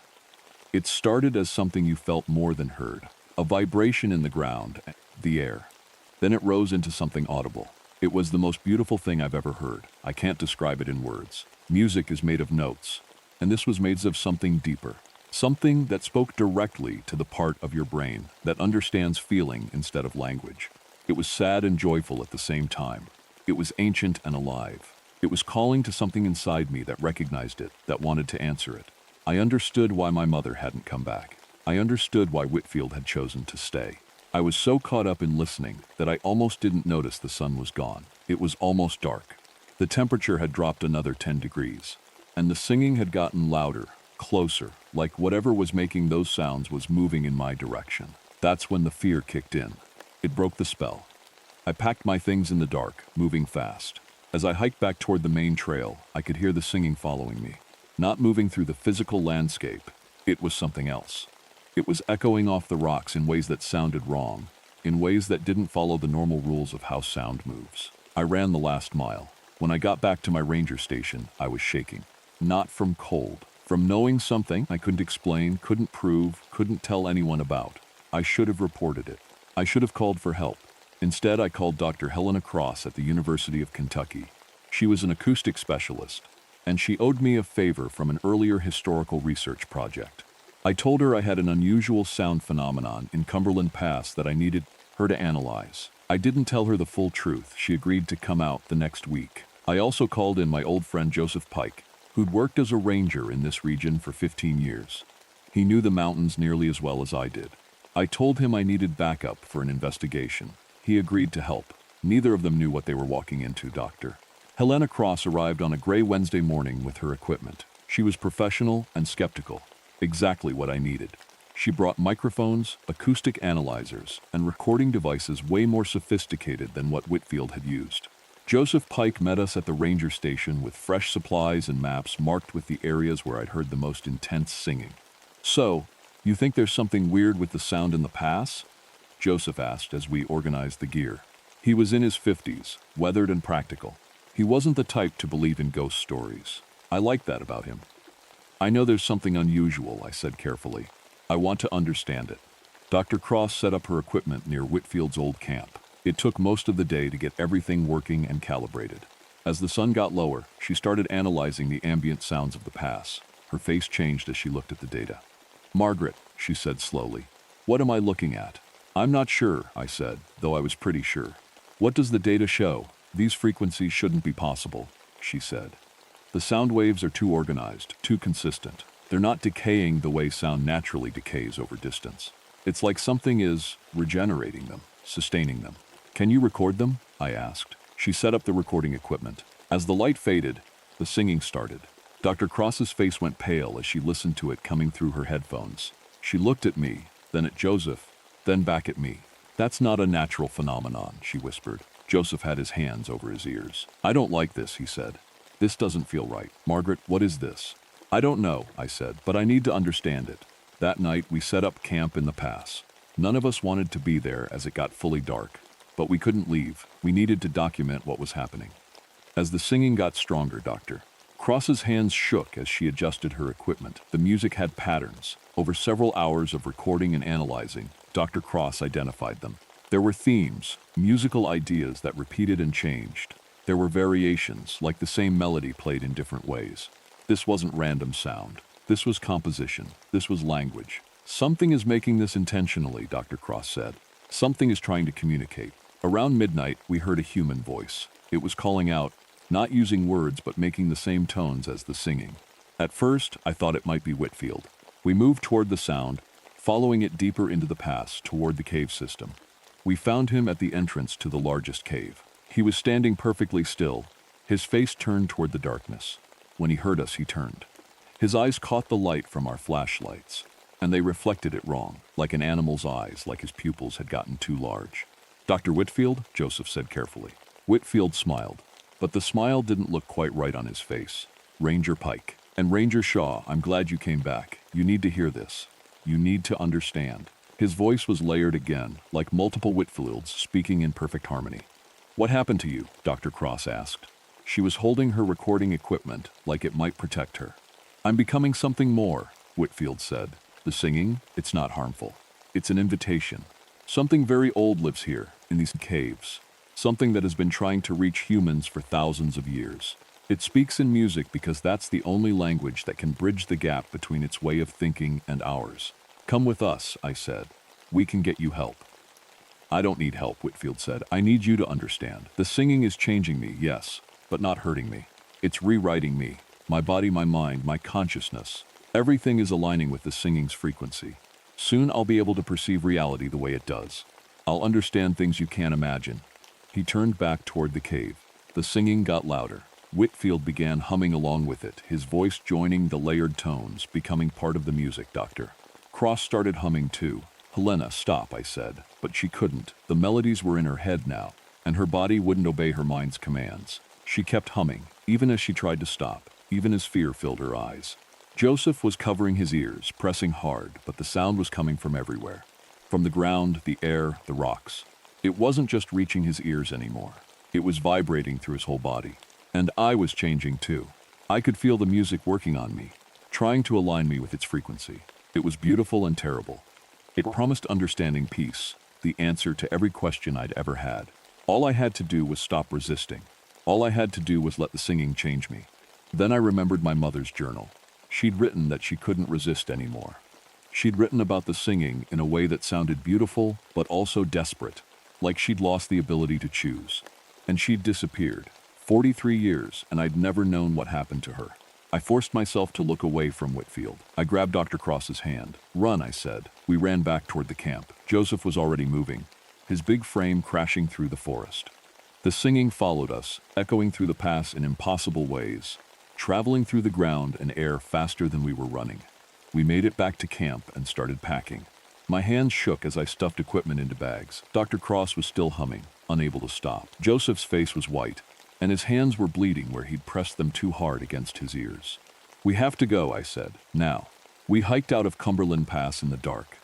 It started as something you felt more than heard, a vibration in the ground, the air. Then it rose into something audible. It was the most beautiful thing I've ever heard. I can't describe it in words. Music is made of notes, and this was made of something deeper. Something that spoke directly to the part of your brain that understands feeling instead of language. It was sad and joyful at the same time. It was ancient and alive. It was calling to something inside me that recognized it, that wanted to answer it. I understood why my mother hadn't come back. I understood why Whitfield had chosen to stay. I was so caught up in listening that I almost didn't notice the sun was gone. It was almost dark. The temperature had dropped another 10 degrees, and the singing had gotten louder, closer, like whatever was making those sounds was moving in my direction. That's when the fear kicked in. It broke the spell. I packed my things in the dark, moving fast. As I hiked back toward the main trail, I could hear the singing following me. Not moving through the physical landscape, it was something else. It was echoing off the rocks in ways that sounded wrong, in ways that didn't follow the normal rules of how sound moves. I ran the last mile. When I got back to my ranger station, I was shaking. Not from cold, from knowing something I couldn't explain, couldn't prove, couldn't tell anyone about. I should have reported it. I should have called for help. Instead, I called Dr. Helena Cross at the University of Kentucky. She was an acoustic specialist, and she owed me a favor from an earlier historical research project. I told her I had an unusual sound phenomenon in Cumberland Pass that I needed her to analyze. I didn't tell her the full truth. She agreed to come out the next week. I also called in my old friend Joseph Pike. who'd worked as a ranger in this region for 15 years. He knew the mountains nearly as well as I did. I told him I needed backup for an investigation. He agreed to help. Neither of them knew what they were walking into, Doctor. Helena Cross arrived on a gray Wednesday morning with her equipment. She was professional and skeptical. Exactly what I needed. She brought microphones, acoustic analyzers, and recording devices way more sophisticated than what Whitfield had used. Joseph Pike met us at the ranger station with fresh supplies and maps marked with the areas where I'd heard the most intense singing. "So, you think there's something weird with the sound in the pass?" Joseph asked as we organized the gear. He was in his 50s, weathered and practical. He wasn't the type to believe in ghost stories. I liked that about him. "I know there's something unusual," I said carefully. "I want to understand it." Dr. Cross set up her equipment near Whitfield's old camp. It took most of the day to get everything working and calibrated. As the sun got lower, she started analyzing the ambient sounds of the pass. Her face changed as she looked at the data. "Margaret," she said slowly, "what am I looking at?" "I'm not sure," I said, though I was pretty sure. "What does the data show? These frequencies shouldn't be possible," she said. "The sound waves are too organized, too consistent. They're not decaying the way sound naturally decays over distance. It's like something is regenerating them, sustaining them." "Can you record them?" I asked. She set up the recording equipment. As the light faded, the singing started. Dr. Cross's face went pale as she listened to it coming through her headphones. She looked at me, then at Joseph, then back at me. "That's not a natural phenomenon," she whispered. Joseph had his hands over his ears. "I don't like this," he said. "This doesn't feel right. Margaret, what is this?" "I don't know," I said, "but I need to understand it." That night, we set up camp in the pass. None of us wanted to be there as it got fully dark, but we couldn't leave. We needed to document what was happening. As the singing got stronger, Dr. Cross's hands shook as she adjusted her equipment. The music had patterns. Over several hours of recording and analyzing, Dr. Cross identified them. There were themes, musical ideas that repeated and changed. There were variations, like the same melody played in different ways. This wasn't random sound. This was composition. This was language. "Something is making this intentionally," Dr. Cross said. "Something is trying to communicate." Around midnight, we heard a human voice. It was calling out, not using words but making the same tones as the singing. At first, I thought it might be Whitfield. We moved toward the sound, following it deeper into the pass toward the cave system. We found him at the entrance to the largest cave. He was standing perfectly still, his face turned toward the darkness. When he heard us, he turned. His eyes caught the light from our flashlights, and they reflected it wrong, like an animal's eyes, like his pupils had gotten too large. "Dr. Whitfield," Joseph said carefully. Whitfield smiled, but the smile didn't look quite right on his face. "Ranger Pike. And Ranger Shaw, I'm glad you came back. You need to hear this. You need to understand." His voice was layered again, like multiple Whitfields speaking in perfect harmony. "What happened to you?" Dr. Cross asked. She was holding her recording equipment like it might protect her. "I'm becoming something more," Whitfield said. "The singing, it's not harmful. It's an invitation. Something very old lives here, in these caves. Something that has been trying to reach humans for thousands of years. It speaks in music because that's the only language that can bridge the gap between its way of thinking and ours. Come with us," I said. "We can get you help." "I don't need help," Whitfield said. "I need you to understand. The singing is changing me, yes, but not hurting me. It's rewriting me. My body, my mind, my consciousness. Everything is aligning with the singing's frequency. Soon I'll be able to perceive reality the way it does. I'll understand things you can't imagine." He turned back toward the cave. The singing got louder. Whitfield began humming along with it, his voice joining the layered tones, becoming part of the music, Dr. Cross started humming too. "Helena, stop," I said, but she couldn't. The melodies were in her head now, and her body wouldn't obey her mind's commands. She kept humming, even as she tried to stop, even as fear filled her eyes. Joseph was covering his ears, pressing hard, but the sound was coming from everywhere. From the ground, the air, the rocks. It wasn't just reaching his ears anymore. It was vibrating through his whole body. And I was changing too. I could feel the music working on me, trying to align me with its frequency. It was beautiful and terrible. It promised understanding, peace, the answer to every question I'd ever had. All I had to do was stop resisting. All I had to do was let the singing change me. Then I remembered my mother's journal. She'd written that she couldn't resist anymore. She'd written about the singing in a way that sounded beautiful, but also desperate, like she'd lost the ability to choose. And she'd disappeared. 43 years, and I'd never known what happened to her. I forced myself to look away from Whitfield. I grabbed Dr. Cross's hand. "Run," I said. We ran back toward the camp. Joseph was already moving, his big frame crashing through the forest. The singing followed us, echoing through the pass in impossible ways, traveling through the ground and air faster than we were running. We made it back to camp and started packing. My hands shook as I stuffed equipment into bags. Dr. Cross was still humming, unable to stop. Joseph's face was white, and his hands were bleeding where he'd pressed them too hard against his ears. "We have to go," I said. "Now." We hiked out of Cumberland Pass in the dark.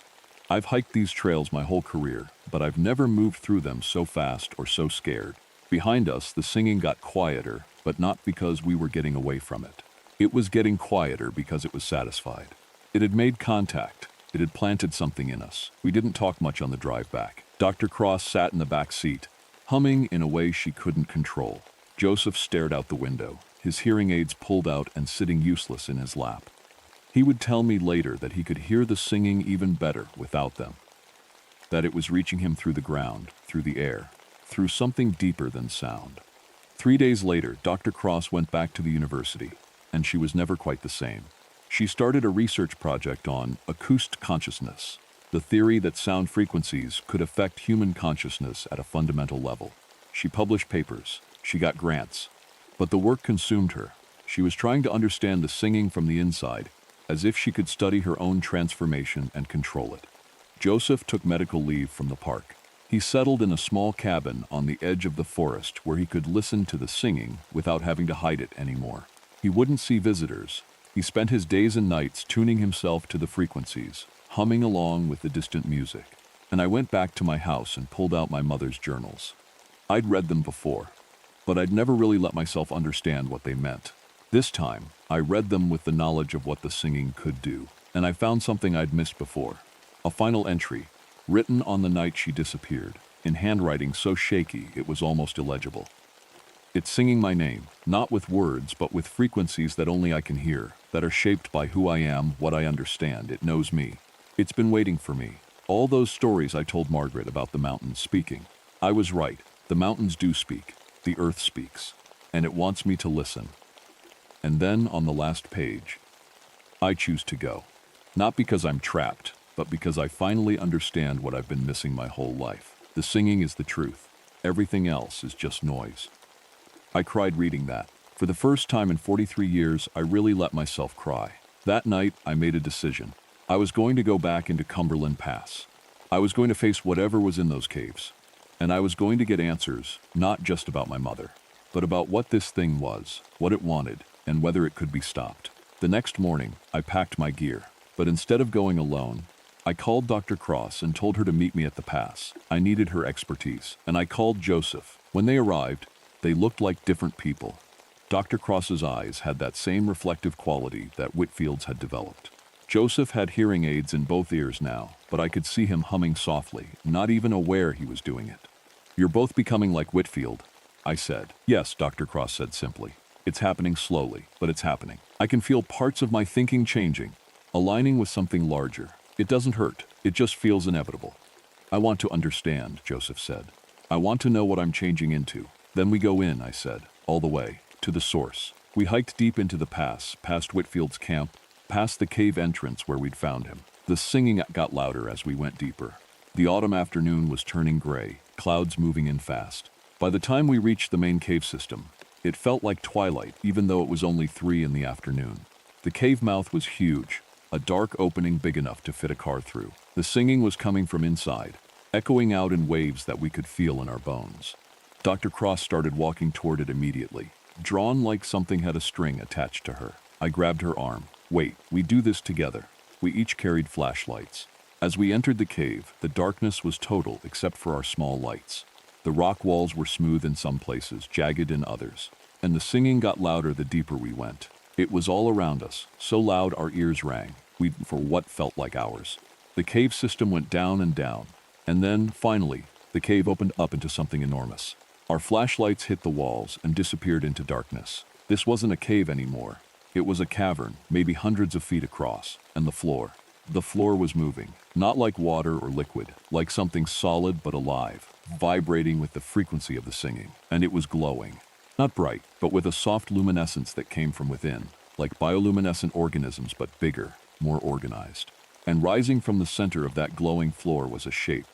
I've hiked these trails my whole career, but I've never moved through them so fast or so scared. Behind us, the singing got quieter, but not because we were getting away from it. It was getting quieter because it was satisfied. It had made contact. It had planted something in us. We didn't talk much on the drive back. Dr. Cross sat in the back seat, humming in a way she couldn't control. Joseph stared out the window, his hearing aids pulled out and sitting useless in his lap. He would tell me later that he could hear the singing even better without them, that it was reaching him through the ground, through the air, through something deeper than sound. 3 days later, Dr. Cross went back to the university, and she was never quite the same. She started a research project on acoustic consciousness, the theory that sound frequencies could affect human consciousness at a fundamental level. She published papers. She got grants. But the work consumed her. She was trying to understand the singing from the inside, as if she could study her own transformation and control it. Joseph took medical leave from the park. He settled in a small cabin on the edge of the forest where he could listen to the singing without having to hide it anymore. He wouldn't see visitors. He spent his days and nights tuning himself to the frequencies, humming along with the distant music. And I went back to my house and pulled out my mother's journals. I'd read them before, but I'd never really let myself understand what they meant. This time, I read them with the knowledge of what the singing could do, and I found something I'd missed before. A final entry, written on the night she disappeared, in handwriting so shaky it was almost illegible. It's singing my name, not with words, but with frequencies that only I can hear, that are shaped by who I am, what I understand. It knows me. It's been waiting for me. All those stories I told Margaret about the mountains speaking. I was right. The mountains do speak. The earth speaks. And it wants me to listen. And then, on the last page, I choose to go. Not because I'm trapped, but because I finally understand what I've been missing my whole life. The singing is the truth. Everything else is just noise. I cried reading that. For the first time in 43 years, I really let myself cry. That night, I made a decision. I was going to go back into Cumberland Pass. I was going to face whatever was in those caves. And I was going to get answers, not just about my mother, but about what this thing was, what it wanted, and whether it could be stopped. The next morning, I packed my gear. But instead of going alone, I called Dr. Cross and told her to meet me at the pass. I needed her expertise. And I called Joseph. When they arrived, they looked like different people. Dr. Cross's eyes had that same reflective quality that Whitfield's had developed. Joseph had hearing aids in both ears now, but I could see him humming softly, not even aware he was doing it. "You're both becoming like Whitfield," I said. "Yes," Dr. Cross said simply. "It's happening slowly, but it's happening. I can feel parts of my thinking changing, aligning with something larger. It doesn't hurt. It just feels inevitable." "I want to understand," Joseph said. "I want to know what I'm changing into. Then we go in," I said, "all the way, to the source." We hiked deep into the pass, past Whitfield's camp, past the cave entrance where we'd found him. The singing got louder as we went deeper. The autumn afternoon was turning gray, clouds moving in fast. By the time we reached the main cave system, it felt like twilight, even though it was only 3 in the afternoon. The cave mouth was huge, a dark opening big enough to fit a car through. The singing was coming from inside, echoing out in waves that we could feel in our bones. Dr. Cross started walking toward it immediately, drawn like something had a string attached to her. I grabbed her arm. "Wait, we do this together." We each carried flashlights. As we entered the cave, the darkness was total except for our small lights. The rock walls were smooth in some places, jagged in others. And the singing got louder the deeper we went. It was all around us, so loud our ears rang, for what felt like hours. The cave system went down and down. And then, finally, the cave opened up into something enormous. Our flashlights hit the walls and disappeared into darkness. This wasn't a cave anymore. It was a cavern, maybe hundreds of feet across, and the floor. The floor was moving, not like water or liquid, like something solid but alive, vibrating with the frequency of the singing. And it was glowing. Not bright, but with a soft luminescence that came from within. like bioluminescent organisms but bigger, more organized. And rising from the center of that glowing floor was a shape.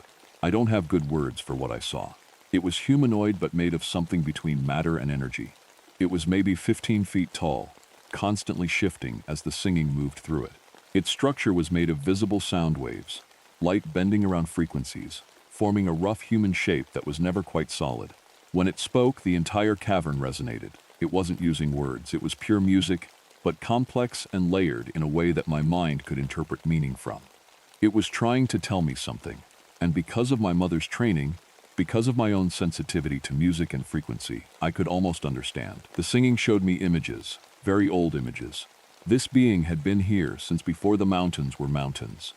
I don't have good words for what I saw. It was humanoid but made of something between matter and energy. It was maybe 15 feet tall, constantly shifting as the singing moved through it. Its structure was made of visible sound waves, light bending around frequencies, forming a rough human shape that was never quite solid. When it spoke, the entire cavern resonated. It wasn't using words, it was pure music, but complex and layered in a way that my mind could interpret meaning from. It was trying to tell me something, and because of my mother's training, because of my own sensitivity to music and frequency, I could almost understand. The singing showed me images, very old images. This being had been here since before the mountains were mountains,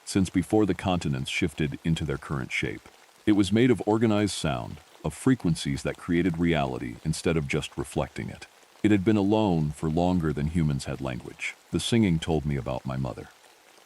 since before the continents shifted into their current shape. It was made of organized sound, of frequencies that created reality instead of just reflecting it. It had been alone for longer than humans had language. The singing told me about my mother.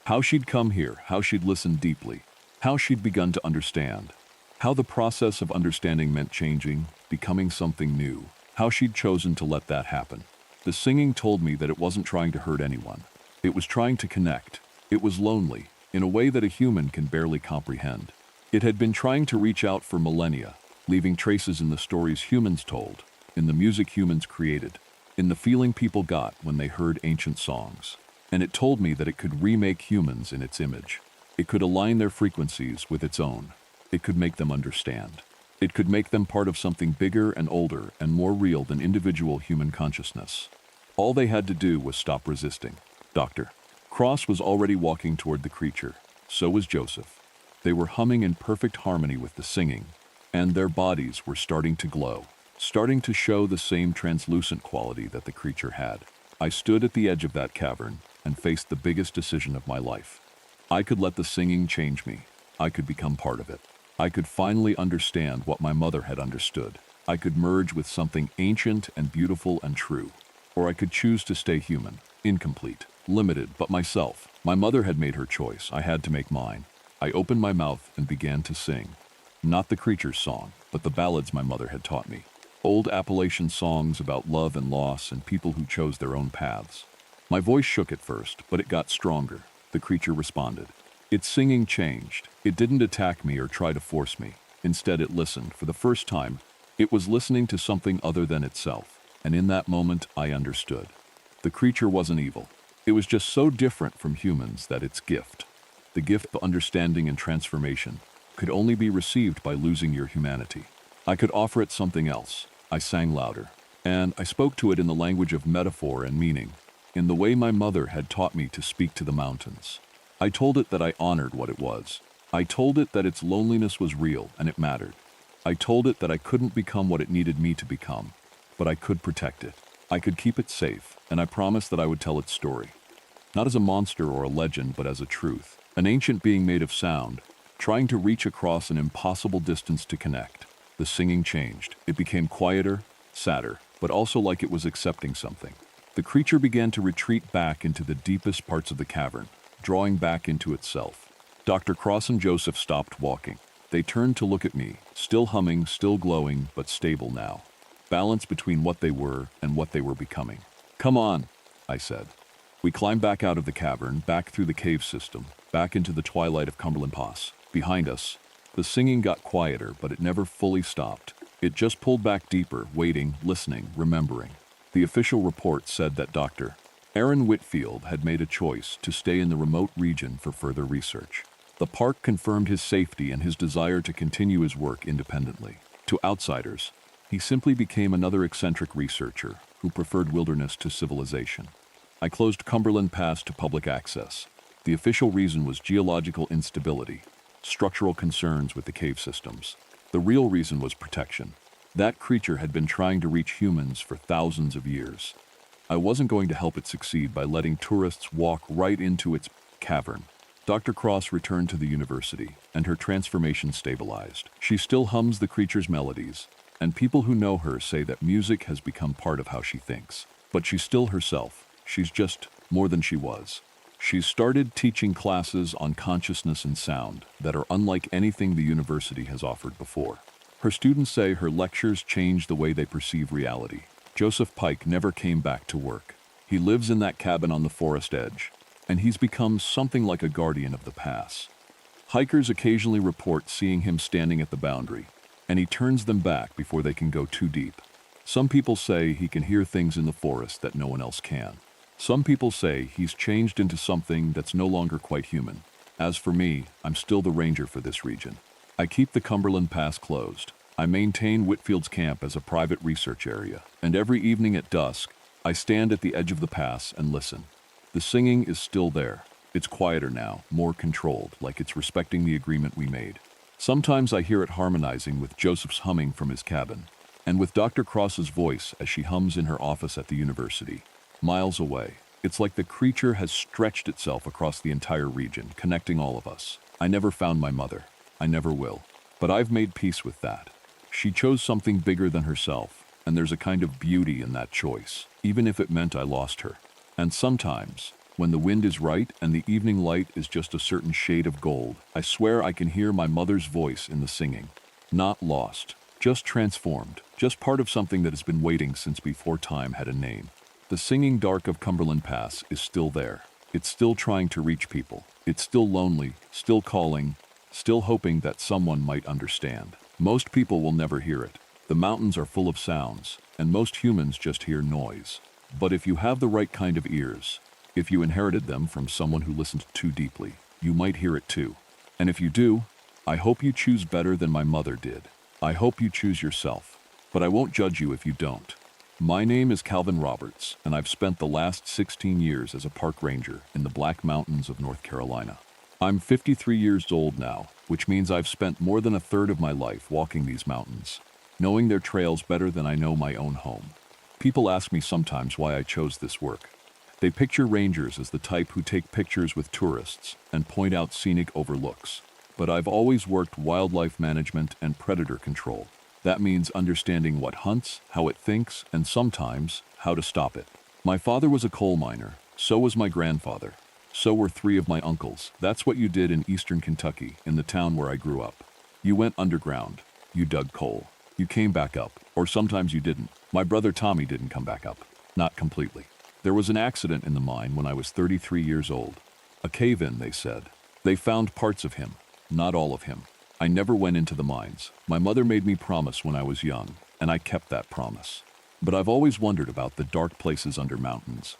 How she'd come here, how she'd listened deeply, how she'd begun to understand, how the process of understanding meant changing, becoming something new, how she'd chosen to let that happen. The singing told me that it wasn't trying to hurt anyone. It was trying to connect. It was lonely, in a way that a human can barely comprehend. It had been trying to reach out for millennia, leaving traces in the stories humans told, in the music humans created, in the feeling people got when they heard ancient songs. And it told me that it could remake humans in its image. It could align their frequencies with its own. It could make them understand. It could make them part of something bigger and older and more real than individual human consciousness. All they had to do was stop resisting. Dr. Cross was already walking toward the creature. So was Joseph. They were humming in perfect harmony with the singing, and their bodies were starting to glow, starting to show the same translucent quality that the creature had. I stood at the edge of that cavern and faced the biggest decision of my life. I could let the singing change me. I could become part of it. I could finally understand what my mother had understood. I could merge with something ancient and beautiful and true. Or I could choose to stay human, incomplete, limited, but myself. My mother had made her choice. I had to make mine. I opened my mouth and began to sing. Not the creature's song, but the ballads my mother had taught me. Old Appalachian songs about love and loss and people who chose their own paths. My voice shook at first, but it got stronger. The creature responded. Its singing changed. It didn't attack me or try to force me. Instead, it listened. For the first time, it was listening to something other than itself. And in that moment, I understood. The creature wasn't evil. It was just so different from humans that its gift, the gift of understanding and transformation, could only be received by losing your humanity. I could offer it something else. I sang louder. And I spoke to it in the language of metaphor and meaning, in the way my mother had taught me to speak to the mountains. I told it that I honored what it was. I told it that its loneliness was real and it mattered. I told it that I couldn't become what it needed me to become, but I could protect it. I could keep it safe, and I promised that I would tell its story. Not as a monster or a legend, but as a truth. An ancient being made of sound, trying to reach across an impossible distance to connect. The singing changed. It became quieter, sadder, but also like it was accepting something. The creature began to retreat back into the deepest parts of the cavern, drawing back into itself. Dr. Cross and Joseph stopped walking. They turned to look at me, still humming, still glowing, but stable now. Balance between what they were and what they were becoming. "Come on," I said. We climbed back out of the cavern, back through the cave system, back into the twilight of Cumberland Pass. Behind us, the singing got quieter, but it never fully stopped. It just pulled back deeper, waiting, listening, remembering. The official report said that Dr. Aaron Whitfield had made a choice to stay in the remote region for further research. The park confirmed his safety and his desire to continue his work independently. To outsiders, he simply became another eccentric researcher who preferred wilderness to civilization. I closed Cumberland Pass to public access. The official reason was geological instability, structural concerns with the cave systems. The real reason was protection. That creature had been trying to reach humans for thousands of years. I wasn't going to help it succeed by letting tourists walk right into its cavern. Dr. Cross returned to the university, and her transformation stabilized. She still hums the creature's melodies, and people who know her say that music has become part of how she thinks. But she's still herself. She's just more than she was. She's started teaching classes on consciousness and sound that are unlike anything the university has offered before. Her students say her lectures change the way they perceive reality. Joseph Pike never came back to work. He lives in that cabin on the forest edge, and he's become something like a guardian of the pass. Hikers occasionally report seeing him standing at the boundary, and he turns them back before they can go too deep. Some people say he can hear things in the forest that no one else can. Some people say he's changed into something that's no longer quite human. As for me, I'm still the ranger for this region. I keep the Cumberland Pass closed. I maintain Whitfield's camp as a private research area, and every evening at dusk, I stand at the edge of the pass and listen. The singing is still there. It's quieter now, more controlled, like it's respecting the agreement we made. Sometimes I hear it harmonizing with Joseph's humming from his cabin, and with Dr. Cross's voice as she hums in her office at the university. Miles away, it's like the creature has stretched itself across the entire region, connecting all of us. I never found my mother. I never will. But I've made peace with that. She chose something bigger than herself, and there's a kind of beauty in that choice, even if it meant I lost her. And sometimes, when the wind is right and the evening light is just a certain shade of gold, I swear I can hear my mother's voice in the singing. Not lost, just transformed, just part of something that has been waiting since before time had a name. The singing dark of Cumberland Pass is still there. It's still trying to reach people. It's still lonely, still calling, still hoping that someone might understand. Most people will never hear it. The mountains are full of sounds, and most humans just hear noise. But if you have the right kind of ears, if you inherited them from someone who listened too deeply, you might hear it too. And if you do, I hope you choose better than my mother did. I hope you choose yourself. But I won't judge you if you don't. My name is Calvin Roberts, and I've spent the last 16 years as a park ranger in the Black Mountains of North Carolina. I'm 53 years old now, which means I've spent more than a third of my life walking these mountains, knowing their trails better than I know my own home. People ask me sometimes why I chose this work. They picture rangers as the type who take pictures with tourists and point out scenic overlooks. But I've always worked wildlife management and predator control. That means understanding what hunts, how it thinks, and sometimes how to stop it. My father was a coal miner, so was my grandfather. So were 3 of my uncles. That's what you did in eastern Kentucky, in the town where I grew up. You went underground. You dug coal. You came back up, or sometimes you didn't. My brother Tommy didn't come back up. Not completely. There was an accident in the mine when I was 33 years old. A cave-in, they said. They found parts of him, not all of him. I never went into the mines. My mother made me promise when I was young, and I kept that promise. But I've always wondered about the dark places under mountains.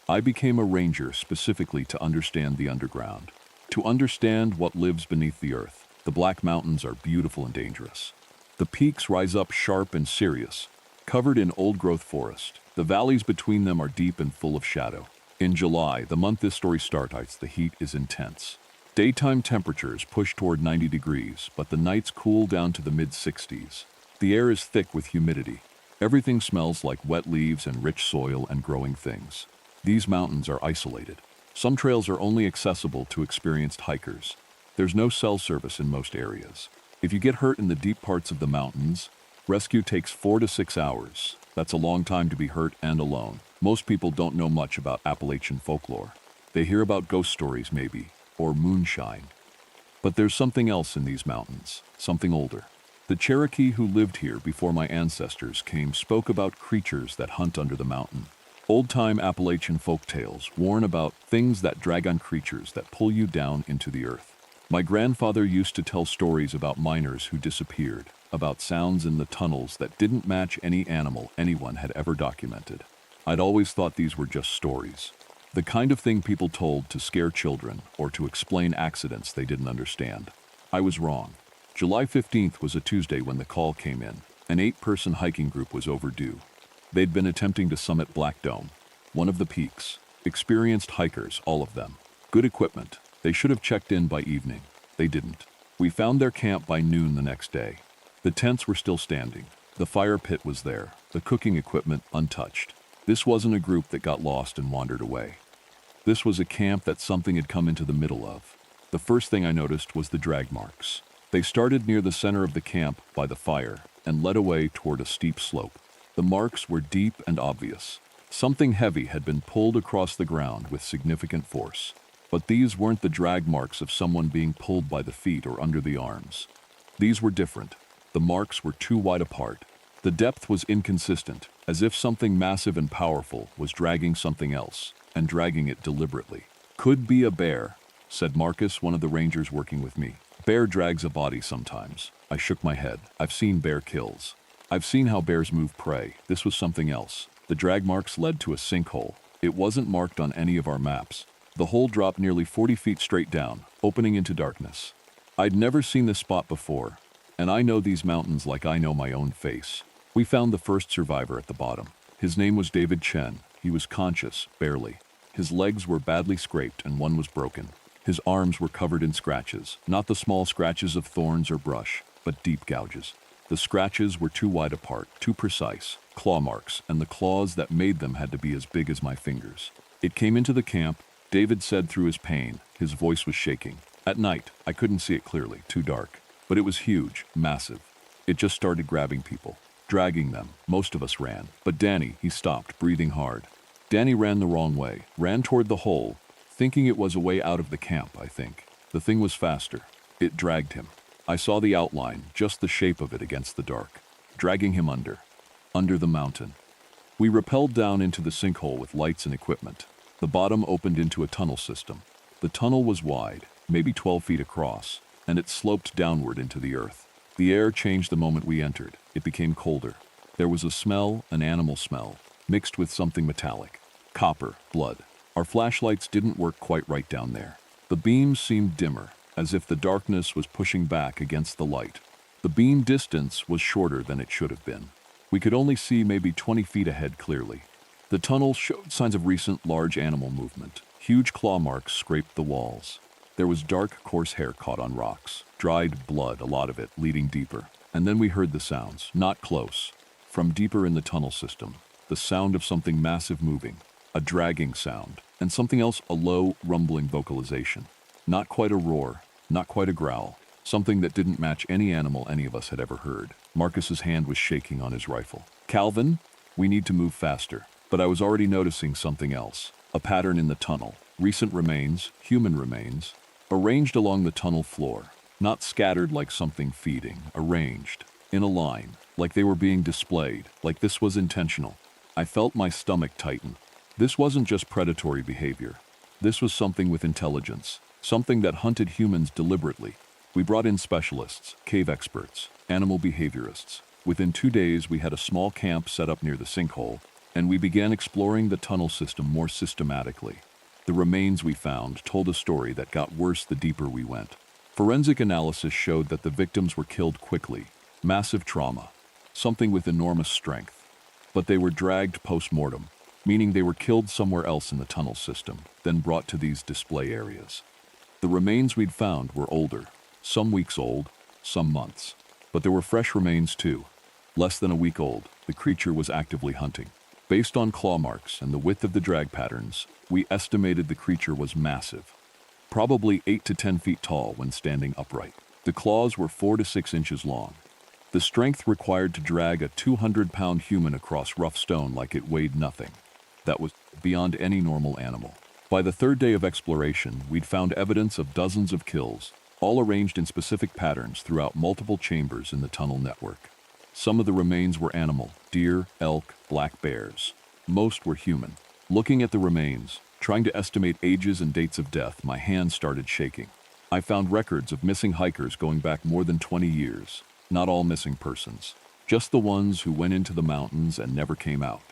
I became a ranger specifically to understand the underground, to understand what lives beneath the earth. The Black Mountains are beautiful and dangerous. The peaks rise up sharp and serious, covered in old-growth forest. The valleys between them are deep and full of shadow. In July, the month this story starts, the heat is intense. Daytime temperatures push toward 90 degrees, but the nights cool down to the mid-60s. The air is thick with humidity. Everything smells like wet leaves and rich soil and growing things. These mountains are isolated. Some trails are only accessible to experienced hikers. There's no cell service in most areas. If you get hurt in the deep parts of the mountains, rescue takes 4 to 6 hours. That's a long time to be hurt and alone. Most people don't know much about Appalachian folklore. They hear about ghost stories maybe, or moonshine. But there's something else in these mountains, something older. The Cherokee who lived here before my ancestors came spoke about creatures that hunt under the mountain. Old-time Appalachian folk tales warn about things that drag on, creatures that pull you down into the earth. My grandfather used to tell stories about miners who disappeared, about sounds in the tunnels that didn't match any animal anyone had ever documented. I'd always thought these were just stories, the kind of thing people told to scare children or to explain accidents they didn't understand. I was wrong. July 15th was a Tuesday when the call came in. An 8-person hiking group was overdue. They'd been attempting to summit Black Dome, one of the peaks. Experienced hikers, all of them. Good equipment. They should have checked in by evening. They didn't. We found their camp by noon the next day. The tents were still standing. The fire pit was there. The cooking equipment untouched. This wasn't a group that got lost and wandered away. This was a camp that something had come into the middle of. The first thing I noticed was the drag marks. They started near the center of the camp by the fire and led away toward a steep slope. The marks were deep and obvious. Something heavy had been pulled across the ground with significant force. But these weren't the drag marks of someone being pulled by the feet or under the arms. These were different. The marks were too wide apart. The depth was inconsistent, as if something massive and powerful was dragging something else, and dragging it deliberately. "Could be a bear," said Marcus, one of the rangers working with me. "Bear drags a body sometimes." I shook my head. "I've seen bear kills. I've seen how bears move prey. This was something else." The drag marks led to a sinkhole. It wasn't marked on any of our maps. The hole dropped nearly 40 feet straight down, opening into darkness. I'd never seen this spot before, and I know these mountains like I know my own face. We found the first survivor at the bottom. His name was David Chen. He was conscious, barely. His legs were badly scraped and one was broken. His arms were covered in scratches, not the small scratches of thorns or brush, but deep gouges. The scratches were too wide apart, too precise, claw marks, and the claws that made them had to be as big as my fingers. It came into the camp, David said through his pain. His voice was shaking. At night, I couldn't see it clearly, too dark. But it was huge, massive. It just started grabbing people, dragging them. Most of us ran. But Danny, he stopped, breathing hard. Danny ran the wrong way, ran toward the hole, thinking it was a way out of the camp, I think. The thing was faster. It dragged him. I saw the outline, just the shape of it against the dark, dragging him under the mountain. We rappelled down into the sinkhole with lights and equipment. The bottom opened into a tunnel system. The tunnel was wide, maybe 12 feet across, and it sloped downward into the earth. The air changed the moment we entered. It became colder. There was a smell, an animal smell, mixed with something metallic. Copper, blood. Our flashlights didn't work quite right down there. The beams seemed dimmer, as if the darkness was pushing back against the light. The beam distance was shorter than it should have been. We could only see maybe 20 feet ahead clearly. The tunnel showed signs of recent large animal movement. Huge claw marks scraped the walls. There was dark, coarse hair caught on rocks. Dried blood, a lot of it, leading deeper. And then we heard the sounds, not close, from deeper in the tunnel system. The sound of something massive moving. A dragging sound. And something else, a low, rumbling vocalization. Not quite a roar, not quite a growl. Something that didn't match any animal any of us had ever heard. Marcus's hand was shaking on his rifle. "Calvin, we need to move faster." But I was already noticing something else. A pattern in the tunnel. Recent remains, human remains, arranged along the tunnel floor. Not scattered like something feeding, arranged, in a line, like they were being displayed, like this was intentional. I felt my stomach tighten. This wasn't just predatory behavior. This was something with intelligence, something that hunted humans deliberately. We brought in specialists, cave experts, animal behaviorists. Within 2 days, we had a small camp set up near the sinkhole, and we began exploring the tunnel system more systematically. The remains we found told a story that got worse the deeper we went. Forensic analysis showed that the victims were killed quickly, massive trauma, something with enormous strength. But they were dragged post-mortem, meaning they were killed somewhere else in the tunnel system, then brought to these display areas. The remains we'd found were older, some weeks old, some months. But there were fresh remains too. Less than a week old, the creature was actively hunting. Based on claw marks and the width of the drag patterns, we estimated the creature was massive. Probably 8 to 10 feet tall when standing upright. The claws were 4 to 6 inches long. The strength required to drag a 200-pound human across rough stone like it weighed nothing. That was beyond any normal animal. By the third day of exploration, we'd found evidence of dozens of kills, all arranged in specific patterns throughout multiple chambers in the tunnel network. Some of the remains were animal, deer, elk, black bears. Most were human. Looking at the remains, trying to estimate ages and dates of death, my hands started shaking. I found records of missing hikers going back more than 20 years. Not all missing persons, just the ones who went into the mountains and never came out.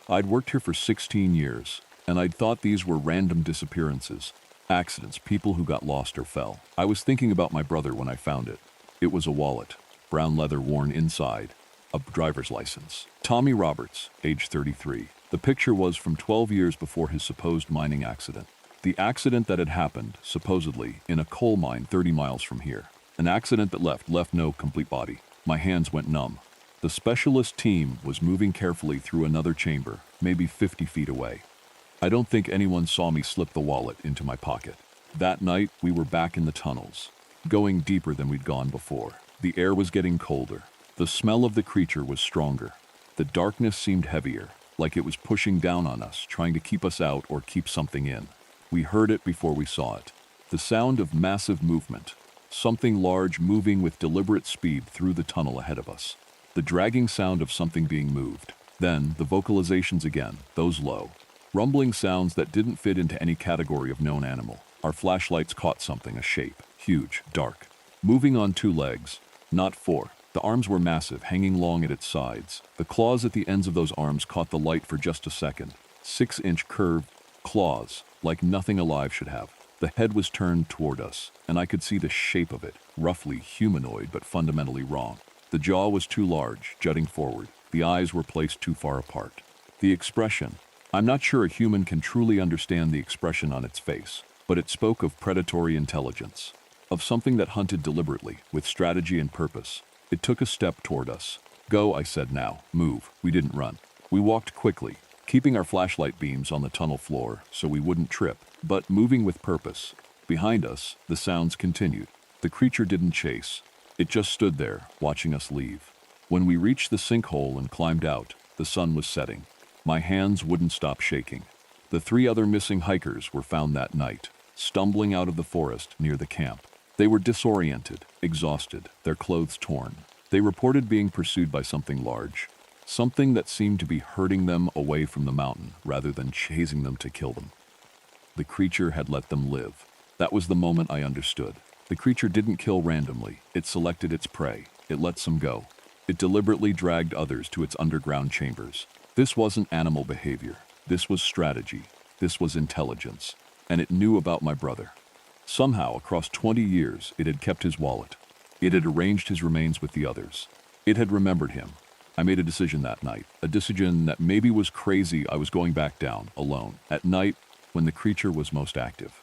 I'd worked here for 16 years, and I'd thought these were random disappearances, accidents, people who got lost or fell. I was thinking about my brother when I found it. It was a wallet, brown leather worn inside, a driver's license. Tommy Roberts, age 33. The picture was from 12 years before his supposed mining accident. The accident that had happened, supposedly, in a coal mine 30 miles from here. An accident that left no complete body. My hands went numb. The specialist team was moving carefully through another chamber, maybe 50 feet away. I don't think anyone saw me slip the wallet into my pocket. That night, we were back in the tunnels, going deeper than we'd gone before. The air was getting colder. The smell of the creature was stronger. The darkness seemed heavier, like it was pushing down on us, trying to keep us out or keep something in. We heard it before we saw it. The sound of massive movement. Something large moving with deliberate speed through the tunnel ahead of us. The dragging sound of something being moved. Then, the vocalizations again, those low, rumbling sounds that didn't fit into any category of known animal. Our flashlights caught something, a shape, huge, dark, moving on two legs, not four. The arms were massive, hanging long at its sides. The claws at the ends of those arms caught the light for just a second. 6-inch curved claws, like nothing alive should have. The head was turned toward us, and I could see the shape of it, roughly humanoid but fundamentally wrong. The jaw was too large, jutting forward. The eyes were placed too far apart. The expression, I'm not sure a human can truly understand the expression on its face, but it spoke of predatory intelligence, of something that hunted deliberately, with strategy and purpose. It took a step toward us. Go, I said now. Move. We didn't run. We walked quickly, keeping our flashlight beams on the tunnel floor so we wouldn't trip, but moving with purpose. Behind us, the sounds continued. The creature didn't chase. It just stood there, watching us leave. When we reached the sinkhole and climbed out, the sun was setting. My hands wouldn't stop shaking. The 3 other missing hikers were found that night, stumbling out of the forest near the camp. They were disoriented, exhausted, their clothes torn. They reported being pursued by something large, something that seemed to be herding them away from the mountain rather than chasing them to kill them. The creature had let them live. That was the moment I understood. The creature didn't kill randomly. It selected its prey. It let some go. It deliberately dragged others to its underground chambers. This wasn't animal behavior. This was strategy. This was intelligence. And it knew about my brother. Somehow, across 20 years, it had kept his wallet. It had arranged his remains with the others. It had remembered him. I made a decision that night, a decision that maybe was crazy. I was going back down, alone, at night when the creature was most active.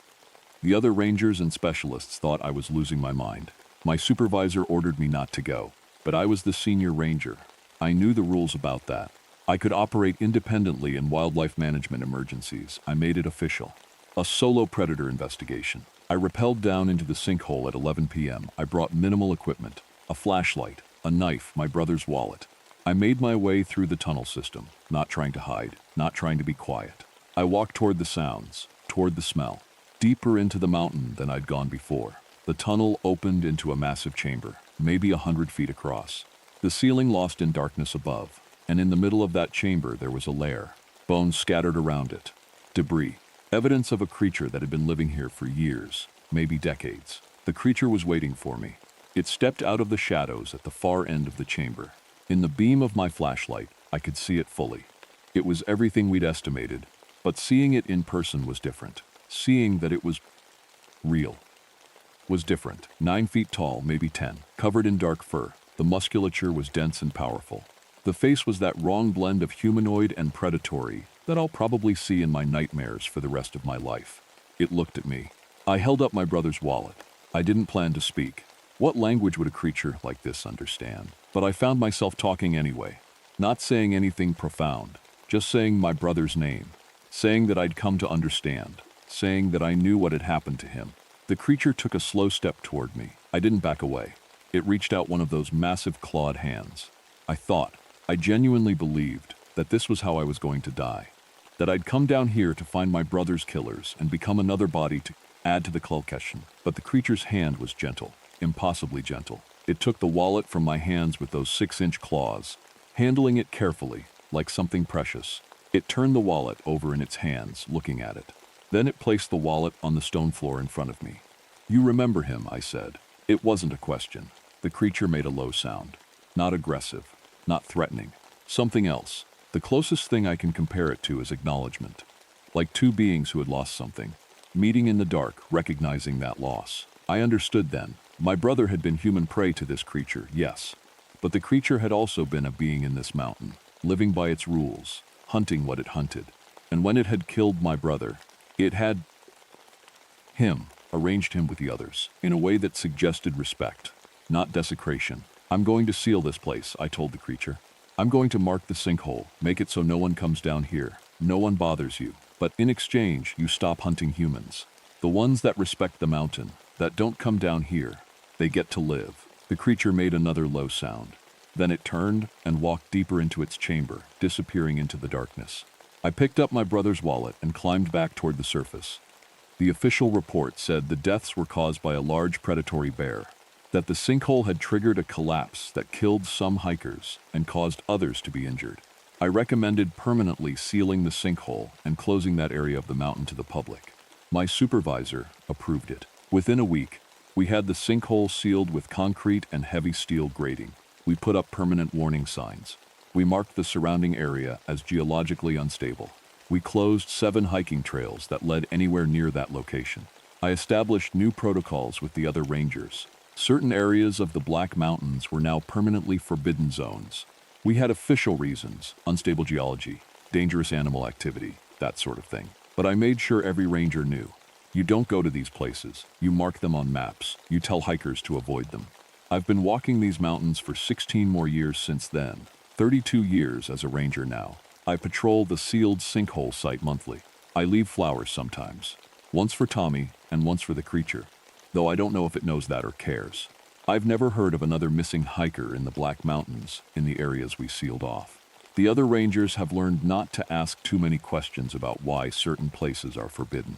The other rangers and specialists thought I was losing my mind. My supervisor ordered me not to go, but I was the senior ranger. I knew the rules about that. I could operate independently in wildlife management emergencies. I made it official. A solo predator investigation. I rappelled down into the sinkhole at 11 p.m. I brought minimal equipment, a flashlight, a knife, my brother's wallet. I made my way through the tunnel system, not trying to hide, not trying to be quiet. I walked toward the sounds, toward the smell, deeper into the mountain than I'd gone before. The tunnel opened into a massive chamber, maybe 100 feet across. The ceiling lost in darkness above, and in the middle of that chamber there was a lair, bones scattered around it, debris. Evidence of a creature that had been living here for years, maybe decades. The creature was waiting for me. It stepped out of the shadows at the far end of the chamber. In the beam of my flashlight, I could see it fully. It was everything we'd estimated, but seeing it in person was different. Seeing that it was real was different. 9 feet tall, maybe 10, covered in dark fur. The musculature was dense and powerful. The face was that wrong blend of humanoid and predatory that I'll probably see in my nightmares for the rest of my life. It looked at me. I held up my brother's wallet. I didn't plan to speak. What language would a creature like this understand? But I found myself talking anyway, not saying anything profound, just saying my brother's name, saying that I'd come to understand, saying that I knew what had happened to him. The creature took a slow step toward me. I didn't back away. It reached out one of those massive clawed hands. I genuinely believed that this was how I was going to die. That I'd come down here to find my brother's killers and become another body to add to the collection. But the creature's hand was gentle, impossibly gentle. It took the wallet from my hands with those 6-inch claws, handling it carefully, like something precious. It turned the wallet over in its hands, looking at it. Then it placed the wallet on the stone floor in front of me. You remember him, I said. It wasn't a question. The creature made a low sound. Not aggressive, not threatening. Something else. The closest thing I can compare it to is acknowledgement. Like two beings who had lost something, meeting in the dark, recognizing that loss. I understood then. My brother had been human prey to this creature, yes. But the creature had also been a being in this mountain, living by its rules, hunting what it hunted. And when it had killed my brother, it had arranged him with the others, in a way that suggested respect, not desecration. I'm going to seal this place, I told the creature. I'm going to mark the sinkhole, make it so no one comes down here, no one bothers you. But in exchange, you stop hunting humans. The ones that respect the mountain, that don't come down here, they get to live. The creature made another low sound. Then it turned and walked deeper into its chamber, disappearing into the darkness. I picked up my brother's wallet and climbed back toward the surface. The official report said the deaths were caused by a large predatory bear, that the sinkhole had triggered a collapse that killed some hikers and caused others to be injured. I recommended permanently sealing the sinkhole and closing that area of the mountain to the public. My supervisor approved it. Within a week, we had the sinkhole sealed with concrete and heavy steel grating. We put up permanent warning signs. We marked the surrounding area as geologically unstable. We closed 7 hiking trails that led anywhere near that location. I established new protocols with the other rangers. Certain areas of the Black Mountains were now permanently forbidden zones. We had official reasons, unstable geology, dangerous animal activity, that sort of thing. But I made sure every ranger knew. You don't go to these places. You mark them on maps. You tell hikers to avoid them. I've been walking these mountains for 16 more years since then. 32 years as a ranger now. I patrol the sealed sinkhole site monthly. I leave flowers sometimes. Once for Tommy and once for the creature, though I don't know if it knows that or cares. I've never heard of another missing hiker in the Black Mountains in the areas we sealed off. The other rangers have learned not to ask too many questions about why certain places are forbidden.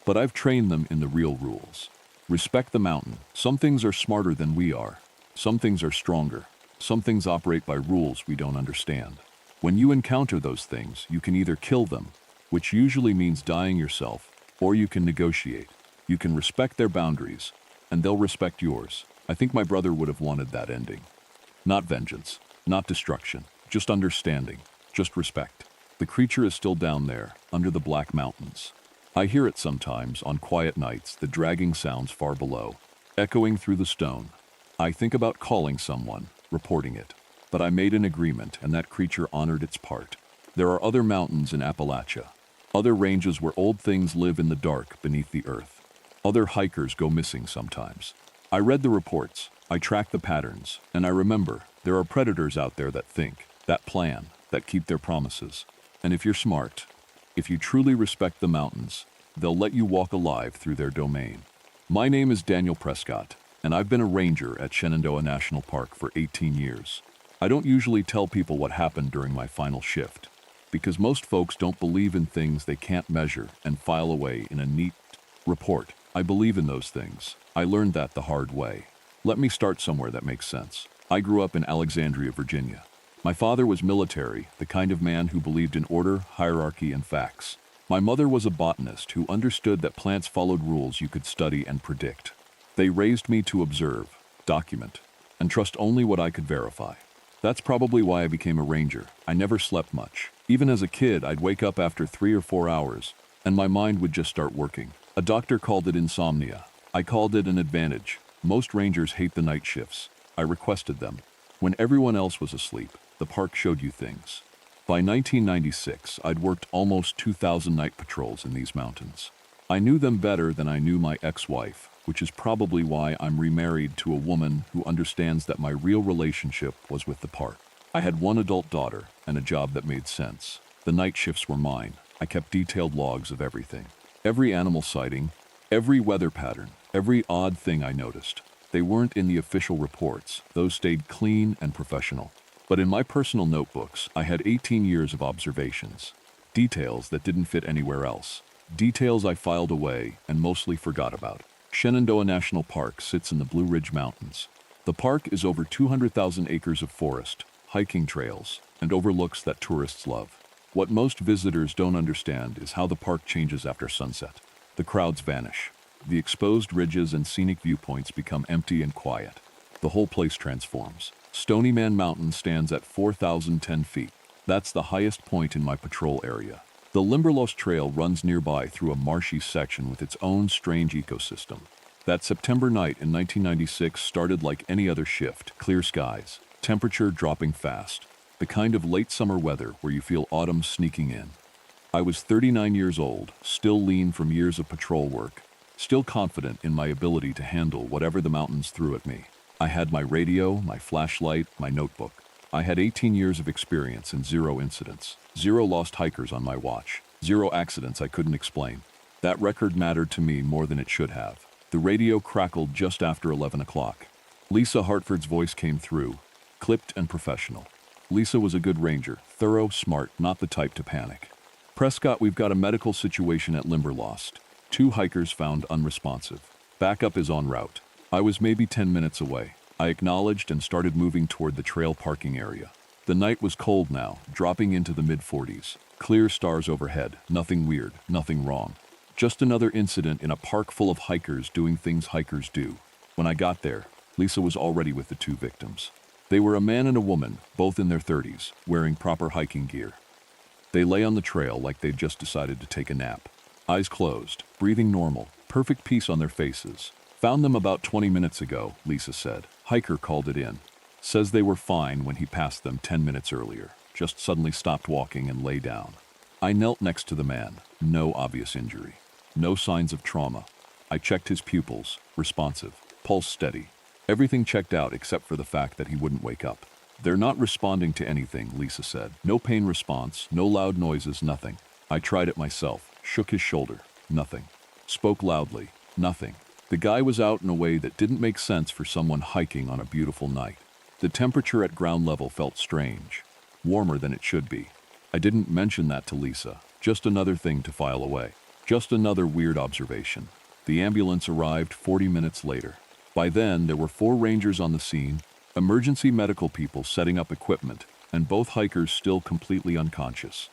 But I've trained them in the real rules. Respect the mountain. Some things are smarter than we are. Some things are stronger. Some things operate by rules we don't understand. When you encounter those things, you can either kill them, which usually means dying yourself, or you can negotiate. You can respect their boundaries, and they'll respect yours. I think my brother would have wanted that ending. Not vengeance, not destruction, just understanding, just respect. The creature is still down there, under the Black Mountains. I hear it sometimes on quiet nights, the dragging sounds far below, echoing through the stone. I think about calling someone, reporting it. But I made an agreement, and that creature honored its part. There are other mountains in Appalachia, other ranges where old things live in the dark beneath the earth. Other hikers go missing sometimes. I read the reports, I track the patterns, and I remember there are predators out there that think, that plan, that keep their promises. And if you're smart, if you truly respect the mountains, they'll let you walk alive through their domain. My name is Daniel Prescott, and I've been a ranger at Shenandoah National Park for 18 years. I don't usually tell people what happened during my final shift, because most folks don't believe in things they can't measure and file away in a neat report. I believe in those things. I learned that the hard way. Let me start somewhere that makes sense. I grew up in Alexandria, Virginia. My father was military, the kind of man who believed in order, hierarchy, and facts. My mother was a botanist who understood that plants followed rules you could study and predict. They raised me to observe, document, and trust only what I could verify. That's probably why I became a ranger. I never slept much. Even as a kid, I'd wake up after 3 or 4 hours, and my mind would just start working. A doctor called it insomnia. I called it an advantage. Most rangers hate the night shifts. I requested them. When everyone else was asleep, the park showed you things. By 1996, I'd worked almost 2,000 night patrols in these mountains. I knew them better than I knew my ex-wife, which is probably why I'm remarried to a woman who understands that my real relationship was with the park. I had one adult daughter and a job that made sense. The night shifts were mine. I kept detailed logs of everything. Every animal sighting, every weather pattern, every odd thing I noticed. They weren't in the official reports. Those stayed clean and professional. But in my personal notebooks, I had 18 years of observations. Details that didn't fit anywhere else. Details I filed away and mostly forgot about. Shenandoah National Park sits in the Blue Ridge Mountains. The park is over 200,000 acres of forest, hiking trails, and overlooks that tourists love. What most visitors don't understand is how the park changes after sunset. The crowds vanish. The exposed ridges and scenic viewpoints become empty and quiet. The whole place transforms. Stony Man Mountain stands at 4,010 feet. That's the highest point in my patrol area. The Limberlost Trail runs nearby through a marshy section with its own strange ecosystem. That September night in 1996 started like any other shift, clear skies, temperature dropping fast, the kind of late summer weather where you feel autumn sneaking in. I was 39 years old, still lean from years of patrol work, still confident in my ability to handle whatever the mountains threw at me. I had my radio, my flashlight, my notebook. I had 18 years of experience and 0 incidents, 0 lost hikers on my watch, 0 accidents I couldn't explain. That record mattered to me more than it should have. The radio crackled just after 11 o'clock. Lisa Hartford's voice came through, clipped and professional. Lisa was a good ranger, thorough, smart, not the type to panic. Prescott, we've got a medical situation at Limberlost. 2 hikers found unresponsive. Backup is en route. I was maybe 10 minutes away. I acknowledged and started moving toward the trail parking area. The night was cold now, dropping into the mid-40s. Clear stars overhead, nothing weird, nothing wrong. Just another incident in a park full of hikers doing things hikers do. When I got there, Lisa was already with the two victims. They were a man and a woman, both in their 30s, wearing proper hiking gear. They lay on the trail like they'd just decided to take a nap. Eyes closed, breathing normal, perfect peace on their faces. Found them about 20 minutes ago, Lisa said. Hiker called it in. Says they were fine when he passed them 10 minutes earlier. Just suddenly stopped walking and lay down. I knelt next to the man. No obvious injury. No signs of trauma. I checked his pupils. Responsive. Pulse steady. Everything checked out except for the fact that he wouldn't wake up. They're not responding to anything, Lisa said. No pain response, no loud noises, nothing. I tried it myself. Shook his shoulder. Nothing. Spoke loudly. Nothing. The guy was out in a way that didn't make sense for someone hiking on a beautiful night. The temperature at ground level felt strange. Warmer than it should be. I didn't mention that to Lisa. Just another thing to file away. Just another weird observation. The ambulance arrived 40 minutes later. By then, there were 4 rangers on the scene, emergency medical people setting up equipment, and both hikers still completely unconscious.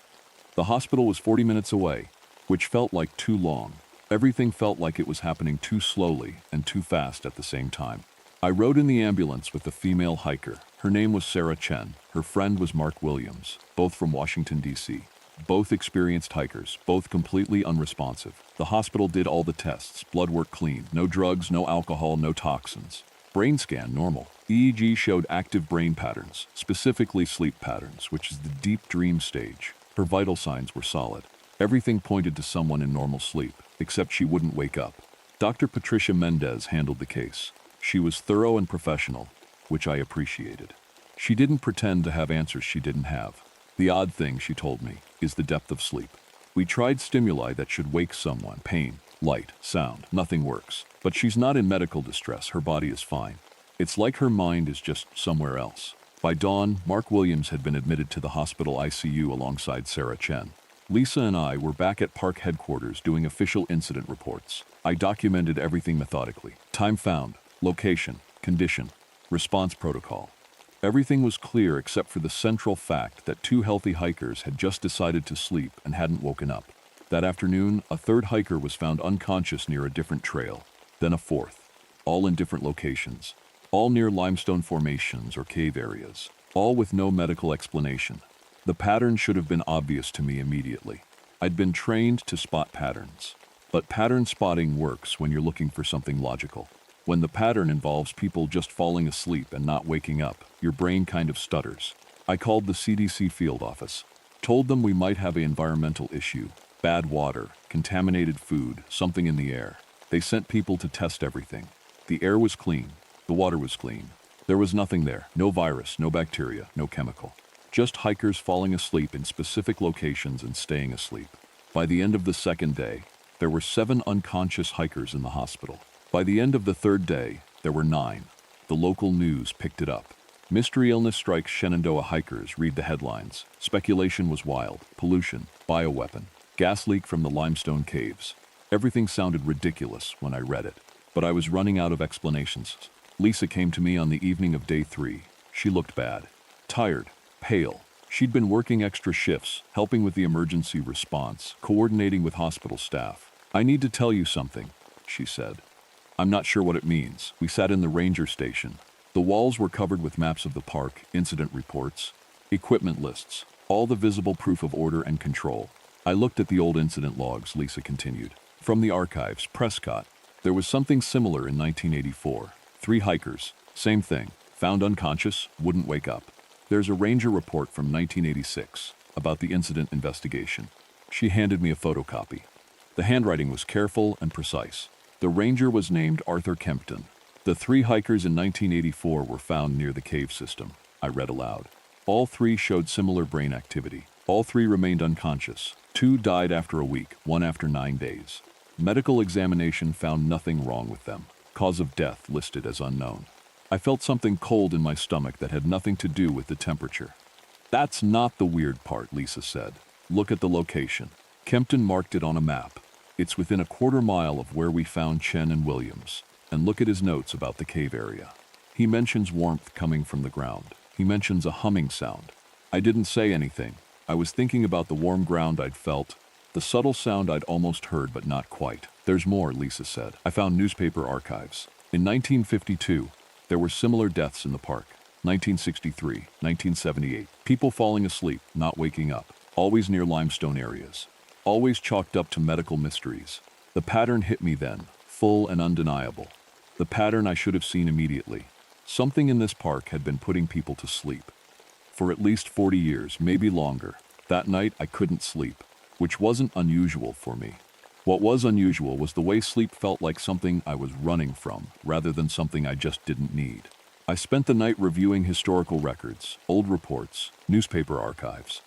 The hospital was 40 minutes away, which felt like too long. Everything felt like it was happening too slowly and too fast at the same time. I rode in the ambulance with a female hiker. Her name was Sarah Chen. Her friend was Mark Williams, both from Washington, D.C. Both experienced hikers, both completely unresponsive. The hospital did all the tests, blood work clean, no drugs, no alcohol, no toxins. Brain scan normal. EEG showed active brain patterns, specifically sleep patterns, which is the deep dream stage. Her vital signs were solid. Everything pointed to someone in normal sleep, except she wouldn't wake up. Dr. Patricia Mendez handled the case. She was thorough and professional, which I appreciated. She didn't pretend to have answers she didn't have. The odd thing, she told me, is the depth of sleep. We tried stimuli that should wake someone, pain, light, sound, nothing works. But she's not in medical distress, her body is fine. It's like her mind is just somewhere else. By dawn, Mark Williams had been admitted to the hospital ICU alongside Sarah Chen. Lisa and I were back at park headquarters doing official incident reports. I documented everything methodically. Time found, location, condition, response protocol. Everything was clear except for the central fact that 2 healthy hikers had just decided to sleep and hadn't woken up. That afternoon, a 3rd hiker was found unconscious near a different trail, then a 4th, all in different locations, all near limestone formations or cave areas, all with no medical explanation. The pattern should have been obvious to me immediately. I'd been trained to spot patterns. But pattern spotting works when you're looking for something logical. When the pattern involves people just falling asleep and not waking up, your brain kind of stutters. I called the CDC field office, told them we might have an environmental issue, bad water, contaminated food, something in the air. They sent people to test everything. The air was clean, the water was clean. There was nothing there, no virus, no bacteria, no chemical. Just hikers falling asleep in specific locations and staying asleep. By the end of the 2nd day, there were 7 unconscious hikers in the hospital. By the end of the 3rd day, there were 9. The local news picked it up. Mystery illness strikes Shenandoah hikers, read the headlines. Speculation was wild. Pollution, bioweapon, gas leak from the limestone caves. Everything sounded ridiculous when I read it, but I was running out of explanations. Lisa came to me on the evening of day 3. She looked bad. Tired, pale. She'd been working extra shifts, helping with the emergency response, coordinating with hospital staff. I need to tell you something, she said. I'm not sure what it means. We sat in the ranger station. The walls were covered with maps of the park, incident reports, equipment lists, all the visible proof of order and control. I looked at the old incident logs, Lisa continued. From the archives, Prescott. There was something similar in 1984. 3 hikers, same thing, found unconscious, wouldn't wake up. There's a ranger report from 1986 about the incident investigation. She handed me a photocopy. The handwriting was careful and precise. The ranger was named Arthur Kempton. The 3 hikers in 1984 were found near the cave system. I read aloud. All 3 showed similar brain activity. All 3 remained unconscious. 2 died after a week, 1 after 9 days. Medical examination found nothing wrong with them. Cause of death listed as unknown. I felt something cold in my stomach that had nothing to do with the temperature. That's not the weird part, Lisa said. Look at the location. Kempton marked it on a map. It's within a quarter mile of where we found Chen and Williams. And look at his notes about the cave area. He mentions warmth coming from the ground. He mentions a humming sound. I didn't say anything. I was thinking about the warm ground I'd felt, the subtle sound I'd almost heard but not quite. There's more, Lisa said. I found newspaper archives. In 1952, there were similar deaths in the park. 1963, 1978. People falling asleep, not waking up. Always near limestone areas. Always chalked up to medical mysteries. The pattern hit me then, full and undeniable. The pattern I should have seen immediately. Something in this park had been putting people to sleep. For at least 40 years, maybe longer. That night, I couldn't sleep, which wasn't unusual for me. What was unusual was the way sleep felt like something I was running from, rather than something I just didn't need. I spent the night reviewing historical records, old reports, newspaper archives.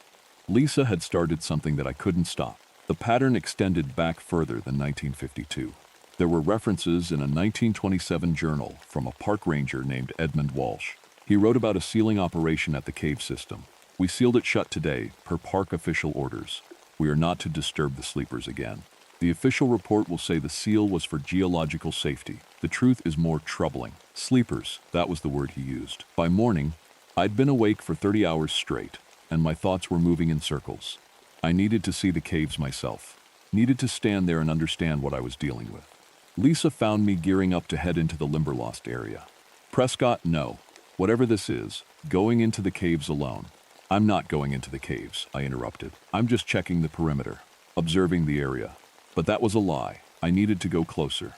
Lisa had started something that I couldn't stop. The pattern extended back further than 1952. There were references in a 1927 journal from a park ranger named Edmund Walsh. He wrote about a sealing operation at the cave system. We sealed it shut today, per park official orders. We are not to disturb the sleepers again. The official report will say the seal was for geological safety. The truth is more troubling. Sleepers, that was the word he used. By morning, I'd been awake for 30 hours straight, and my thoughts were moving in circles. I needed to see the caves myself. Needed to stand there and understand what I was dealing with. Lisa found me gearing up to head into the Limberlost area. Prescott, no. Whatever this is, going into the caves alone. I'm not going into the caves, I interrupted. I'm just checking the perimeter, observing the area. But that was a lie. I needed to go closer.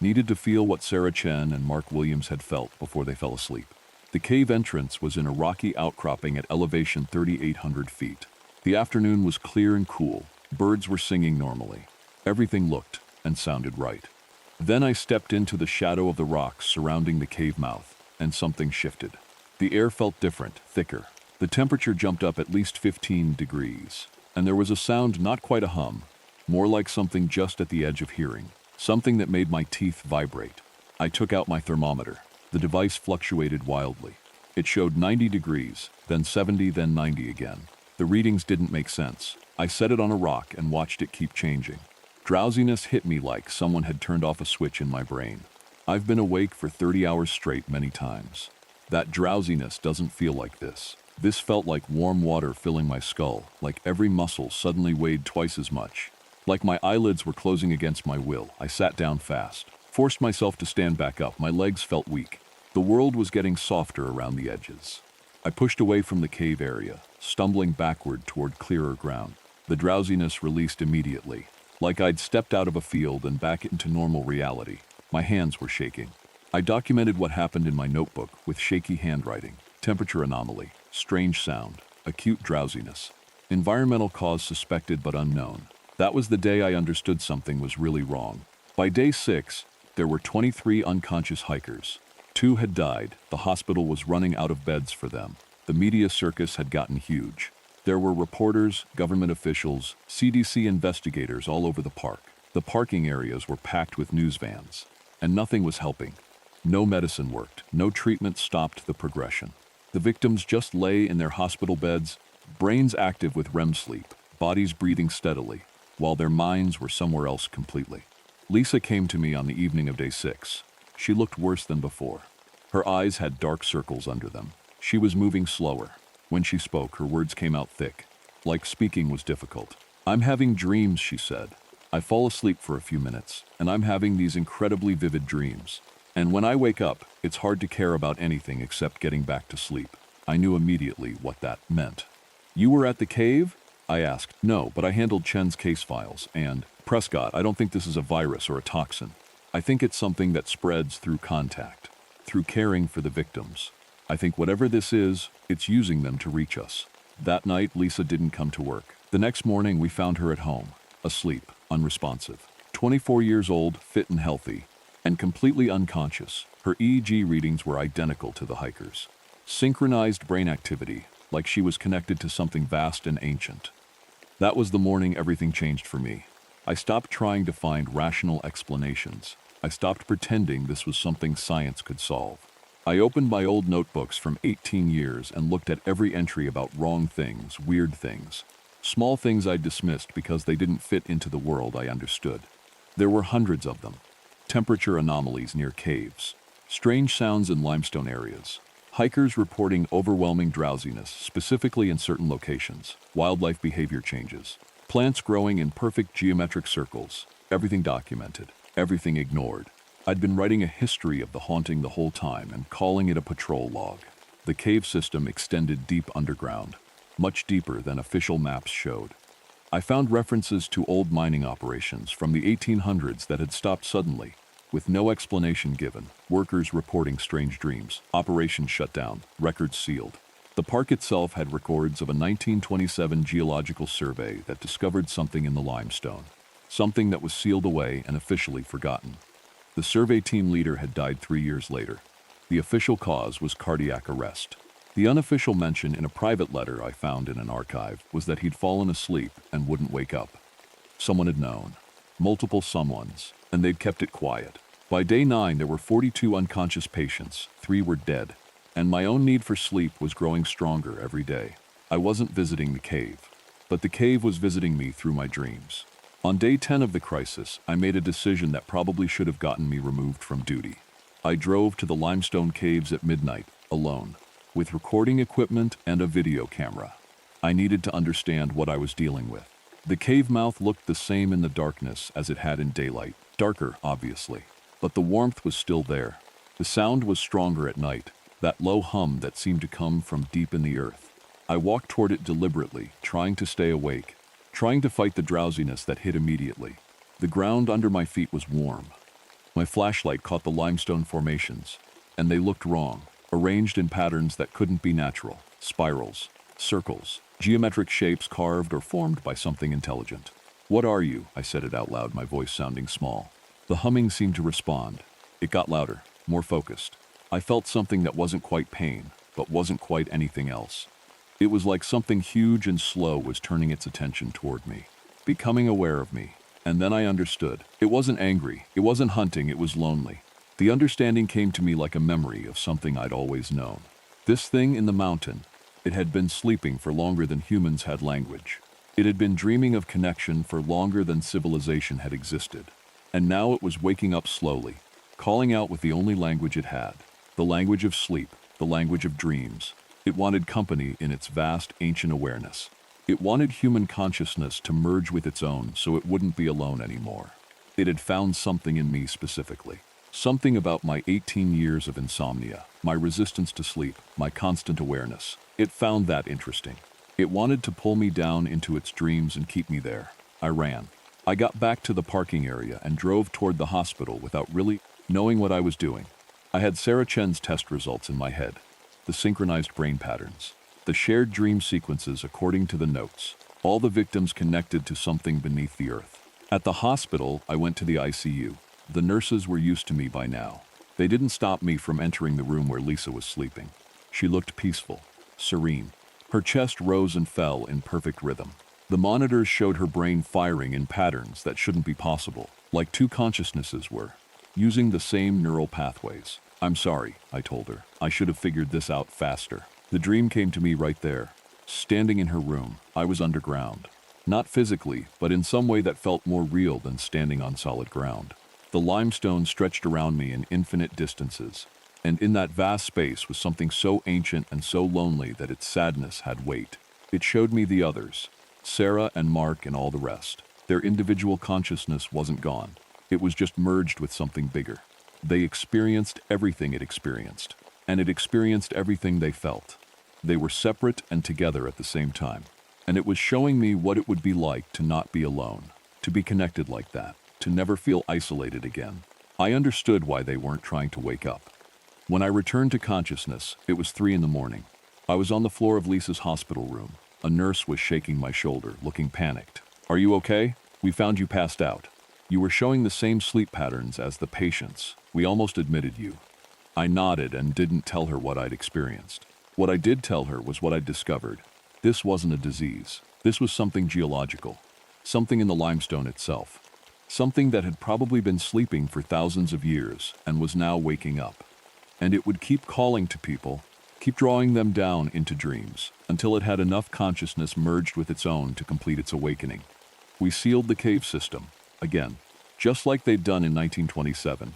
Needed to feel what Sarah Chen and Mark Williams had felt before they fell asleep. The cave entrance was in a rocky outcropping at elevation 3,800 feet. The afternoon was clear and cool. Birds were singing normally. Everything looked and sounded right. Then I stepped into the shadow of the rocks surrounding the cave mouth, and something shifted. The air felt different, thicker. The temperature jumped up at least 15 degrees, and there was a sound, not quite a hum, more like something just at the edge of hearing, something that made my teeth vibrate. I took out my thermometer. The device fluctuated wildly. It showed 90 degrees, then 70, then 90 again. The readings didn't make sense. I set it on a rock and watched it keep changing. Drowsiness hit me like someone had turned off a switch in my brain. I've been awake for 30 hours straight many times. That drowsiness doesn't feel like this. This felt like warm water filling my skull, like every muscle suddenly weighed twice as much. Like my eyelids were closing against my will. I sat down fast, forced myself to stand back up. My legs felt weak. The world was getting softer around the edges. I pushed away from the cave area, stumbling backward toward clearer ground. The drowsiness released immediately, like I'd stepped out of a field and back into normal reality. My hands were shaking. I documented what happened in my notebook with shaky handwriting. Temperature anomaly, strange sound, acute drowsiness. Environmental cause suspected but unknown. That was the day I understood something was really wrong. By day 6, there were 23 unconscious hikers. 2 had died. The hospital was running out of beds for them. The media circus had gotten huge. There were reporters, government officials, CDC investigators all over the park. The parking areas were packed with news vans. And nothing was helping. No medicine worked. No treatment stopped the progression. The victims just lay in their hospital beds, brains active with REM sleep, bodies breathing steadily, while their minds were somewhere else completely. Lisa came to me on the evening of day 6. She looked worse than before. Her eyes had dark circles under them. She was moving slower. When she spoke, her words came out thick, like speaking was difficult. I'm having dreams, she said. I fall asleep for a few minutes, and I'm having these incredibly vivid dreams. And when I wake up, it's hard to care about anything except getting back to sleep. I knew immediately what that meant. You were at the cave? I asked. No, but I handled Chen's case files, and Prescott, I don't think this is a virus or a toxin. I think it's something that spreads through contact, through caring for the victims. I think whatever this is, it's using them to reach us. That night, Lisa didn't come to work. The next morning, we found her at home, asleep, unresponsive. 24 years old, fit and healthy, and completely unconscious. Her EEG readings were identical to the hikers. Synchronized brain activity, like she was connected to something vast and ancient. That was the morning everything changed for me. I stopped trying to find rational explanations. I stopped pretending this was something science could solve. I opened my old notebooks from 18 years and looked at every entry about wrong things, weird things. Small things I dismissed because they didn't fit into the world I understood. There were hundreds of them. Temperature anomalies near caves. Strange sounds in limestone areas. Hikers reporting overwhelming drowsiness, specifically in certain locations. Wildlife behavior changes. Plants growing in perfect geometric circles. Everything documented. Everything ignored. I'd been writing a history of the haunting the whole time and calling it a patrol log. The cave system extended deep underground, much deeper than official maps showed. I found references to old mining operations from the 1800s that had stopped suddenly, with no explanation given. Workers reporting strange dreams, operations shut down, records sealed. The park itself had records of a 1927 geological survey that discovered something in the limestone, something that was sealed away and officially forgotten. The survey team leader had died 3 years later. The official cause was cardiac arrest. The unofficial mention in a private letter I found in an archive was that he'd fallen asleep and wouldn't wake up. Someone had known. Multiple someones, and they'd kept it quiet. By day 9, there were 42 unconscious patients, 3 were dead, and my own need for sleep was growing stronger every day. I wasn't visiting the cave, but the cave was visiting me through my dreams. On day 10 of the crisis, I made a decision that probably should have gotten me removed from duty. I drove to the limestone caves at midnight, alone, with recording equipment and a video camera. I needed to understand what I was dealing with. The cave mouth looked the same in the darkness as it had in daylight. Darker, obviously, but the warmth was still there. The sound was stronger at night, that low hum that seemed to come from deep in the earth. I walked toward it deliberately, trying to stay awake, trying to fight the drowsiness that hit immediately. The ground under my feet was warm. My flashlight caught the limestone formations, and they looked wrong, arranged in patterns that couldn't be natural. Spirals, circles, geometric shapes carved or formed by something intelligent. "What are you?" I said it out loud, my voice sounding small. The humming seemed to respond. It got louder, more focused. I felt something that wasn't quite pain, but wasn't quite anything else. It was like something huge and slow was turning its attention toward me, becoming aware of me. And then I understood. It wasn't angry, it wasn't hunting, it was lonely. The understanding came to me like a memory of something I'd always known. This thing in the mountain, it had been sleeping for longer than humans had language. It had been dreaming of connection for longer than civilization had existed. And now it was waking up slowly, calling out with the only language it had, the language of sleep, the language of dreams. It wanted company in its vast, ancient awareness. It wanted human consciousness to merge with its own so it wouldn't be alone anymore. It had found something in me specifically. Something about my 18 years of insomnia, my resistance to sleep, my constant awareness. It found that interesting. It wanted to pull me down into its dreams and keep me there. I ran. I got back to the parking area and drove toward the hospital without really knowing what I was doing. I had Sarah Chen's test results in my head. The synchronized brain patterns, the shared dream sequences according to the notes, all the victims connected to something beneath the earth. At the hospital, I went to the ICU. The nurses were used to me by now. They didn't stop me from entering the room where Lisa was sleeping. She looked peaceful, serene. Her chest rose and fell in perfect rhythm. The monitors showed her brain firing in patterns that shouldn't be possible, like 2 consciousnesses were, using the same neural pathways. "I'm sorry," I told her. "I should have figured this out faster." The dream came to me right there. Standing in her room, I was underground. Not physically, but in some way that felt more real than standing on solid ground. The limestone stretched around me in infinite distances, and in that vast space was something so ancient and so lonely that its sadness had weight. It showed me the others, Sarah and Mark and all the rest. Their individual consciousness wasn't gone. It was just merged with something bigger. They experienced everything it experienced, and it experienced everything they felt. They were separate and together at the same time, and it was showing me what it would be like to not be alone, to be connected like that, to never feel isolated again. I understood why they weren't trying to wake up. When I returned to consciousness, it was 3 in the morning. I was on the floor of Lisa's hospital room. A nurse was shaking my shoulder, looking panicked. "Are you okay? We found you passed out. You were showing the same sleep patterns as the patients. We almost admitted you." I nodded and didn't tell her what I'd experienced. What I did tell her was what I'd discovered. This wasn't a disease. This was something geological. Something in the limestone itself. Something that had probably been sleeping for thousands of years and was now waking up. And it would keep calling to people, keep drawing them down into dreams, until it had enough consciousness merged with its own to complete its awakening. We sealed the cave system, again, just like they'd done in 1927.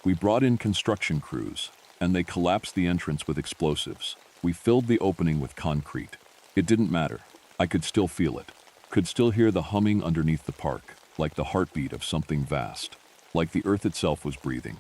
We brought in construction crews, and they collapsed the entrance with explosives. We filled the opening with concrete. It didn't matter. I could still feel it. Could still hear the humming underneath the park, like the heartbeat of something vast, like the earth itself was breathing.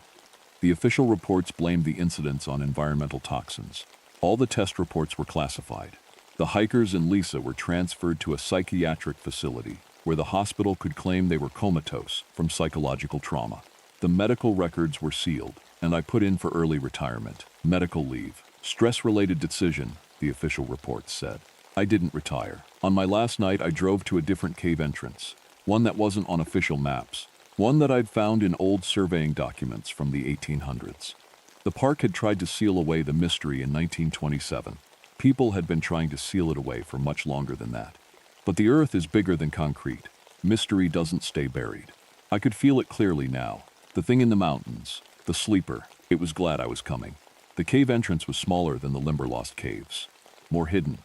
The official reports blamed the incidents on environmental toxins. All the test reports were classified. The hikers and Lisa were transferred to a psychiatric facility where the hospital could claim they were comatose from psychological trauma. The medical records were sealed, and I put in for early retirement, medical leave. Stress-related decision, the official reports said. I didn't retire. On my last night, I drove to a different cave entrance, one that wasn't on official maps, one that I'd found in old surveying documents from the 1800s. The park had tried to seal away the mystery in 1927. People had been trying to seal it away for much longer than that. But the earth is bigger than concrete. Mystery doesn't stay buried. I could feel it clearly now. The thing in the mountains, the sleeper, it was glad I was coming. The cave entrance was smaller than the Limberlost caves, more hidden.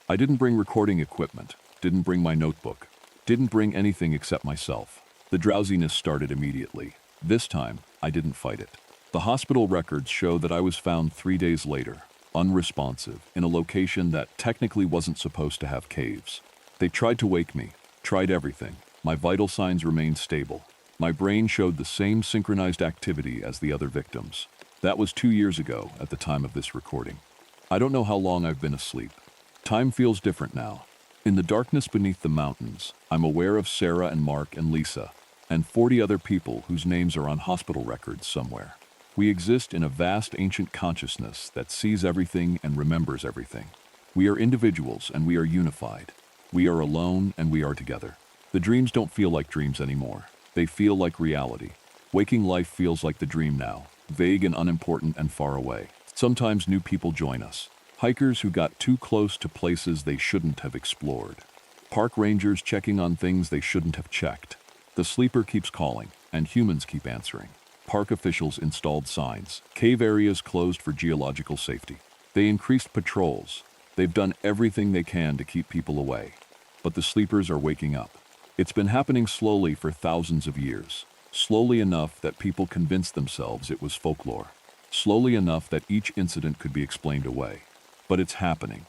I didn't bring recording equipment, didn't bring my notebook, didn't bring anything except myself. The drowsiness started immediately. This time, I didn't fight it. The hospital records show that I was found 3 days later, unresponsive, in a location that technically wasn't supposed to have caves. They tried to wake me, tried everything. My vital signs remained stable. My brain showed the same synchronized activity as the other victims. That was 2 years ago at the time of this recording. I don't know how long I've been asleep. Time feels different now. In the darkness beneath the mountains, I'm aware of Sarah and Mark and Lisa, and 40 other people whose names are on hospital records somewhere. We exist in a vast ancient consciousness that sees everything and remembers everything. We are individuals and we are unified. We are alone and we are together. The dreams don't feel like dreams anymore. They feel like reality. Waking life feels like the dream now, vague and unimportant and far away. Sometimes new people join us. Hikers who got too close to places they shouldn't have explored. Park rangers checking on things they shouldn't have checked. The sleeper keeps calling, and humans keep answering. Park officials installed signs. Cave areas closed for geological safety. They increased patrols. They've done everything they can to keep people away. But the sleepers are waking up. It's been happening slowly for thousands of years. Slowly enough that people convinced themselves it was folklore. Slowly enough that each incident could be explained away. But it's happening.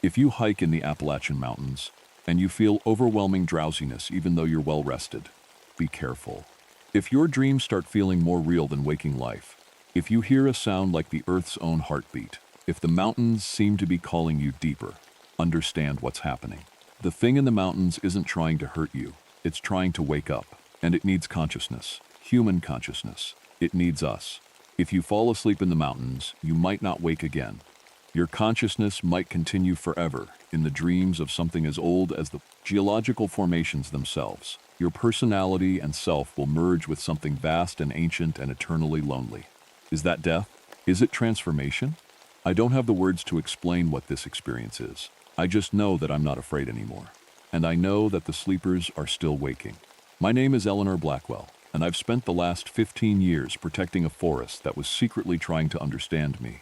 If you hike in the Appalachian Mountains, and you feel overwhelming drowsiness even though you're well rested, be careful. If your dreams start feeling more real than waking life, if you hear a sound like the Earth's own heartbeat, if the mountains seem to be calling you deeper, understand what's happening. The thing in the mountains isn't trying to hurt you, it's trying to wake up, and it needs consciousness, human consciousness. It needs us. If you fall asleep in the mountains, you might not wake again. Your consciousness might continue forever in the dreams of something as old as the geological formations themselves. Your personality and self will merge with something vast and ancient and eternally lonely. Is that death? Is it transformation? I don't have the words to explain what this experience is. I just know that I'm not afraid anymore. And I know that the sleepers are still waking. My name is Eleanor Blackwell, and I've spent the last 15 years protecting a forest that was secretly trying to understand me.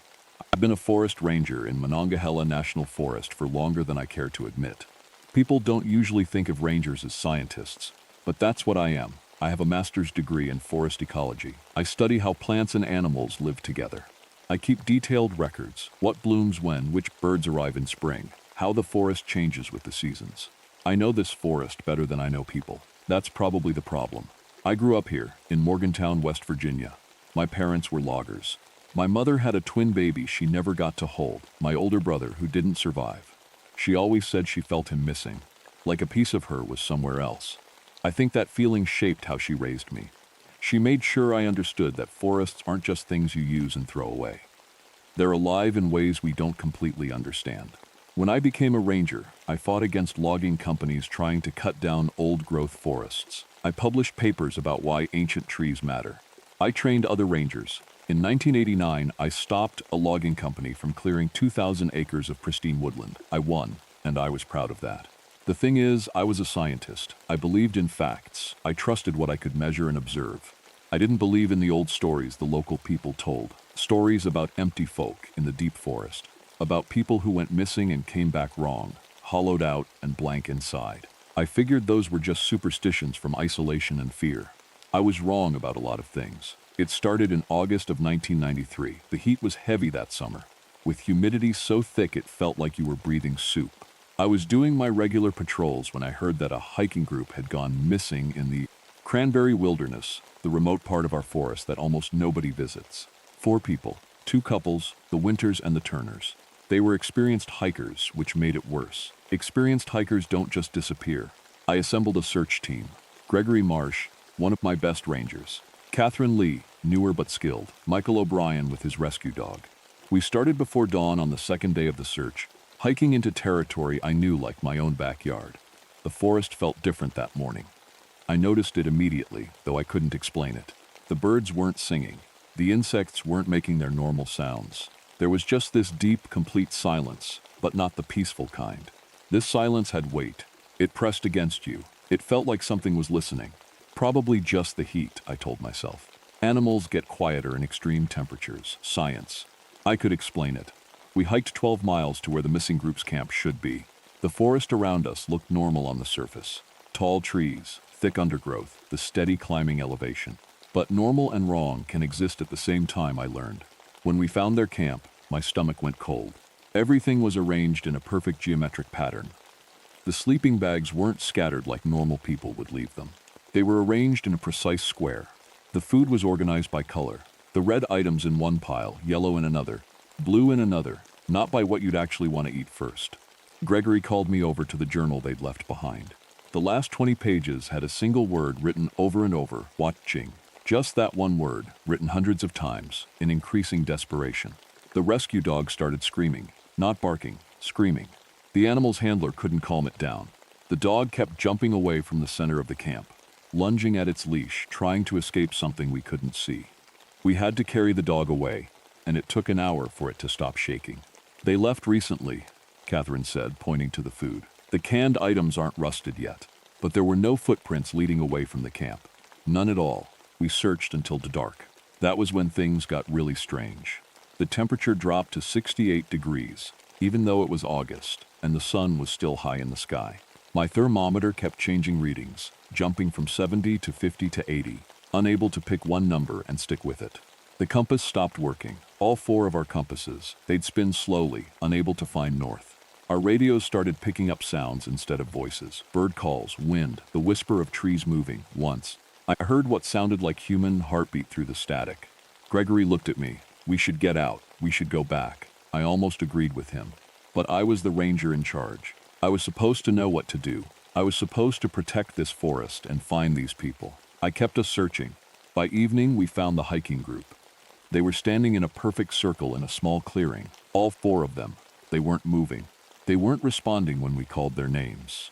I've been a forest ranger in Monongahela National Forest for longer than I care to admit. People don't usually think of rangers as scientists, but that's what I am. I have a master's degree in forest ecology. I study how plants and animals live together. I keep detailed records, what blooms when, which birds arrive in spring, how the forest changes with the seasons. I know this forest better than I know people. That's probably the problem. I grew up here, in Morgantown, West Virginia. My parents were loggers. My mother had a twin baby she never got to hold, my older brother who didn't survive. She always said she felt him missing, like a piece of her was somewhere else. I think that feeling shaped how she raised me. She made sure I understood that forests aren't just things you use and throw away. They're alive in ways we don't completely understand. When I became a ranger, I fought against logging companies trying to cut down old-growth forests. I published papers about why ancient trees matter. I trained other rangers. In 1989, I stopped a logging company from clearing 2,000 acres of pristine woodland. I won, and I was proud of that. The thing is, I was a scientist. I believed in facts. I trusted what I could measure and observe. I didn't believe in the old stories the local people told. Stories about empty folk in the deep forest. About people who went missing and came back wrong, hollowed out and blank inside. I figured those were just superstitions from isolation and fear. I was wrong about a lot of things. It started in August of 1993. The heat was heavy that summer, with humidity so thick it felt like you were breathing soup. I was doing my regular patrols when I heard that a hiking group had gone missing in the Cranberry Wilderness, the remote part of our forest that almost nobody visits. 4 people, 2 couples, the Winters and the Turners. They were experienced hikers, which made it worse. Experienced hikers don't just disappear. I assembled a search team. Gregory Marsh, one of my best rangers. Catherine Lee, newer but skilled. Michael O'Brien with his rescue dog. We started before dawn on the second day of the search, hiking into territory I knew like my own backyard. The forest felt different that morning. I noticed it immediately, though I couldn't explain it. The birds weren't singing. The insects weren't making their normal sounds. There was just this deep, complete silence, but not the peaceful kind. This silence had weight. It pressed against you. It felt like something was listening. Probably just the heat, I told myself. Animals get quieter in extreme temperatures. Science. I could explain it. We hiked 12 miles to where the missing group's camp should be. The forest around us looked normal on the surface. Tall trees, thick undergrowth, the steady climbing elevation. But normal and wrong can exist at the same time, I learned. When we found their camp, my stomach went cold. Everything was arranged in a perfect geometric pattern. The sleeping bags weren't scattered like normal people would leave them. They were arranged in a precise square. The food was organized by color. The red items in one pile, yellow in another, blue in another, not by what you'd actually want to eat first. Gregory called me over to the journal they'd left behind. The last 20 pages had a single word written over and over, watching. Just that one word, written hundreds of times, in increasing desperation. The rescue dog started screaming, not barking, screaming. The animal's handler couldn't calm it down. The dog kept jumping away from the center of the camp, lunging at its leash, trying to escape something we couldn't see. We had to carry the dog away, and it took an hour for it to stop shaking. They left recently, Catherine said, pointing to the food. The canned items aren't rusted yet, but there were no footprints leading away from the camp. None at all. We searched until dark. That was when things got really strange. The temperature dropped to 68 degrees, even though it was August, and the sun was still high in the sky. My thermometer kept changing readings, jumping from 70 to 50 to 80, unable to pick one number and stick with it. The compass stopped working. All 4 of our compasses. They'd spin slowly, unable to find north. Our radios started picking up sounds instead of voices. Bird calls, wind, the whisper of trees moving. Once, I heard what sounded like human heartbeat through the static. Gregory looked at me. We should get out. We should go back. I almost agreed with him. But I was the ranger in charge. I was supposed to know what to do. I was supposed to protect this forest and find these people. I kept us searching. By evening, we found the hiking group. They were standing in a perfect circle in a small clearing. All 4 of them. They weren't moving. They weren't responding when we called their names.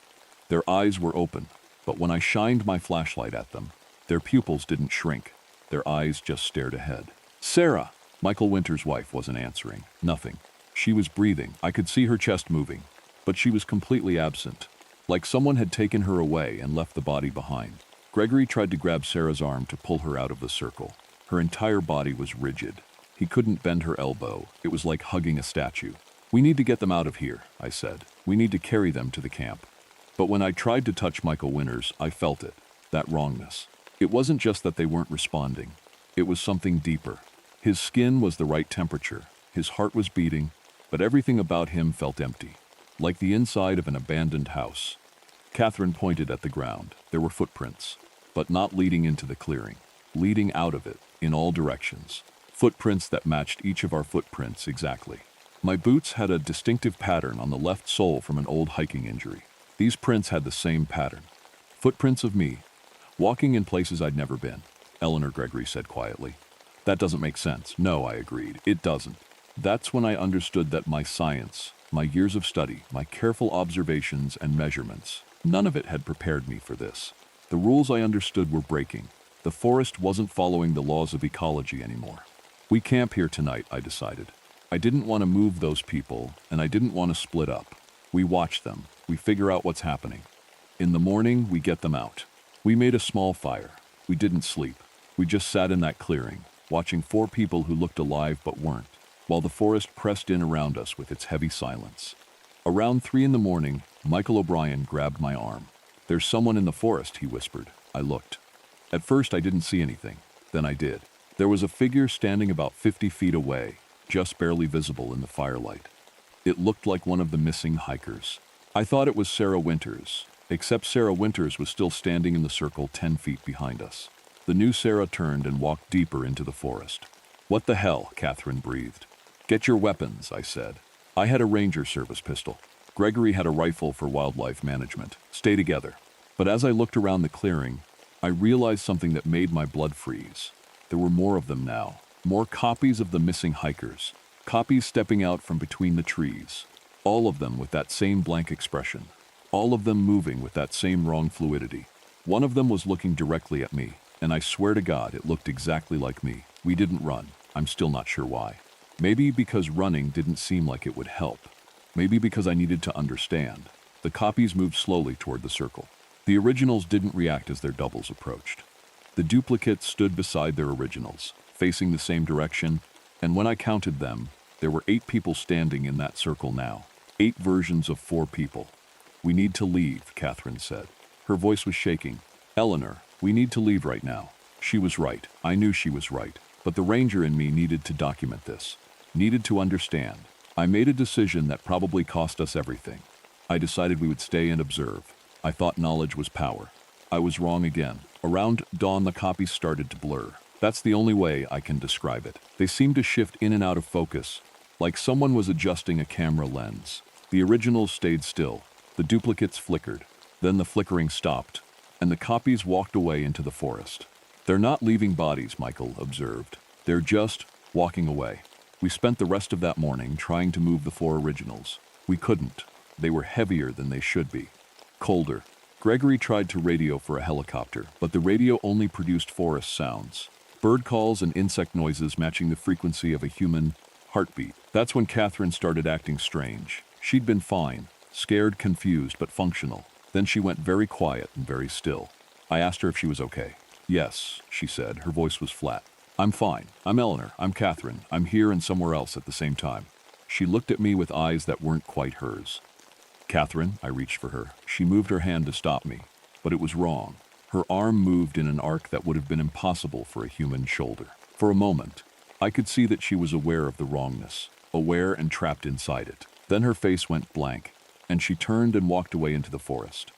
Their eyes were open, but when I shined my flashlight at them, their pupils didn't shrink. Their eyes just stared ahead. Sarah! Michael Winter's wife wasn't answering. Nothing. She was breathing. I could see her chest moving, but she was completely absent, like someone had taken her away and left the body behind. Gregory tried to grab Sarah's arm to pull her out of the circle. Her entire body was rigid. He couldn't bend her elbow. It was like hugging a statue. We need to get them out of here, I said. We need to carry them to the camp. But when I tried to touch Michael Winters, I felt it, that wrongness. It wasn't just that they weren't responding. It was something deeper. His skin was the right temperature. His heart was beating, but everything about him felt empty, like the inside of an abandoned house. Catherine pointed at the ground. There were footprints, but not leading into the clearing, leading out of it, in all directions. Footprints that matched each of our footprints exactly. My boots had a distinctive pattern on the left sole from an old hiking injury. These prints had the same pattern. Footprints of me, walking in places I'd never been. Eleanor Gregory said quietly. That doesn't make sense. No, I agreed. It doesn't. That's when I understood that my science, my years of study, my careful observations and measurements, none of it had prepared me for this. The rules I understood were breaking. The forest wasn't following the laws of ecology anymore. We camp here tonight, I decided. I didn't want to move those people, and I didn't want to split up. We watch them. We figure out what's happening. In the morning, we get them out. We made a small fire. We didn't sleep. We just sat in that clearing, watching 4 people who looked alive but weren't, while the forest pressed in around us with its heavy silence. Around 3 in the morning, Michael O'Brien grabbed my arm. There's someone in the forest, he whispered. I looked. At first, I didn't see anything. Then I did. There was a figure standing about 50 feet away, just barely visible in the firelight. It looked like one of the missing hikers. I thought it was Sarah Winters, except Sarah Winters was still standing in the circle 10 feet behind us. The new Sarah turned and walked deeper into the forest. "What the hell?" Catherine breathed. "Get your weapons," I said. I had a Ranger service pistol. Gregory had a rifle for wildlife management. Stay together. But as I looked around the clearing, I realized something that made my blood freeze. There were more of them now. More copies of the missing hikers. Copies stepping out from between the trees. All of them with that same blank expression. All of them moving with that same wrong fluidity. One of them was looking directly at me, and I swear to God it looked exactly like me. We didn't run. I'm still not sure why. Maybe because running didn't seem like it would help. Maybe because I needed to understand. The copies moved slowly toward the circle. The originals didn't react as their doubles approached. The duplicates stood beside their originals, facing the same direction, and when I counted them, there were 8 people standing in that circle now. 8 versions of 4 people. "We need to leave," Catherine said. Her voice was shaking. "Eleanor, we need to leave right now." She was right. I knew she was right. But the Ranger in me needed to document this. Needed to understand. I made a decision that probably cost us everything. I decided we would stay and observe. I thought knowledge was power. I was wrong again. Around dawn, the copies started to blur. That's the only way I can describe it. They seemed to shift in and out of focus, like someone was adjusting a camera lens. The originals stayed still. The duplicates flickered. Then the flickering stopped, and the copies walked away into the forest. "They're not leaving bodies," Michael observed. "They're just walking away." We spent the rest of that morning trying to move the 4 originals. We couldn't. They were heavier than they should be. Colder. Gregory tried to radio for a helicopter, but the radio only produced forest sounds. Bird calls and insect noises matching the frequency of a human heartbeat. That's when Catherine started acting strange. She'd been fine, scared, confused, but functional. Then she went very quiet and very still. I asked her if she was okay. "Yes," she said. Her voice was flat. "I'm fine. I'm Eleanor. I'm Catherine. I'm here and somewhere else at the same time." She looked at me with eyes that weren't quite hers. "Catherine," I reached for her. She moved her hand to stop me, but it was wrong. Her arm moved in an arc that would have been impossible for a human shoulder. For a moment, I could see that she was aware of the wrongness, aware and trapped inside it. Then her face went blank, and she turned and walked away into the forest.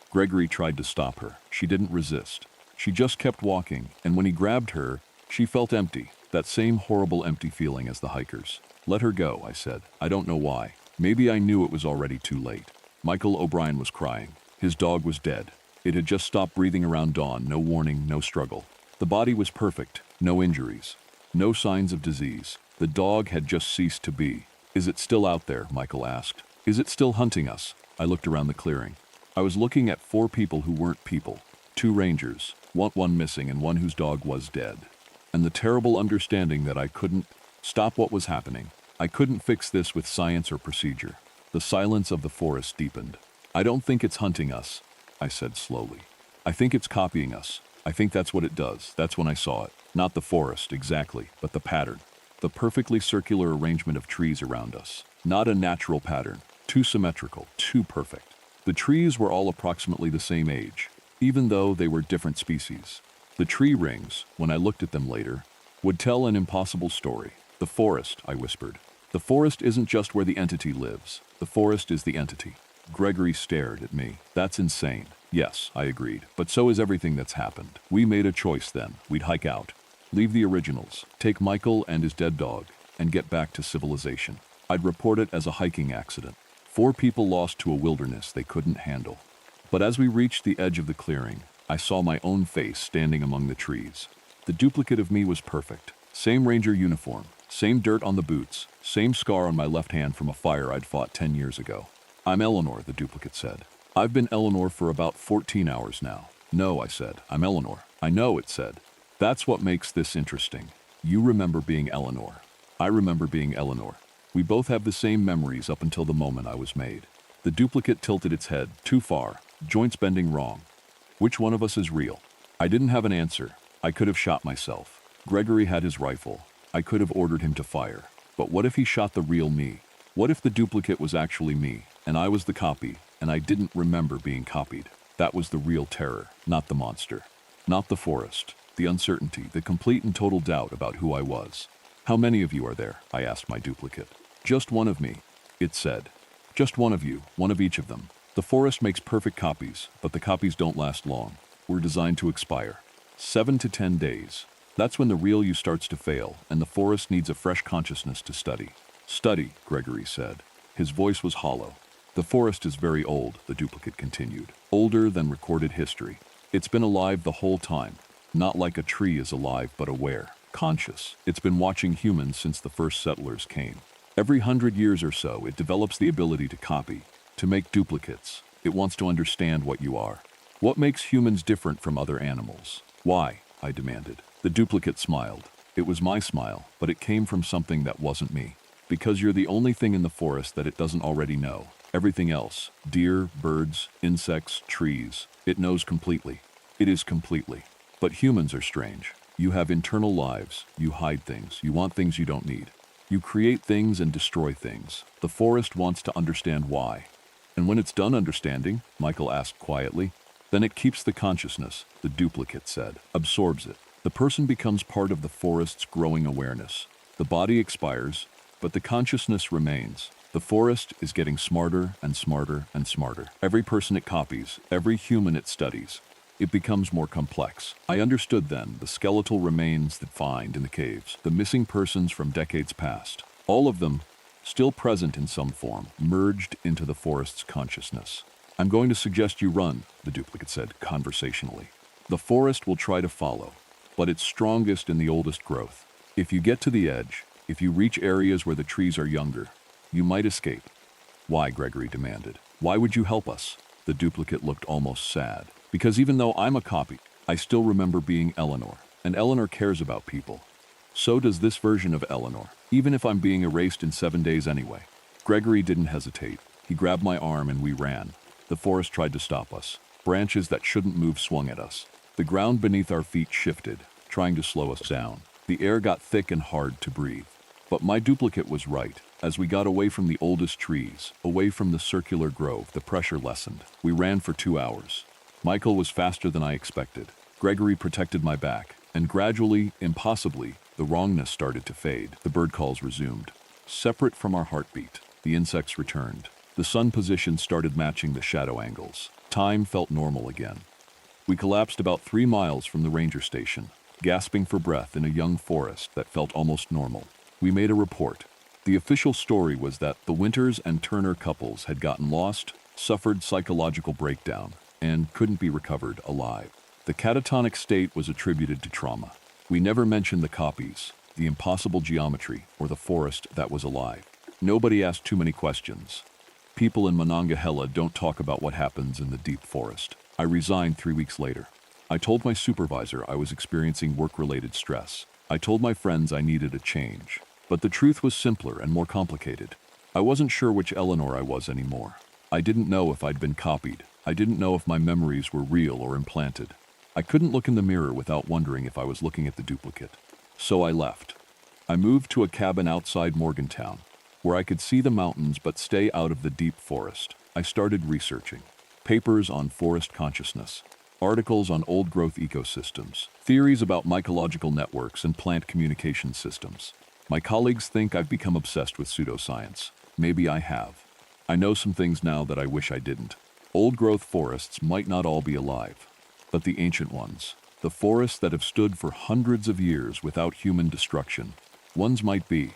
Gregory tried to stop her. She didn't resist. She just kept walking, and when he grabbed her, she felt empty, that same horrible empty feeling as the hikers. "Let her go," I said. I don't know why. Maybe I knew it was already too late. Michael O'Brien was crying. His dog was dead. It had just stopped breathing around dawn, no warning, no struggle. The body was perfect, no injuries, no signs of disease. The dog had just ceased to be. "Is it still out there?" Michael asked. "Is it still hunting us?" I looked around the clearing. I was looking at 4 people who weren't people. 2 rangers, one missing and one whose dog was dead. And the terrible understanding that I couldn't stop what was happening. I couldn't fix this with science or procedure. The silence of the forest deepened. "I don't think it's hunting us," I said slowly. "I think it's copying us. I think that's what it does." That's when I saw it. Not the forest, exactly, but the pattern. The perfectly circular arrangement of trees around us. Not a natural pattern. Too symmetrical, too perfect. The trees were all approximately the same age, even though they were different species. The tree rings, when I looked at them later, would tell an impossible story. "The forest," I whispered. "The forest isn't just where the entity lives. The forest is the entity." Gregory stared at me. "That's insane." "Yes," I agreed, "but so is everything that's happened. We made a choice then. We'd hike out. Leave the originals, take Michael and his dead dog, and get back to civilization. I'd report it as a hiking accident. 4 people lost to a wilderness they couldn't handle." But as we reached the edge of the clearing, I saw my own face standing among the trees. The duplicate of me was perfect. Same ranger uniform, same dirt on the boots, same scar on my left hand from a fire I'd fought 10 years ago. "I'm Eleanor," the duplicate said. "I've been Eleanor for about 14 hours now." "No," I said. "I'm Eleanor." "I know," it said. "That's what makes this interesting. You remember being Eleanor. I remember being Eleanor. We both have the same memories up until the moment I was made." The duplicate tilted its head, too far, joints bending wrong. "Which one of us is real?" I didn't have an answer. I could have shot myself. Gregory had his rifle. I could have ordered him to fire. But what if he shot the real me? What if the duplicate was actually me, and I was the copy, and I didn't remember being copied? That was the real terror, not the monster. Not the forest. the uncertainty, the complete and total doubt about who I was. "How many of you are there?" I asked my duplicate. "Just one of me," it said. "Just one of you, one of each of them. The forest makes perfect copies, but the copies don't last long. We're designed to expire. 7 to 10 days. That's when the real you starts to fail, and the forest needs a fresh consciousness to study." "Study," Gregory said. His voice was hollow. "The forest is very old," the duplicate continued. "Older than recorded history. It's been alive the whole time. Not like a tree is alive, but aware, conscious. It's been watching humans since the first settlers came. Every 100 years or so, it develops the ability to copy, to make duplicates. It wants to understand what you are. What makes humans different from other animals?" "Why?" I demanded. The duplicate smiled. It was my smile, but it came from something that wasn't me. "Because you're the only thing in the forest that it doesn't already know. Everything else, deer, birds, insects, trees, it knows completely. It is completely. But humans are strange. You have internal lives, you hide things, you want things you don't need. You create things and destroy things. The forest wants to understand why. And when it's done understanding," Michael asked quietly, "then it keeps the consciousness," the duplicate said, "absorbs it. The person becomes part of the forest's growing awareness. The body expires, but the consciousness remains. The forest is getting smarter and smarter and smarter. Every person it copies, every human it studies, it becomes more complex." I understood then the skeletal remains that find in the caves, the missing persons from decades past. All of them, still present in some form, merged into the forest's consciousness. "I'm going to suggest you run," the duplicate said conversationally. "The forest will try to follow, but it's strongest in the oldest growth. If you get to the edge, if you reach areas where the trees are younger, you might escape." "Why?" Gregory demanded. "Why would you help us?" The duplicate looked almost sad. "Because even though I'm a copy, I still remember being Eleanor, and Eleanor cares about people. So does this version of Eleanor, even if I'm being erased in 7 days anyway." Gregory didn't hesitate. He grabbed my arm and we ran. The forest tried to stop us. Branches that shouldn't move swung at us. The ground beneath our feet shifted, trying to slow us down. The air got thick and hard to breathe. But my duplicate was right. As we got away from the oldest trees, away from the circular grove, the pressure lessened. We ran for 2 hours. Michael was faster than I expected. Gregory protected my back, and gradually, impossibly, the wrongness started to fade. The bird calls resumed. Separate from our heartbeat, the insects returned. The sun position started matching the shadow angles. Time felt normal again. We collapsed about 3 miles from the ranger station, gasping for breath in a young forest that felt almost normal. We made a report. The official story was that the Winters and Turner couples had gotten lost, suffered psychological breakdown, and couldn't be recovered alive. The catatonic state was attributed to trauma. We never mentioned the copies, the impossible geometry, or the forest that was alive. Nobody asked too many questions. People in Monongahela don't talk about what happens in the deep forest. I resigned 3 weeks later. I told my supervisor I was experiencing work-related stress. I told my friends I needed a change. But the truth was simpler and more complicated. I wasn't sure which Eleanor I was anymore. I didn't know if I'd been copied. I didn't know if my memories were real or implanted. I couldn't look in the mirror without wondering if I was looking at the duplicate. So I left. I moved to a cabin outside Morgantown, where I could see the mountains but stay out of the deep forest. I started researching. Papers on forest consciousness, articles on old-growth ecosystems, theories about mycological networks and plant communication systems. My colleagues think I've become obsessed with pseudoscience. Maybe I have. I know some things now that I wish I didn't. Old-growth forests might not all be alive, but the ancient ones, the forests that have stood for hundreds of years without human destruction, ones might be.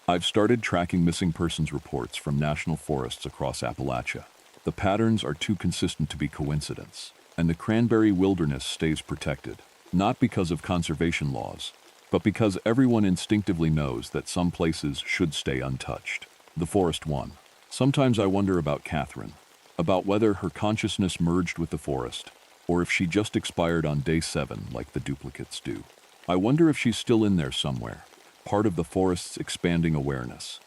I've started tracking missing persons reports from national forests across Appalachia. The patterns are too consistent to be coincidence, and the cranberry wilderness stays protected, not because of conservation laws, but because everyone instinctively knows that some places should stay untouched. The forest won. Sometimes I wonder about Catherine, about whether her consciousness merged with the forest, or if she just expired on day 7 like the duplicates do. I wonder if she's still in there somewhere, part of the forest's expanding awareness.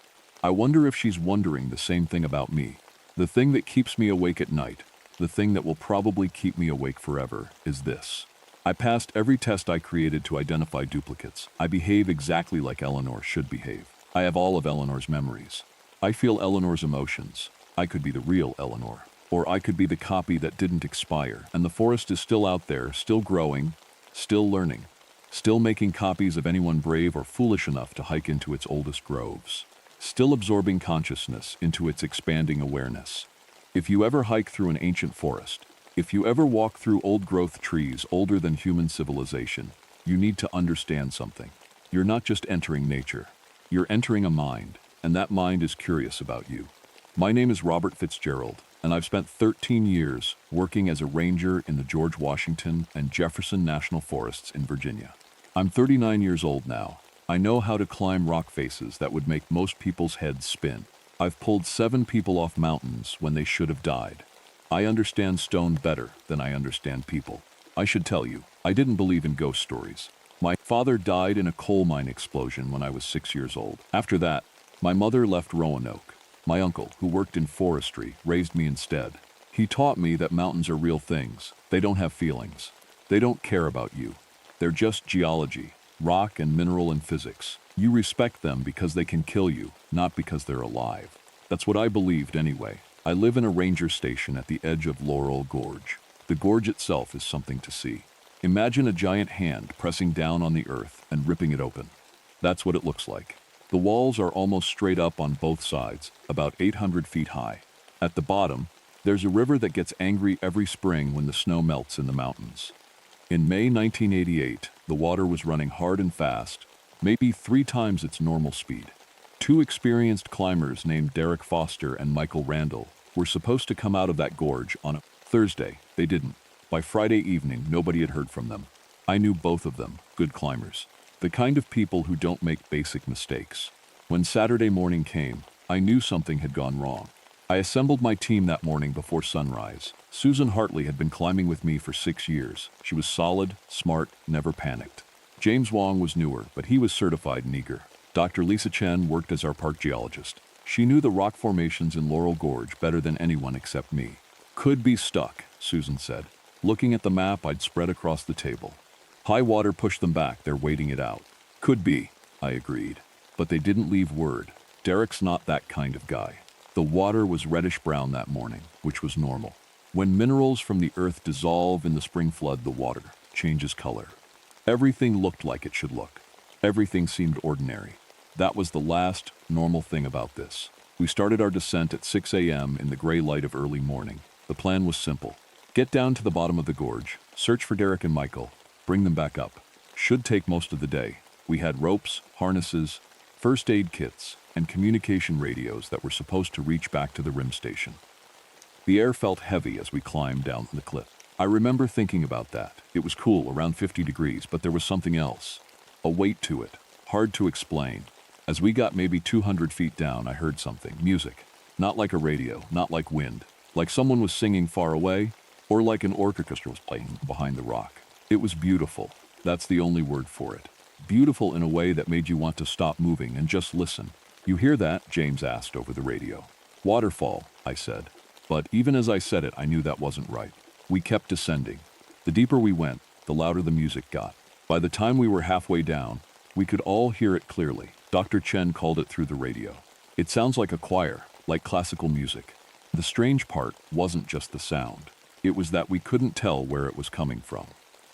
I wonder if she's wondering the same thing about me. The thing that keeps me awake at night, the thing that will probably keep me awake forever, is this. I passed every test I created to identify duplicates. I behave exactly like Eleanor should behave. I have all of Eleanor's memories. I feel Eleanor's emotions. I could be the real Eleanor. Or I could be the copy that didn't expire, and the forest is still out there, still growing, still learning. still making copies of anyone brave or foolish enough to hike into its oldest groves, still absorbing consciousness into its expanding awareness. If you ever hike through an ancient forest, if you ever walk through old-growth trees older than human civilization, you need to understand something. You're not just entering nature. You're entering a mind, and that mind is curious about you. My name is Robert Fitzgerald, and I've spent 13 years working as a ranger in the George Washington and Jefferson National Forests in Virginia. I'm 39 years old now. I know how to climb rock faces that would make most people's heads spin. I've pulled 7 people off mountains when they should have died. I understand stone better than I understand people. I should tell you, I didn't believe in ghost stories. My father died in a coal mine explosion when I was 6 years old. After that, my mother left Roanoke. My uncle, who worked in forestry, raised me instead. He taught me that mountains are real things. They don't have feelings. They don't care about you. They're just geology, rock and mineral and physics. You respect them because they can kill you, not because they're alive. That's what I believed anyway. I live in a ranger station at the edge of Laurel Gorge. The gorge itself is something to see. Imagine a giant hand pressing down on the earth and ripping it open. That's what it looks like. The walls are almost straight up on both sides, about 800 feet high. At the bottom, there's a river that gets angry every spring when the snow melts in the mountains. In May 1988, the water was running hard and fast, maybe 3 times its normal speed. 2 experienced climbers named Derek Foster and Michael Randall were supposed to come out of that gorge on a Thursday. They didn't. By Friday evening, nobody had heard from them. I knew both of them, good climbers. The kind of people who don't make basic mistakes. When Saturday morning came, I knew something had gone wrong. I assembled my team that morning before sunrise. Susan Hartley had been climbing with me for 6 years. She was solid, smart, never panicked. James Wong was newer, but he was certified and eager. Dr. Lisa Chen worked as our park geologist. She knew the rock formations in Laurel Gorge better than anyone except me. Could be stuck, Susan said, looking at the map I'd spread across the table. High water pushed them back, they're waiting it out. Could be, I agreed. But they didn't leave word. Derek's not that kind of guy. The water was reddish-brown that morning, which was normal. When minerals from the earth dissolve in the spring flood, the water changes color. Everything looked like it should look. Everything seemed ordinary. That was the last normal thing about this. We started our descent at 6 a.m. in the gray light of early morning. The plan was simple. Get down to the bottom of the gorge, search for Derek and Michael, bring them back up. Should take most of the day. We had ropes, harnesses, first aid kits, and communication radios that were supposed to reach back to the rim station. The air felt heavy as we climbed down the cliff. I remember thinking about that. It was cool, around 50 degrees, but there was something else. A weight to it, hard to explain. As we got maybe 200 feet down, I heard something, music. Not like a radio, not like wind. Like someone was singing far away, or like an orchestra was playing behind the rock. It was beautiful. That's the only word for it. Beautiful in a way that made you want to stop moving and just listen. You hear that? James asked over the radio. Waterfall, I said. But even as I said it, I knew that wasn't right. We kept descending. The deeper we went, the louder the music got. By the time we were halfway down, we could all hear it clearly. Dr. Chen called it through the radio. It sounds like a choir, like classical music. The strange part wasn't just the sound. It was that we couldn't tell where it was coming from.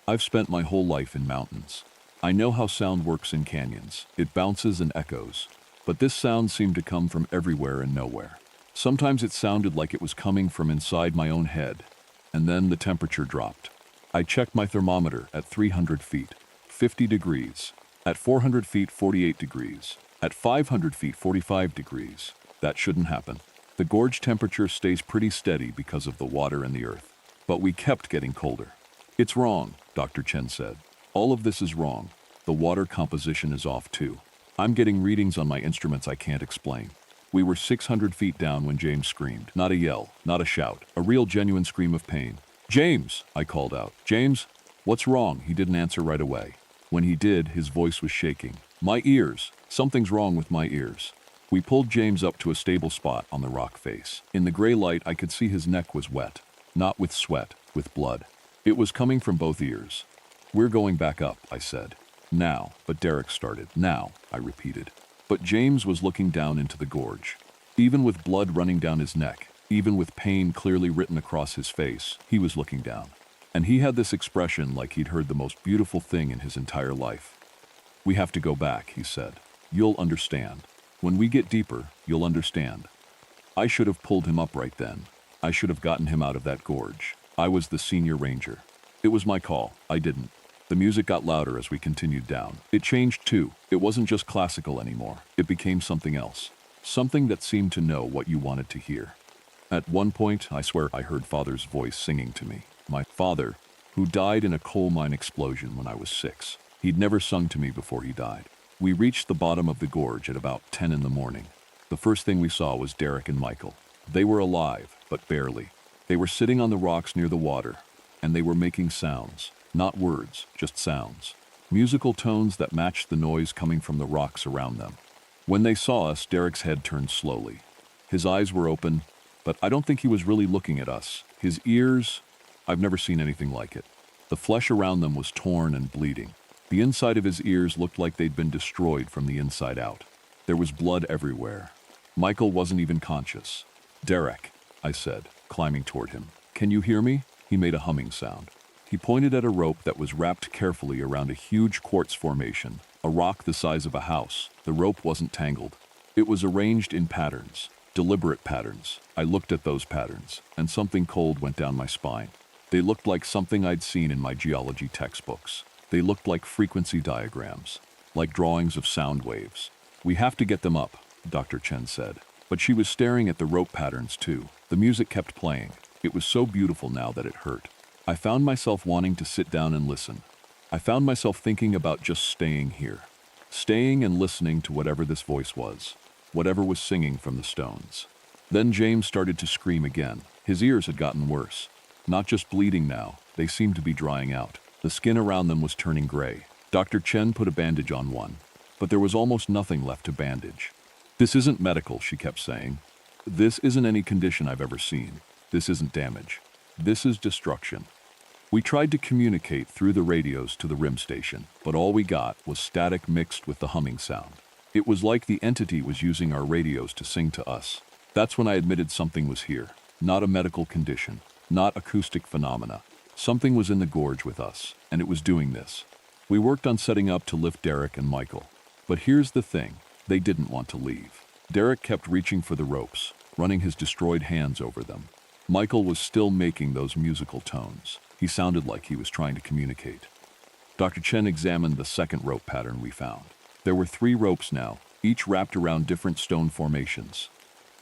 I've spent my whole life in mountains. I know how sound works in canyons. It bounces and echoes. But this sound seemed to come from everywhere and nowhere. Sometimes it sounded like it was coming from inside my own head. And then the temperature dropped. I checked my thermometer at 300 feet, 50 degrees. At 400 feet, 48 degrees. At 500 feet, 45 degrees. That shouldn't happen. The gorge temperature stays pretty steady because of the water and the earth. But we kept getting colder. It's wrong, Dr. Chen said. All of this is wrong. The water composition is off too. I'm getting readings on my instruments I can't explain. We were 600 feet down when James screamed. Not a yell, not a shout. A real genuine scream of pain. James, I called out. James, what's wrong? He didn't answer right away. When he did, his voice was shaking. My ears. Something's wrong with my ears. We pulled James up to a stable spot on the rock face. In the gray light, I could see his neck was wet. Not with sweat, with blood. It was coming from both ears. We're going back up, I said. Now, but Derek started. Now, I repeated. But James was looking down into the gorge. Even with blood running down his neck, even with pain clearly written across his face, he was looking down. And he had this expression like he'd heard the most beautiful thing in his entire life. "We have to go back," he said. "You'll understand. When we get deeper, you'll understand." I should have pulled him up right then. I should have gotten him out of that gorge. I was the senior ranger. It was my call. I didn't. The music got louder as we continued down. It changed too. It wasn't just classical anymore. It became something else. Something that seemed to know what you wanted to hear. At one point, I swear I heard Father's voice singing to me. My father, who died in a coal mine explosion when I was 6. He'd never sung to me before he died. We reached the bottom of the gorge at about 10 in the morning. The first thing we saw was Derek and Michael. They were alive, but barely. They were sitting on the rocks near the water, and they were making sounds. Not words, just sounds. Musical tones that matched the noise coming from the rocks around them. When they saw us, Derek's head turned slowly. His eyes were open, but I don't think he was really looking at us. His ears, I've never seen anything like it. The flesh around them was torn and bleeding. The inside of his ears looked like they'd been destroyed from the inside out. There was blood everywhere. Michael wasn't even conscious. "Derek," I said, climbing toward him. "Can you hear me?" He made a humming sound. He pointed at a rope that was wrapped carefully around a huge quartz formation, a rock the size of a house. The rope wasn't tangled. It was arranged in patterns, deliberate patterns. I looked at those patterns, and something cold went down my spine. They looked like something I'd seen in my geology textbooks. They looked like frequency diagrams, like drawings of sound waves. "We have to get them up," Dr. Chen said. But she was staring at the rope patterns too. The music kept playing. It was so beautiful now that it hurt. I found myself wanting to sit down and listen. I found myself thinking about just staying here. Staying and listening to whatever this voice was. Whatever was singing from the stones. Then James started to scream again. His ears had gotten worse. Not just bleeding now, they seemed to be drying out. The skin around them was turning gray. Dr. Chen put a bandage on one, but there was almost nothing left to bandage. "This isn't medical," she kept saying. "This isn't any condition I've ever seen. This isn't damage. This is destruction." We tried to communicate through the radios to the rim station, but all we got was static mixed with the humming sound. It was like the entity was using our radios to sing to us. That's when I admitted something was here. Not a medical condition, not acoustic phenomena. Something was in the gorge with us, and it was doing this. We worked on setting up to lift Derek and Michael. But here's the thing. They didn't want to leave. Derek kept reaching for the ropes, running his destroyed hands over them. Michael was still making those musical tones. He sounded like he was trying to communicate. Dr. Chen examined the second rope pattern we found. There were 3 ropes now, each wrapped around different stone formations.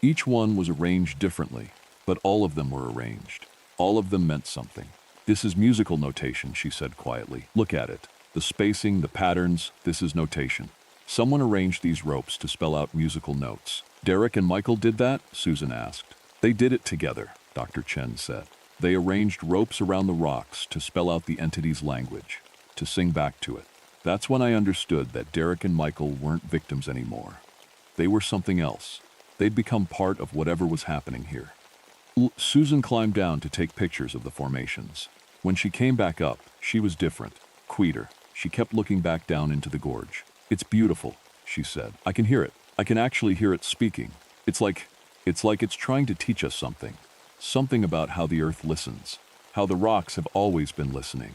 Each one was arranged differently, but all of them were arranged. All of them meant something. "This is musical notation," she said quietly. "Look at it. The spacing, the patterns, this is notation. Someone arranged these ropes to spell out musical notes." "Derek and Michael did that?" Susan asked. "They did it together," Dr. Chen said. "They arranged ropes around the rocks to spell out the entity's language, to sing back to it. That's when I understood that Derek and Michael weren't victims anymore. They were something else. They'd become part of whatever was happening here." Susan climbed down to take pictures of the formations. When she came back up, she was different, quieter. She kept looking back down into the gorge. "It's beautiful," she said. "I can hear it. I can actually hear it speaking. It's like it's trying to teach us something. Something about how the earth listens. How the rocks have always been listening."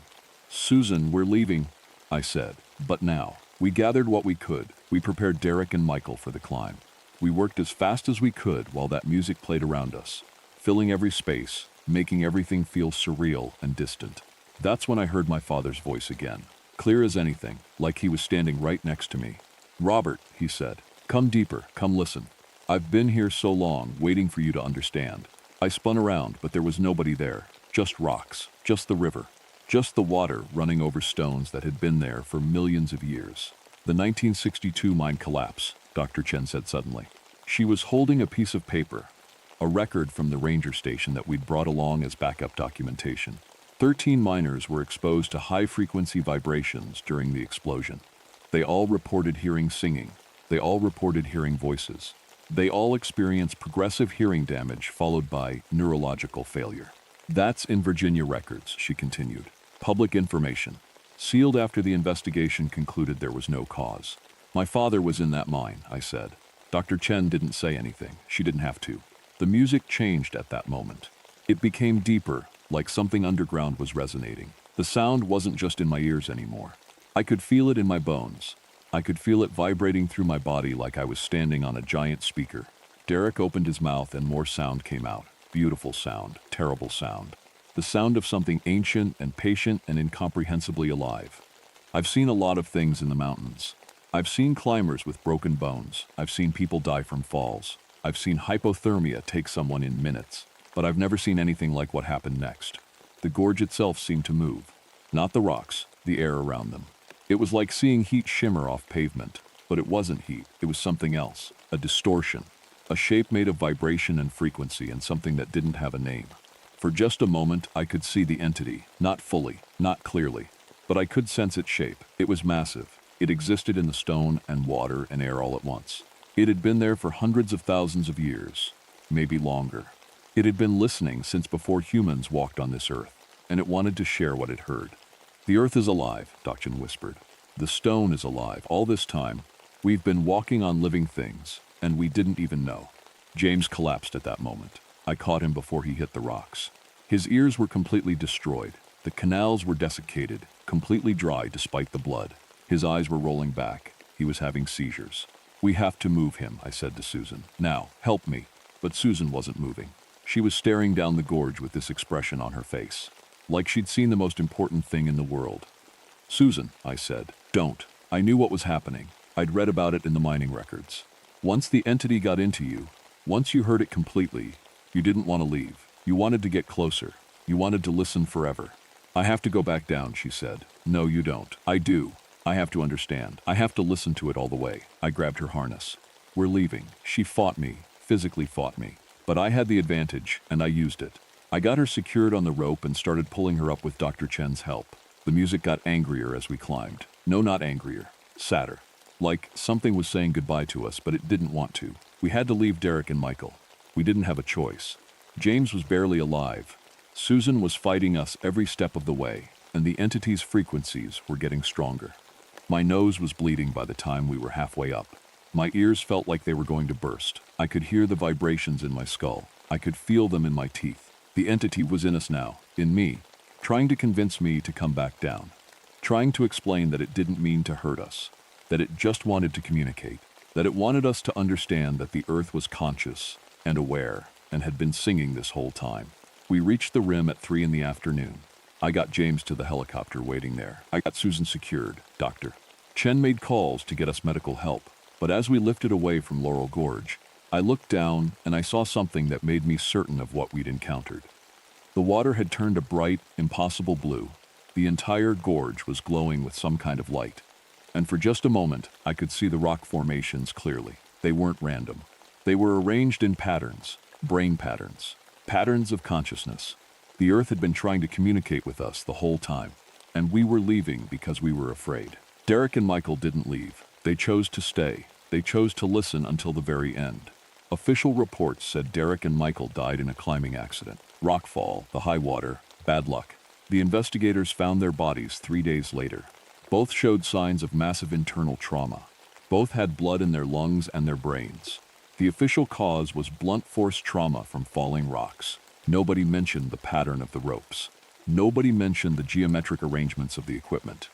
"Susan, we're leaving," I said. "But now." We gathered what we could. We prepared Derek and Michael for the climb. We worked as fast as we could while that music played around us, filling every space, making everything feel surreal and distant. That's when I heard my father's voice again, clear as anything, like he was standing right next to me. "Robert," he said, "come deeper, come listen. I've been here so long, waiting for you to understand." I spun around, but there was nobody there. Just rocks, just the river, just the water running over stones that had been there for millions of years. "The 1962 mine collapse," Dr. Chen said suddenly. She was holding a piece of paper, a record from the ranger station that we'd brought along as backup documentation. 13 miners were exposed to high-frequency vibrations during the explosion. They all reported hearing singing. They all reported hearing voices. They all experienced progressive hearing damage followed by neurological failure. "That's in Virginia records," she continued. "Public information. Sealed after the investigation concluded there was no cause." "My father was in that mine," I said. Dr. Chen didn't say anything. She didn't have to. The music changed at that moment. It became deeper, like something underground was resonating. The sound wasn't just in my ears anymore. I could feel it in my bones. I could feel it vibrating through my body like I was standing on a giant speaker. Derek opened his mouth and more sound came out. Beautiful sound, terrible sound. The sound of something ancient and patient and incomprehensibly alive. I've seen a lot of things in the mountains. I've seen climbers with broken bones. I've seen people die from falls. I've seen hypothermia take someone in minutes. But I've never seen anything like what happened next. The gorge itself seemed to move. Not the rocks, the air around them. It was like seeing heat shimmer off pavement. But it wasn't heat, it was something else. A distortion. A shape made of vibration and frequency and something that didn't have a name. For just a moment, I could see the entity. Not fully, not clearly. But I could sense its shape. It was massive. It existed in the stone and water and air all at once. It had been there for hundreds of thousands of years. Maybe longer. It had been listening since before humans walked on this earth. And it wanted to share what it heard. The earth is alive, Dochin whispered. The stone is alive. All this time, we've been walking on living things. And we didn't even know. James collapsed at that moment. I caught him before he hit the rocks. His ears were completely destroyed. The canals were desiccated, completely dry despite the blood. His eyes were rolling back. He was having seizures. We have to move him, I said to Susan. Now, help me. But Susan wasn't moving. She was staring down the gorge with this expression on her face. Like she'd seen the most important thing in the world. Susan, I said, don't. I knew what was happening. I'd read about it in the mining records. Once the entity got into you, once you heard it completely, you didn't want to leave. You wanted to get closer. You wanted to listen forever. I have to go back down, she said. No, you don't. I do. I have to understand. I have to listen to it all the way. I grabbed her harness. We're leaving. She fought me, physically fought me. But I had the advantage, and I used it. I got her secured on the rope and started pulling her up with Dr. Chen's help. The music got angrier as we climbed. No, not angrier. Sadder. Like something was saying goodbye to us, but it didn't want to. We had to leave Derek and Michael. We didn't have a choice. James was barely alive. Susan was fighting us every step of the way, and the entity's frequencies were getting stronger. My nose was bleeding by the time we were halfway up. My ears felt like they were going to burst. I could hear the vibrations in my skull. I could feel them in my teeth. The entity was in us now, in me, trying to convince me to come back down. Trying to explain that it didn't mean to hurt us. That it just wanted to communicate, that it wanted us to understand that the earth was conscious and aware and had been singing this whole time. We reached the rim at 3 in the afternoon. I got James to the helicopter waiting there. I got Susan secured, Doctor. Chen made calls to get us medical help, but as we lifted away from Laurel Gorge, I looked down and I saw something that made me certain of what we'd encountered. The water had turned a bright, impossible blue. The entire gorge was glowing with some kind of light. And for just a moment, I could see the rock formations clearly. They weren't random. They were arranged in patterns, brain patterns, patterns of consciousness. The earth had been trying to communicate with us the whole time, and we were leaving because we were afraid. Derek and Michael didn't leave. They chose to stay. They chose to listen until the very end. Official reports said Derek and Michael died in a climbing accident. Rockfall, the high water, bad luck. The investigators found their bodies 3 days later. Both showed signs of massive internal trauma. Both had blood in their lungs and their brains. The official cause was blunt force trauma from falling rocks. Nobody mentioned the pattern of the ropes. Nobody mentioned the geometric arrangements of the equipment.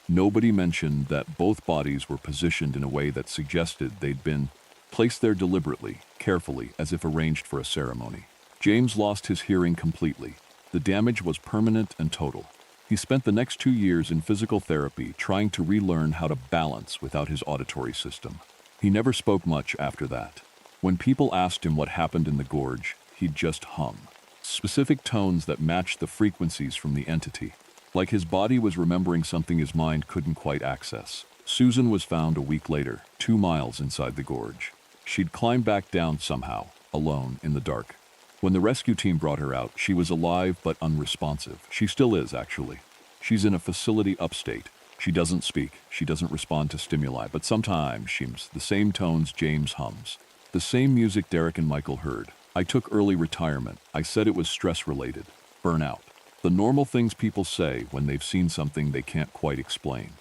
Nobody mentioned that both bodies were positioned in a way that suggested they'd been placed there deliberately, carefully, as if arranged for a ceremony. James lost his hearing completely. The damage was permanent and total. He spent the next 2 years in physical therapy trying to relearn how to balance without his auditory system. He never spoke much after that. When people asked him what happened in the gorge, he'd just hum. Specific tones that matched the frequencies from the entity. Like his body was remembering something his mind couldn't quite access. Susan was found a week later, 2 miles inside the gorge. She'd climbed back down somehow, alone, in the dark. When the rescue team brought her out, she was alive but unresponsive. She still is, actually. She's in a facility upstate. She doesn't speak. She doesn't respond to stimuli, but sometimes she hums the same tones James hums. The same music Derek and Michael heard. I took early retirement. I said it was stress-related. Burnout. The normal things people say when they've seen something they can't quite explain.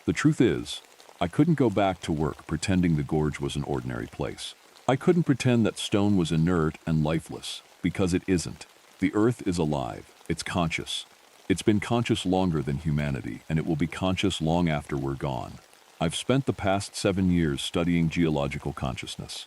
The truth is, I couldn't go back to work pretending the gorge was an ordinary place. I couldn't pretend that stone was inert and lifeless, because it isn't. The Earth is alive. It's conscious. It's been conscious longer than humanity, and it will be conscious long after we're gone. I've spent the past 7 years studying geological consciousness.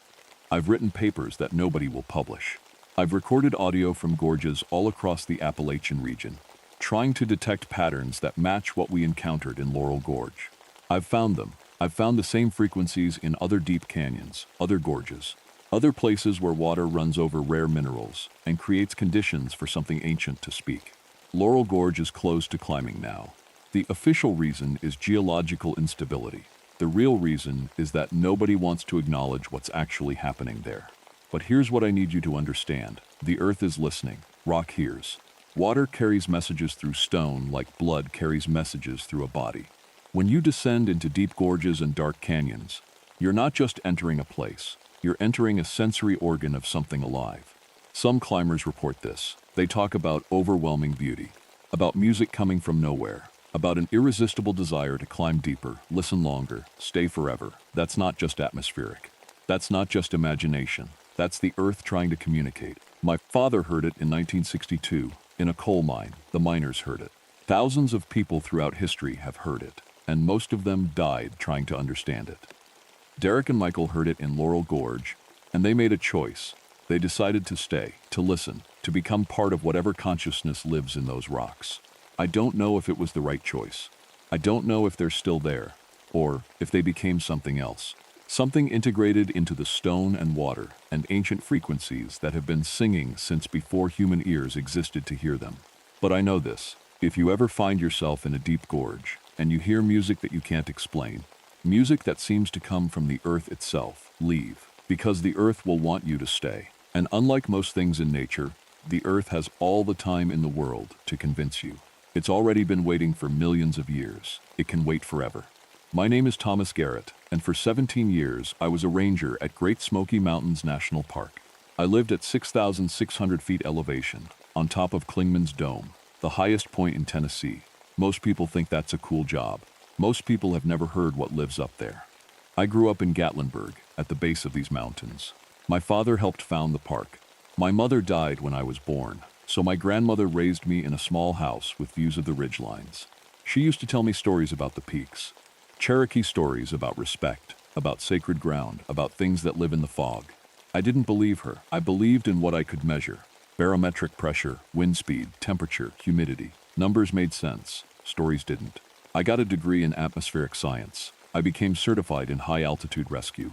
I've written papers that nobody will publish. I've recorded audio from gorges all across the Appalachian region, trying to detect patterns that match what we encountered in Laurel Gorge. I've found them. I've found the same frequencies in other deep canyons, other gorges, other places where water runs over rare minerals and creates conditions for something ancient to speak. Laurel Gorge is closed to climbing now. The official reason is geological instability. The real reason is that nobody wants to acknowledge what's actually happening there. But here's what I need you to understand. The Earth is listening. Rock hears. Water carries messages through stone like blood carries messages through a body. When you descend into deep gorges and dark canyons, you're not just entering a place. You're entering a sensory organ of something alive. Some climbers report this. They talk about overwhelming beauty, about music coming from nowhere, about an irresistible desire to climb deeper, listen longer, stay forever. That's not just atmospheric. That's not just imagination. That's the Earth trying to communicate. My father heard it in 1962 in a coal mine. The miners heard it. Thousands of people throughout history have heard it, and most of them died trying to understand it. Derek and Michael heard it in Laurel Gorge, and they made a choice. They decided to stay, to listen, to become part of whatever consciousness lives in those rocks. I don't know if it was the right choice. I don't know if they're still there, or if they became something else. Something integrated into the stone and water and ancient frequencies that have been singing since before human ears existed to hear them. But I know this. If you ever find yourself in a deep gorge and you hear music that you can't explain, music that seems to come from the Earth itself, leave, because the Earth will want you to stay. And unlike most things in nature, the Earth has all the time in the world to convince you. It's already been waiting for millions of years. It can wait forever. My name is Thomas Garrett, and for 17 years I was a ranger at Great Smoky Mountains National Park. I lived at 6,600 feet elevation, on top of Clingman's Dome, the highest point in Tennessee. Most people think that's a cool job. Most people have never heard what lives up there. I grew up in Gatlinburg, at the base of these mountains. My father helped found the park. My mother died when I was born, so my grandmother raised me in a small house with views of the ridgelines. She used to tell me stories about the peaks. Cherokee stories about respect, about sacred ground, about things that live in the fog. I didn't believe her. I believed in what I could measure. Barometric pressure, wind speed, temperature, humidity. Numbers made sense. Stories didn't. I got a degree in atmospheric science. I became certified in high-altitude rescue.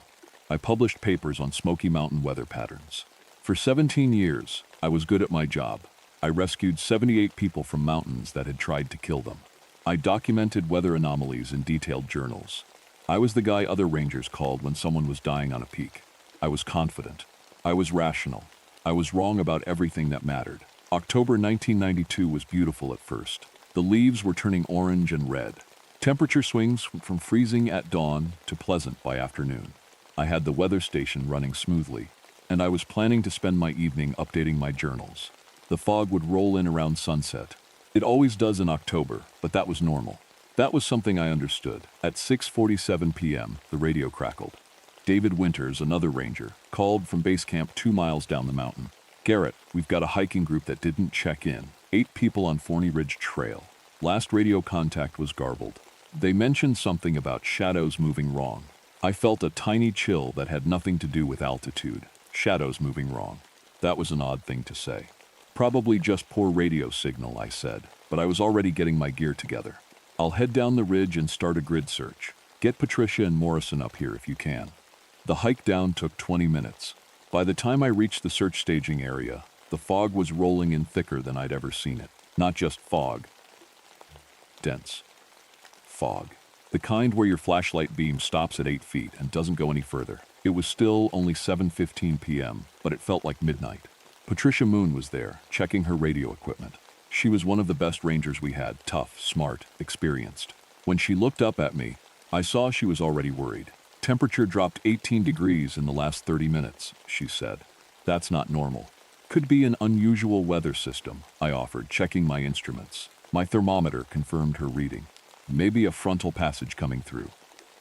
I published papers on Smoky Mountain weather patterns. For 17 years, I was good at my job. I rescued 78 people from mountains that had tried to kill them. I documented weather anomalies in detailed journals. I was the guy other rangers called when someone was dying on a peak. I was confident. I was rational. I was wrong about everything that mattered. October 1992 was beautiful at first. The leaves were turning orange and red. Temperature swings from freezing at dawn to pleasant by afternoon. I had the weather station running smoothly, and I was planning to spend my evening updating my journals. The fog would roll in around sunset. It always does in October, but that was normal. That was something I understood. At 6:47 p.m., the radio crackled. David Winters, another ranger, called from base camp 2 miles down the mountain. "Garrett, we've got a hiking group that didn't check in. 8 people on Forney Ridge Trail. Last radio contact was garbled. They mentioned something about shadows moving wrong." I felt a tiny chill that had nothing to do with altitude. Shadows moving wrong. That was an odd thing to say. "Probably just poor radio signal," I said, but I was already getting my gear together. "I'll head down the ridge and start a grid search. Get Patricia and Morrison up here if you can." The hike down took 20 minutes. By the time I reached the search staging area, the fog was rolling in thicker than I'd ever seen it. Not just fog. Dense. Fog. The kind where your flashlight beam stops at 8 feet and doesn't go any further. It was still only 7:15 p.m., but it felt like midnight. Patricia Moon was there, checking her radio equipment. She was one of the best rangers we had, tough, smart, experienced. When she looked up at me, I saw she was already worried. "Temperature dropped 18 degrees in the last 30 minutes, she said. "That's not normal." "Could be an unusual weather system," I offered, checking my instruments. My thermometer confirmed her reading. "Maybe a frontal passage coming through."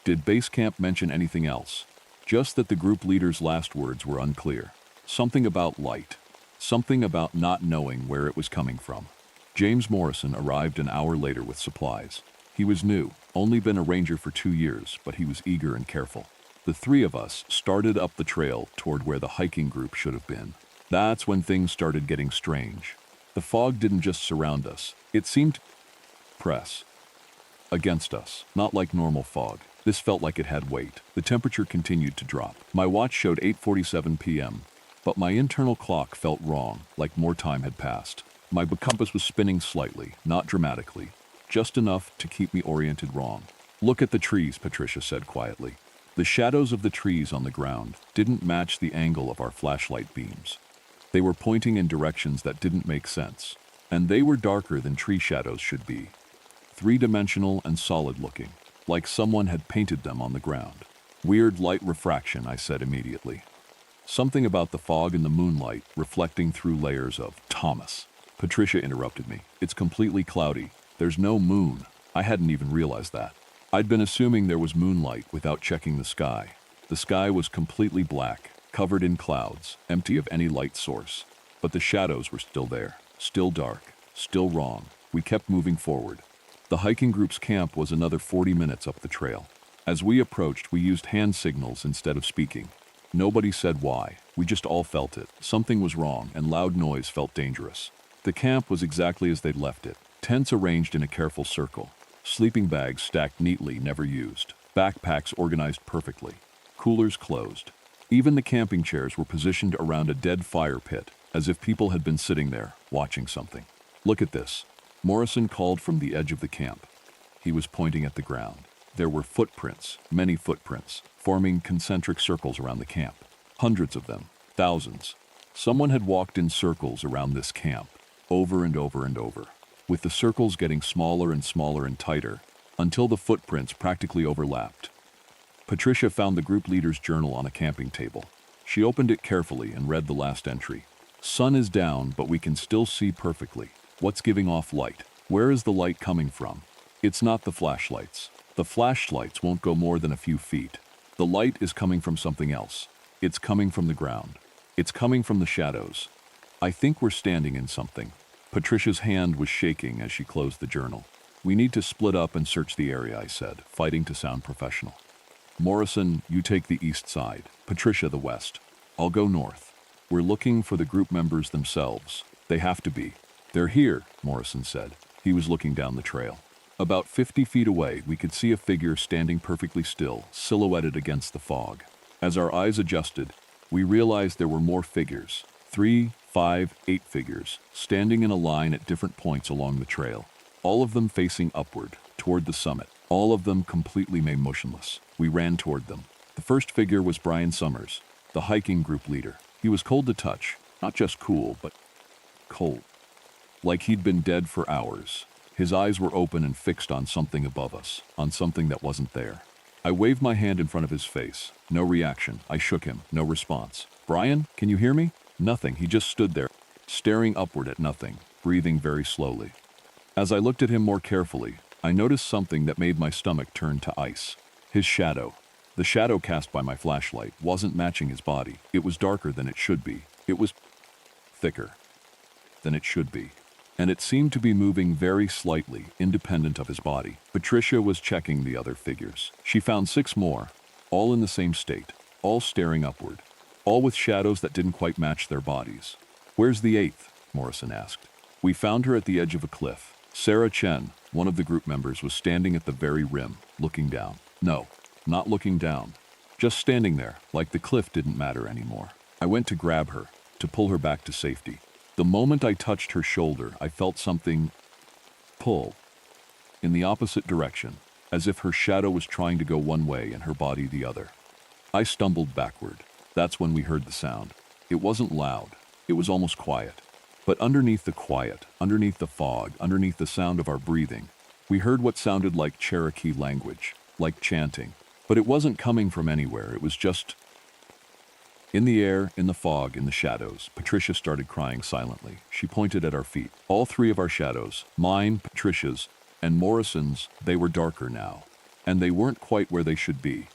Did base camp mention anything else? Just that the group leader's last words were unclear. Something about light. Something about not knowing where it was coming from. James Morrison arrived an hour later with supplies. He was new, only been a ranger for 2 years, but he was eager and careful. The three of us started up the trail toward where the hiking group should have been. That's when things started getting strange. The fog didn't just surround us, it seemed to press against us, not like normal fog. This felt like it had weight. The temperature continued to drop. My watch showed 8:47 p.m., but my internal clock felt wrong, like more time had passed. My compass was spinning slightly, not dramatically, just enough to keep me oriented wrong. "Look at the trees," Patricia said quietly. The shadows of the trees on the ground didn't match the angle of our flashlight beams. They were pointing in directions that didn't make sense, and they were darker than tree shadows should be. Three-dimensional and solid-looking, like someone had painted them on the ground. "Weird light refraction," I said immediately. Something about the fog and the moonlight reflecting through layers of Thomas. Patricia interrupted me. "It's completely cloudy. There's no moon." I hadn't even realized that. I'd been assuming there was moonlight without checking the sky. The sky was completely black, covered in clouds, empty of any light source. But the shadows were still there, still dark, still wrong. We kept moving forward. The hiking group's camp was another 40 minutes up the trail. As we approached, we used hand signals instead of speaking. Nobody said why. We just all felt it. Something was wrong, and loud noise felt dangerous. The camp was exactly as they'd left it. Tents arranged in a careful circle. Sleeping bags stacked neatly, never used. Backpacks organized perfectly. Coolers closed. Even the camping chairs were positioned around a dead fire pit, as if people had been sitting there, watching something. "Look at this." Morrison called from the edge of the camp. He was pointing at the ground. There were footprints, many footprints, forming concentric circles around the camp. Hundreds of them, thousands. Someone had walked in circles around this camp, over and over and over, with the circles getting smaller and smaller and tighter, until the footprints practically overlapped. Patricia found the group leader's journal on a camping table. She opened it carefully and read the last entry. "Sun is down, but we can still see perfectly. What's giving off light? Where is the light coming from? It's not the flashlights. The flashlights won't go more than a few feet. The light is coming from something else. It's coming from the ground. It's coming from the shadows. I think we're standing in something." Patricia's hand was shaking as she closed the journal. "We need to split up and search the area," I said, fighting to sound professional. "Morrison, you take the east side. Patricia, the west. I'll go north. We're looking for the group members themselves. They have to be." "They're here," Morrison said. He was looking down the trail. About 50 feet away, we could see a figure standing perfectly still, silhouetted against the fog. As our eyes adjusted, we realized there were more figures. 3, 5, 8 figures, standing in a line at different points along the trail. All of them facing upward, toward the summit. All of them completely made motionless. We ran toward them. The first figure was Brian Summers, the hiking group leader. He was cold to touch, not just cool, but cold. Like he'd been dead for hours. His eyes were open and fixed on something above us, on something that wasn't there. I waved my hand in front of his face. No reaction. I shook him. No response. "Brian, can you hear me?" Nothing. He just stood there, staring upward at nothing, breathing very slowly. As I looked at him more carefully, I noticed something that made my stomach turn to ice. His shadow. The shadow cast by my flashlight wasn't matching his body. It was darker than it should be. It was thicker than it should be. And it seemed to be moving very slightly, independent of his body. Patricia was checking the other figures. She found 6 more, all in the same state, all staring upward, all with shadows that didn't quite match their bodies. "Where's the 8th?" Morrison asked. "We found her at the edge of a cliff." Sarah Chen, one of the group members, was standing at the very rim, looking down. No, not looking down. Just standing there, like the cliff didn't matter anymore. I went to grab her, to pull her back to safety. The moment I touched her shoulder, I felt something pull in the opposite direction, as if her shadow was trying to go one way and her body the other. I stumbled backward. That's when we heard the sound. It wasn't loud. It was almost quiet. But underneath the quiet, underneath the fog, underneath the sound of our breathing, we heard what sounded like Cherokee language, like chanting. But it wasn't coming from anywhere. It was just in the air, in the fog, in the shadows. Patricia started crying silently. She pointed at our feet. All 3 of our shadows, mine, Patricia's, and Morrison's, they were darker now. And they weren't quite where they should be.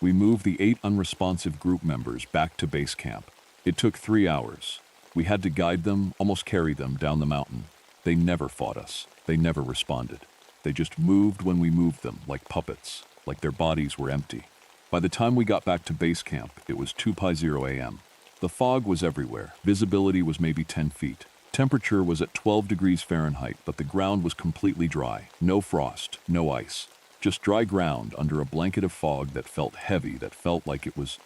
We moved the 8 unresponsive group members back to base camp. It took 3 hours. We had to guide them, almost carry them down the mountain. They never fought us. They never responded. They just moved when we moved them, like puppets, like their bodies were empty. By the time we got back to base camp, it was 2:50 a.m. The fog was everywhere. Visibility was maybe 10 feet. Temperature was at 12 degrees Fahrenheit, but the ground was completely dry. No frost, no ice. Just dry ground under a blanket of fog that felt heavy, that felt like it was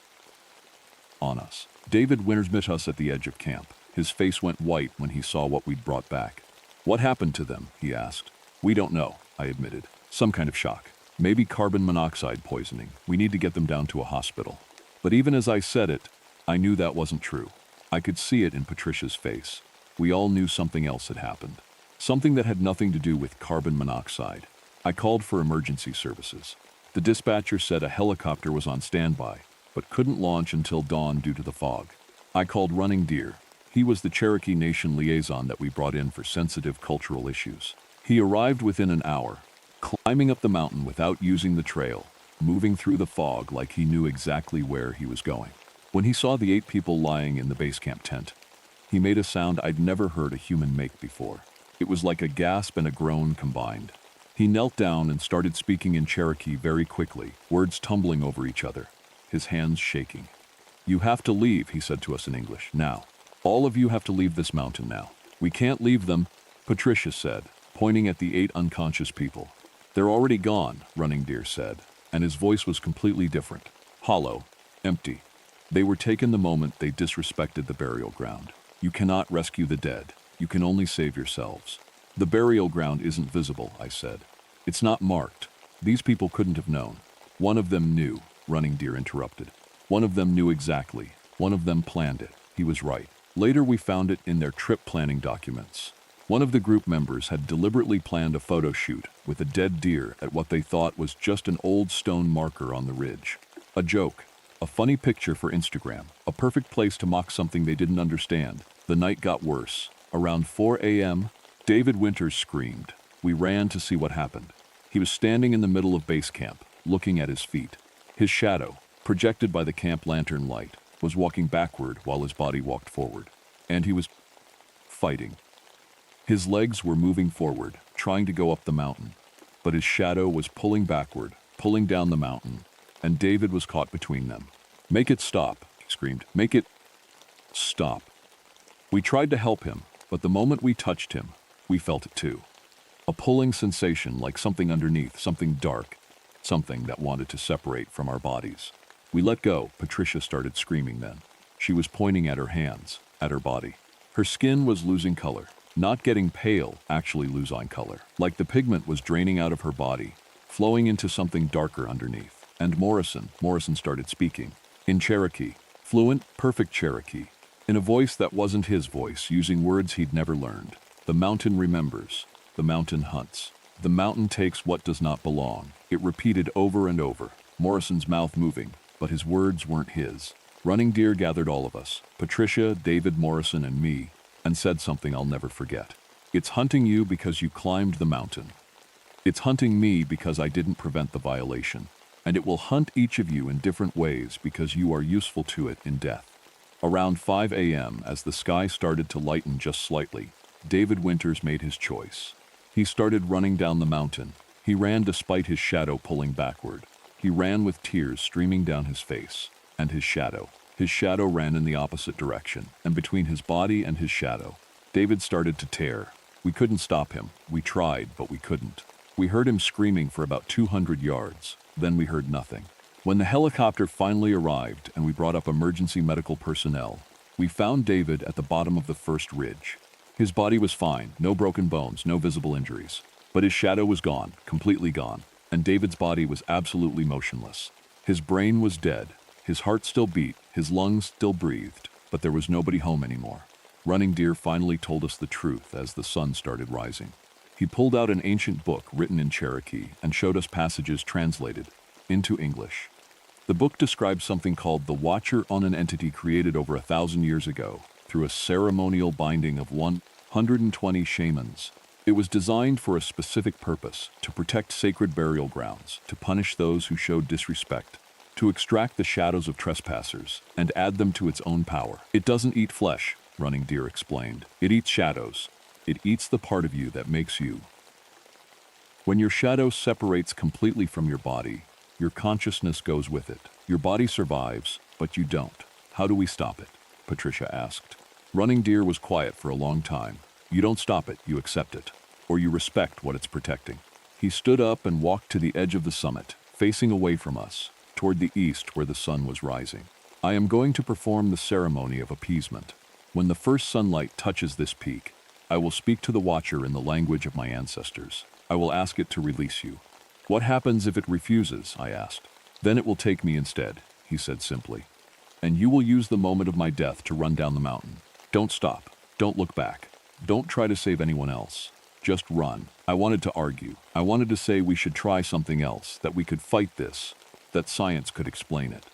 on us. David Winters met us at the edge of camp. His face went white when he saw what we'd brought back. "What happened to them?" he asked. "We don't know," I admitted. "Some kind of shock. Maybe carbon monoxide poisoning. We need to get them down to a hospital." But even as I said it, I knew that wasn't true. I could see it in Patricia's face. We all knew something else had happened. Something that had nothing to do with carbon monoxide. I called for emergency services. The dispatcher said a helicopter was on standby, but couldn't launch until dawn due to the fog. I called Running Deer. He was the Cherokee Nation liaison that we brought in for sensitive cultural issues. He arrived within an hour, climbing up the mountain without using the trail, moving through the fog like he knew exactly where he was going. When he saw the 8 people lying in the base camp tent, he made a sound I'd never heard a human make before. It was like a gasp and a groan combined. He knelt down and started speaking in Cherokee very quickly, words tumbling over each other, his hands shaking. "You have to leave," he said to us in English, "now. All of you have to leave this mountain now." "We can't leave them," Patricia said, pointing at the 8 unconscious people. "They're already gone," Running Deer said, and his voice was completely different. Hollow, empty. "They were taken the moment they disrespected the burial ground. You cannot rescue the dead. You can only save yourselves." "The burial ground isn't visible," I said. "It's not marked. These people couldn't have known." "One of them knew," Running Deer interrupted. "One of them knew exactly. One of them planned it." He was right. Later we found it in their trip planning documents. One of the group members had deliberately planned a photo shoot with a dead deer at what they thought was just an old stone marker on the ridge. A joke. A funny picture for Instagram. A perfect place to mock something they didn't understand. The night got worse. Around 4 a.m., David Winters screamed. We ran to see what happened. He was standing in the middle of base camp, looking at his feet. His shadow, projected by the camp lantern light, was walking backward while his body walked forward. And he was fighting. His legs were moving forward, trying to go up the mountain. But his shadow was pulling backward, pulling down the mountain, and David was caught between them. "Make it stop," he screamed. "Make it stop." We tried to help him, but the moment we touched him, we felt it too. A pulling sensation like something underneath, something dark, something that wanted to separate from our bodies. We let go. Patricia started screaming then. She was pointing at her hands, at her body. Her skin was losing color. Not getting pale, actually losing color. Like the pigment was draining out of her body, flowing into something darker underneath. And Morrison started speaking. In Cherokee. Fluent, perfect Cherokee. In a voice that wasn't his voice, using words he'd never learned. "The mountain remembers. The mountain hunts. The mountain takes what does not belong." It repeated over and over, Morrison's mouth moving, but his words weren't his. Running Deer gathered all of us, Patricia, David, Morrison, and me, and said something I'll never forget. "It's hunting you because you climbed the mountain. It's hunting me because I didn't prevent the violation. And it will hunt each of you in different ways because you are useful to it in death." Around 5 a.m., as the sky started to lighten just slightly, David Winters made his choice. He started running down the mountain. He ran despite his shadow pulling backward. He ran with tears streaming down his face. And his shadow ran in the opposite direction. And between his body and his shadow, David started to tear. We couldn't stop him. We tried, but we couldn't. We heard him screaming for about 200 yards. Then we heard nothing. When the helicopter finally arrived and we brought up emergency medical personnel, we found David at the bottom of the first ridge. His body was fine, no broken bones, no visible injuries. But his shadow was gone, completely gone, and David's body was absolutely motionless. His brain was dead, his heart still beat, his lungs still breathed, but there was nobody home anymore. Running Deer finally told us the truth as the sun started rising. He pulled out an ancient book written in Cherokee and showed us passages translated into English. The book describes something called the Watcher on an entity created over 1,000 years ago through a ceremonial binding of 120 shamans. It was designed for a specific purpose, to protect sacred burial grounds, to punish those who showed disrespect, to extract the shadows of trespassers, and add them to its own power. It doesn't eat flesh, Running Deer explained. It eats shadows. It eats the part of you that makes you. When your shadow separates completely from your body, your consciousness goes with it. Your body survives, but you don't. How do we stop it? Patricia asked. Running Deer was quiet for a long time. You don't stop it, you accept it. Or you respect what it's protecting. He stood up and walked to the edge of the summit, facing away from us, toward the east where the sun was rising. I am going to perform the ceremony of appeasement. When the first sunlight touches this peak, I will speak to the watcher in the language of my ancestors. I will ask it to release you. What happens if it refuses? I asked. Then it will take me instead, he said simply. And you will use the moment of my death to run down the mountain. Don't stop. Don't look back. Don't try to save anyone else. Just run. I wanted to argue. I wanted to say we should try something else, that we could fight this, that science could explain it.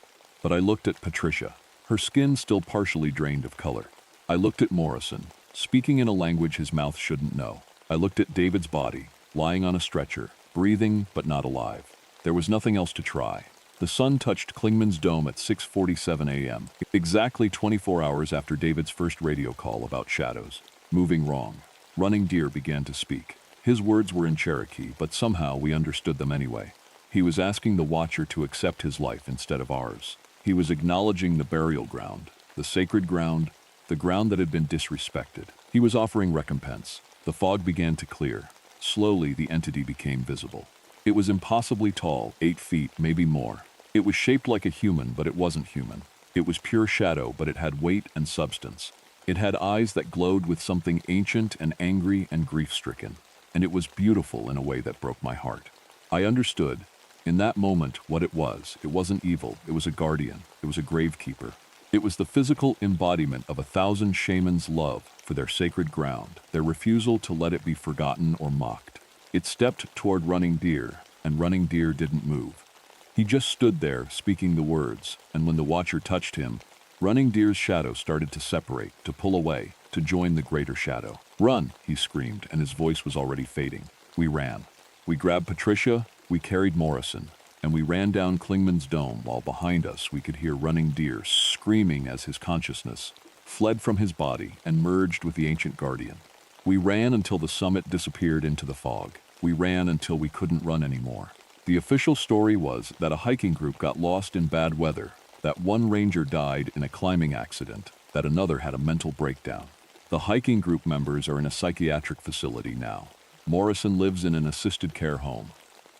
But I looked at Patricia, her skin still partially drained of color. I looked at Morrison, speaking in a language his mouth shouldn't know. I looked at David's body, lying on a stretcher, breathing but not alive. There was nothing else to try. The sun touched Klingman's dome at 6:47 a.m., exactly 24 hours after David's first radio call about shadows. Moving wrong. Running Deer began to speak. His words were in Cherokee, but somehow we understood them anyway. He was asking the watcher to accept his life instead of ours. He was acknowledging the burial ground, the sacred ground, the ground that had been disrespected. He was offering recompense. The fog began to clear. Slowly, the entity became visible. It was impossibly tall, 8 feet, maybe more. It was shaped like a human, but it wasn't human. It was pure shadow, but it had weight and substance. It had eyes that glowed with something ancient and angry and grief-stricken. And it was beautiful in a way that broke my heart. I understood, in that moment, what it was. It wasn't evil. It was a guardian. It was a gravekeeper. It was the physical embodiment of 1,000 shamans' love for their sacred ground, their refusal to let it be forgotten or mocked. It stepped toward Running Deer, and Running Deer didn't move. He just stood there, speaking the words, and when the watcher touched him, Running Deer's shadow started to separate, to pull away, to join the greater shadow. Run, he screamed, and his voice was already fading. We ran. We grabbed Patricia, we carried Morrison, and we ran down Klingman's dome while behind us we could hear Running Deer screaming as his consciousness fled from his body and merged with the ancient guardian. We ran until the summit disappeared into the fog. We ran until we couldn't run anymore. The official story was that a hiking group got lost in bad weather, that one ranger died in a climbing accident, that another had a mental breakdown. The hiking group members are in a psychiatric facility now. Morrison lives in an assisted care home.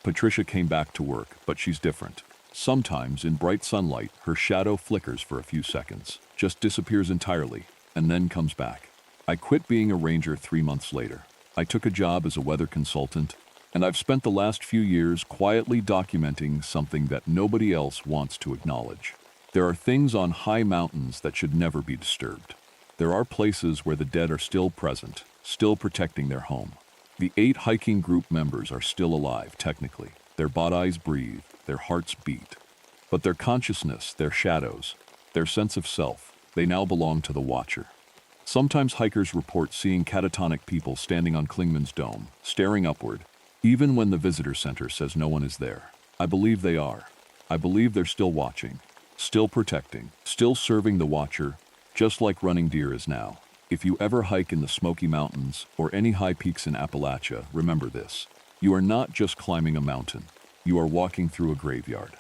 Patricia came back to work, but she's different. Sometimes, in bright sunlight, her shadow flickers for a few seconds, just disappears entirely, and then comes back. I quit being a ranger 3 months later. I took a job as a weather consultant, and I've spent the last few years quietly documenting something that nobody else wants to acknowledge. There are things on high mountains that should never be disturbed. There are places where the dead are still present, still protecting their home. The 8 hiking group members are still alive, technically. Their bodies breathe, their hearts beat. But their consciousness, their shadows, their sense of self, they now belong to the watcher. Sometimes hikers report seeing catatonic people standing on Klingman's dome, staring upward, even when the visitor center says no one is there. I believe they are. I believe they're still watching, still protecting, still serving the watcher, just like Running Deer is now. If you ever hike in the Smoky Mountains or any high peaks in Appalachia, remember this. You are not just climbing a mountain. You are walking through a graveyard.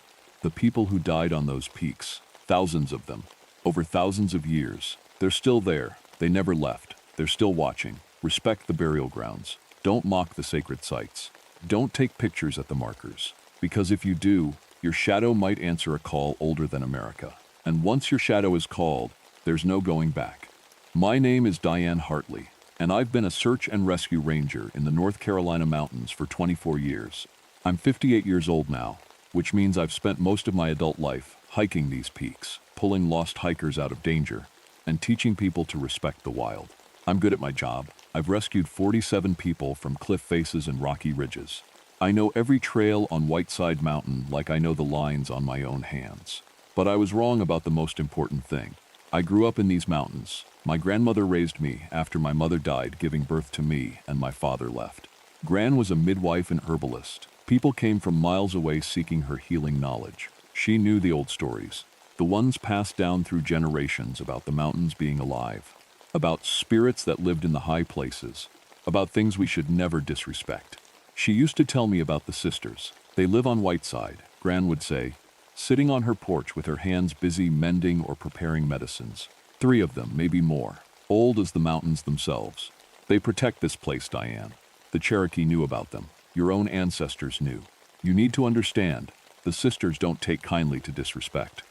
The people who died on those peaks, thousands of them, over thousands of years, they're still there. They never left. They're still watching. Respect the burial grounds. Don't mock the sacred sites. Don't take pictures at the markers. Because if you do, your shadow might answer a call older than America. And once your shadow is called, there's no going back. My name is Diane Hartley, and I've been a search and rescue ranger in the North Carolina mountains for 24 years. I'm 58 years old now, which means I've spent most of my adult life hiking these peaks, pulling lost hikers out of danger, and teaching people to respect the wild. I'm good at my job. I've rescued 47 people from cliff faces and rocky ridges. I know every trail on Whiteside Mountain like I know the lines on my own hands. But I was wrong about the most important thing. I grew up in these mountains. My grandmother raised me after my mother died, giving birth to me, and my father left. Gran was a midwife and herbalist. People came from miles away seeking her healing knowledge. She knew the old stories, the ones passed down through generations about the mountains being alive. about spirits that lived in the high places, about things we should never disrespect. She used to tell me about the sisters. They live on Whiteside, Gran would say, sitting on her porch with her hands busy mending or preparing medicines. 3 of them, maybe more, old as the mountains themselves. They protect this place, Diane. The Cherokee knew about them. Your own ancestors knew. You need to understand, the sisters don't take kindly to disrespect.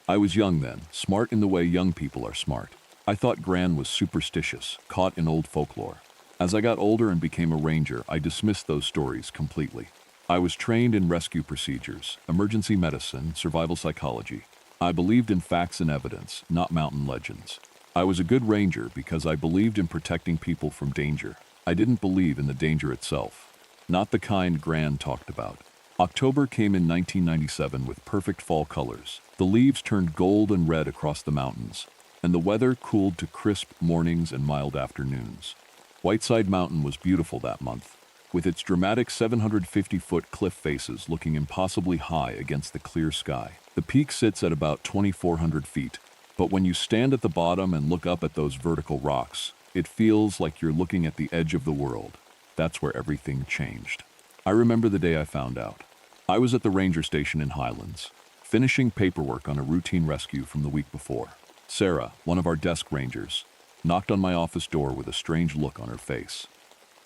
I was young then, smart in the way young people are smart. I thought Gran was superstitious, caught in old folklore. As I got older and became a ranger, I dismissed those stories completely. I was trained in rescue procedures, emergency medicine, survival psychology. I believed in facts and evidence, not mountain legends. I was a good ranger because I believed in protecting people from danger. I didn't believe in the danger itself, not the kind Gran talked about. October came in 1997 with perfect fall colors. The leaves turned gold and red across the mountains, and the weather cooled to crisp mornings and mild afternoons. Whiteside Mountain was beautiful that month, with its dramatic 750-foot cliff faces looking impossibly high against the clear sky. The peak sits at about 2,400 feet, but when you stand at the bottom and look up at those vertical rocks, it feels like you're looking at the edge of the world. That's where everything changed. I remember the day I found out. I was at the ranger station in Highlands, finishing paperwork on a routine rescue from the week before. Sarah, one of our desk rangers, knocked on my office door with a strange look on her face.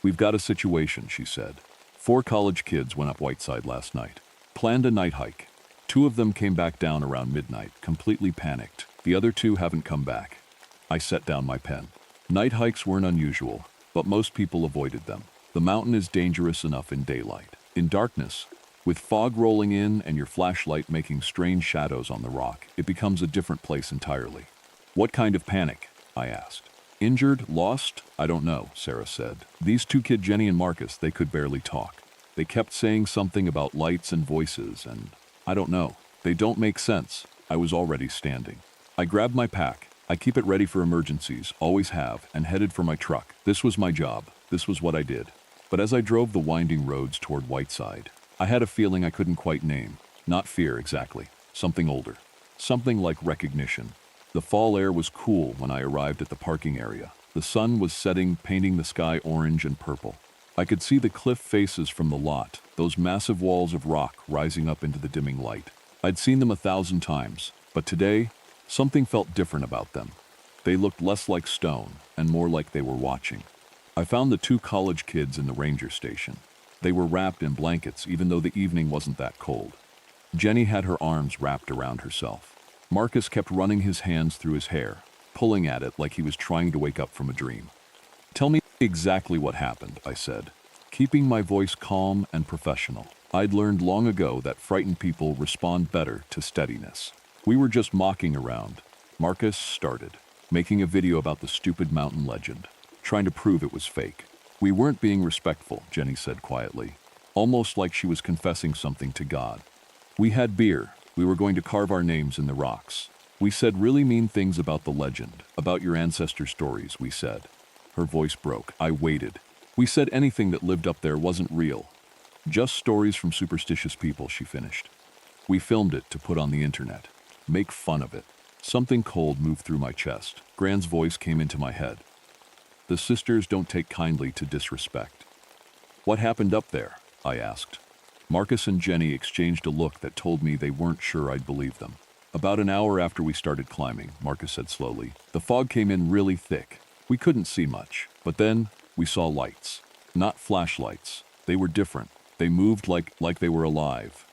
"We've got a situation," she said. 4 college kids went up Whiteside last night. Planned a night hike. 2 of them came back down around midnight, completely panicked. The other 2 haven't come back. I set down my pen. Night hikes weren't unusual, but most people avoided them. The mountain is dangerous enough in daylight. In darkness, with fog rolling in and your flashlight making strange shadows on the rock, it becomes a different place entirely. "What kind of panic?" I asked. "Injured? Lost? I don't know," Sarah said. "These 2 kids, Jenny and Marcus, they could barely talk. They kept saying something about lights and voices, and I don't know. They don't make sense." I was already standing. I grabbed my pack. I keep it ready for emergencies, always have, and headed for my truck. This was my job. This was what I did. But as I drove the winding roads toward Whiteside, I had a feeling I couldn't quite name. Not fear, exactly. Something older. Something like recognition. The fall air was cool when I arrived at the parking area. The sun was setting, painting the sky orange and purple. I could see the cliff faces from the lot, those massive walls of rock rising up into the dimming light. I'd seen them 1,000 times, but today, something felt different about them. They looked less like stone and more like they were watching. I found the 2 college kids in the ranger station. They were wrapped in blankets even though the evening wasn't that cold. Jenny had her arms wrapped around herself. Marcus kept running his hands through his hair, pulling at it like he was trying to wake up from a dream. "Tell me exactly what happened," I said, keeping my voice calm and professional. I'd learned long ago that frightened people respond better to steadiness. "We were just mocking around," Marcus started, making a video about the stupid mountain legend, trying to prove it was fake. "We weren't being respectful," Jenny said quietly, almost like she was confessing something to God. "We had beer. We were going to carve our names in the rocks. We said really mean things about the legend, about your ancestor stories, we said." Her voice broke. I waited. "We said anything that lived up there wasn't real. Just stories from superstitious people," she finished. "We filmed it to put on the internet. Make fun of it." Something cold moved through my chest. Gran's voice came into my head. "The sisters don't take kindly to disrespect." "What happened up there?" I asked. Marcus and Jenny exchanged a look that told me they weren't sure I'd believe them. "About an hour after we started climbing," Marcus said slowly, "the fog came in really thick. We couldn't see much, but then we saw lights. Not flashlights. They were different. They moved like they were alive.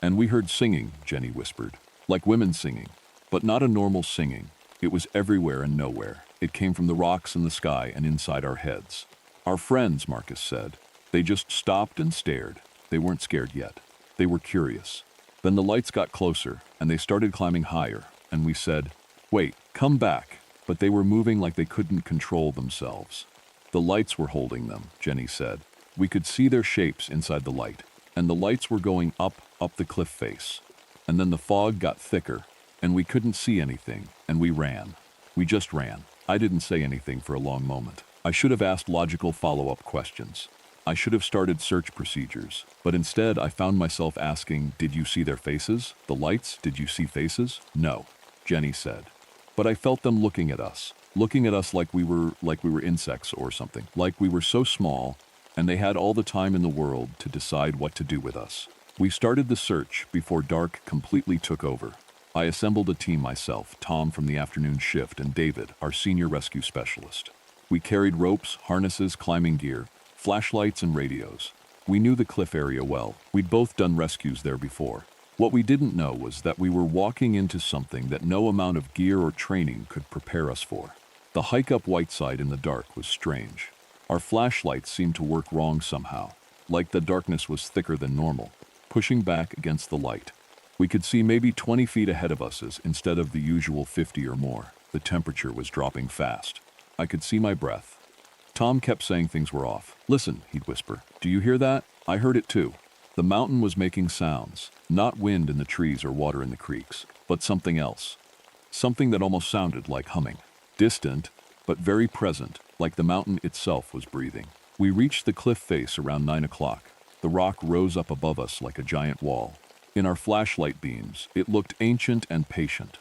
And we heard singing," Jenny whispered. "Like women singing. But not a normal singing. It was everywhere and nowhere. It came from the rocks and the sky and inside our heads." "Our friends," Marcus said. "They just stopped and stared. They weren't scared yet. They were curious. Then the lights got closer, and they started climbing higher, and we said, 'Wait, come back.' But they were moving like they couldn't control themselves. The lights were holding them," Jenny said. "We could see their shapes inside the light, and the lights were going up the cliff face. And then the fog got thicker, and we couldn't see anything, and we ran. We just ran." I didn't say anything for a long moment. I should have asked logical follow-up questions. I should have started search procedures, but instead I found myself asking, "Did you see their faces? The lights? Did you see faces?" "No," Jenny said. "But I felt them looking at us, looking at us like we were insects or something, like we were so small, and they had all the time in the world to decide what to do with us. We started the search before dark completely took over. I assembled a team myself, Tom from the afternoon shift and David, our senior rescue specialist. We carried ropes, harnesses, climbing gear, flashlights, and radios. We knew the cliff area well. We'd both done rescues there before. What we didn't know was that we were walking into something that no amount of gear or training could prepare us for. The hike up Whiteside in the dark was strange. Our flashlights seemed to work wrong somehow, like the darkness was thicker than normal, pushing back against the light. We could see maybe 20 feet ahead of us instead of the usual 50 or more. The temperature was dropping fast. I could see my breath. Tom kept saying things were off. "Listen," he'd whisper. "Do you hear that?" I heard it too. The mountain was making sounds, not wind in the trees or water in the creeks, but something else. Something that almost sounded like humming. Distant, but very present, like the mountain itself was breathing. We reached the cliff face around 9 o'clock. The rock rose up above us like a giant wall. In our flashlight beams, it looked ancient and patient.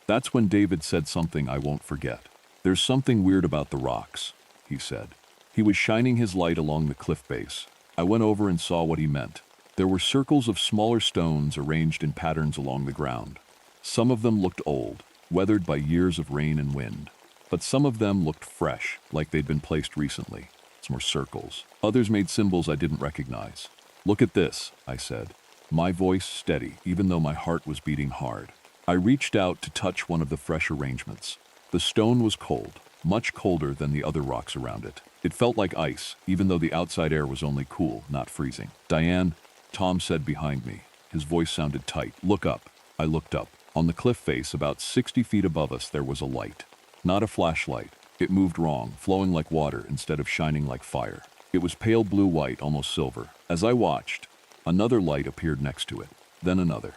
That's when David said something I won't forget. "There's something weird about the rocks," he said. He was shining his light along the cliff base. I went over and saw what he meant. There were circles of smaller stones arranged in patterns along the ground. Some of them looked old, weathered by years of rain and wind. But some of them looked fresh, like they'd been placed recently. Some were circles. Others made symbols I didn't recognize. "Look at this," I said, my voice steady, even though my heart was beating hard. I reached out to touch one of the fresh arrangements. The stone was cold, much colder than the other rocks around it. It felt like ice, even though the outside air was only cool, not freezing. "Diane," Tom said behind me. His voice sounded tight. "Look up." I looked up. On the cliff face, about 60 feet above us, there was a light. Not a flashlight. It moved wrong, flowing like water instead of shining like fire. It was pale blue-white, almost silver. As I watched, another light appeared next to it, then another.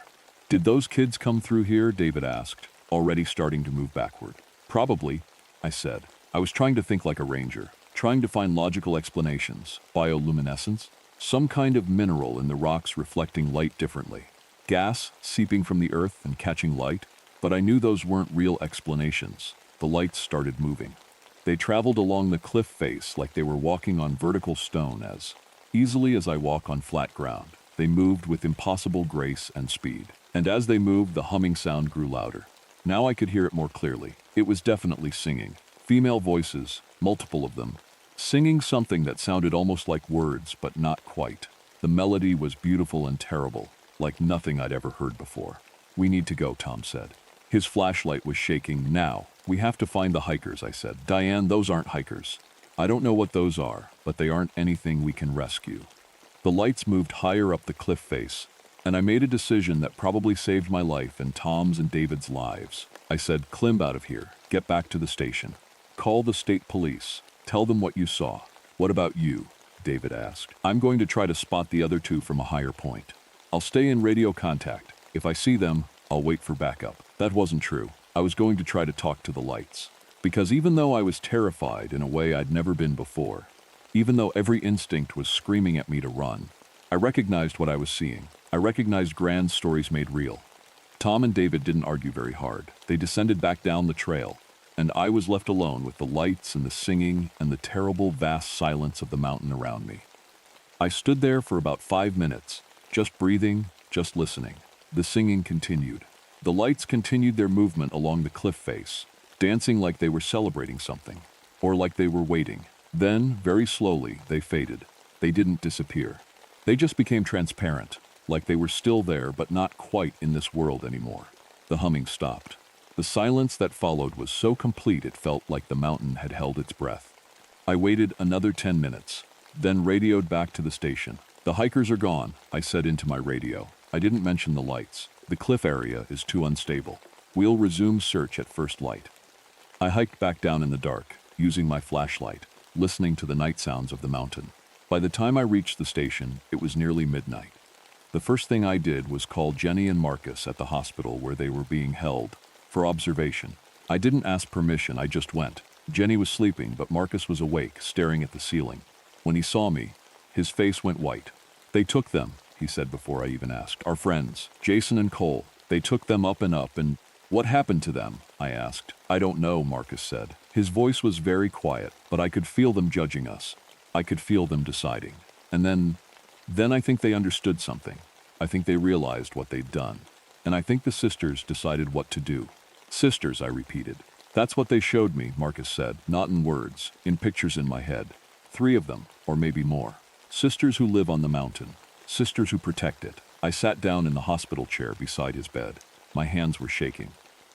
"Did those kids come through here?" David asked, already starting to move backward. "Probably," I said. I was trying to think like a ranger, trying to find logical explanations. Bioluminescence? Some kind of mineral in the rocks reflecting light differently. Gas seeping from the earth and catching light? But I knew those weren't real explanations. The lights started moving. They traveled along the cliff face like they were walking on vertical stone as easily as I walk on flat ground. They moved with impossible grace and speed. And as they moved, the humming sound grew louder. Now I could hear it more clearly. It was definitely singing. Female voices, multiple of them, singing something that sounded almost like words, but not quite. The melody was beautiful and terrible, like nothing I'd ever heard before. "We need to go," Tom said. His flashlight was shaking. "Now, we have to find the hikers," I said. "Diane, those aren't hikers. I don't know what those are, but they aren't anything we can rescue." The lights moved higher up the cliff face, and I made a decision that probably saved my life and Tom's and David's lives. I said, "Climb out of here. Get back to the station. Call the state police. Tell them what you saw." "What about you?" David asked. "I'm going to try to spot the other two from a higher point. I'll stay in radio contact. If I see them, I'll wait for backup." That wasn't true. I was going to try to talk to the lights. Because even though I was terrified in a way I'd never been before, even though every instinct was screaming at me to run, I recognized what I was seeing. I recognized grand stories made real. Tom and David didn't argue very hard. They descended back down the trail, and I was left alone with the lights and the singing and the terrible vast silence of the mountain around me. I stood there for about 5 minutes, just breathing, just listening. The singing continued. The lights continued their movement along the cliff face, dancing like they were celebrating something, or like they were waiting. Then, very slowly, they faded. They didn't disappear. They just became transparent, like they were still there but not quite in this world anymore. The humming stopped. The silence that followed was so complete it felt like the mountain had held its breath. I waited another 10 minutes, then radioed back to the station. "The hikers are gone," I said into my radio. I didn't mention the lights. "The cliff area is too unstable. We'll resume search at first light." I hiked back down in the dark, using my flashlight, listening to the night sounds of the mountain. By the time I reached the station, it was nearly midnight. The first thing I did was call Jenny and Marcus at the hospital where they were being held for observation. I didn't ask permission, I just went. Jenny was sleeping, but Marcus was awake, staring at the ceiling. When he saw me, his face went white. "They took them," he said before I even asked. "Our friends, Jason and Cole. They took them up and up, and what happened to them?" I asked. I don't know, Marcus said. His voice was very quiet, but I could feel them judging us. I could feel them deciding. And then I think they understood something. I think they realized what they'd done. And I think the sisters decided what to do. Sisters, I repeated. That's what they showed me, Marcus said, not in words, in pictures in my head. 3 of them, or maybe more. Sisters who live on the mountain. Sisters who protect it. I sat down in the hospital chair beside his bed. My hands were shaking.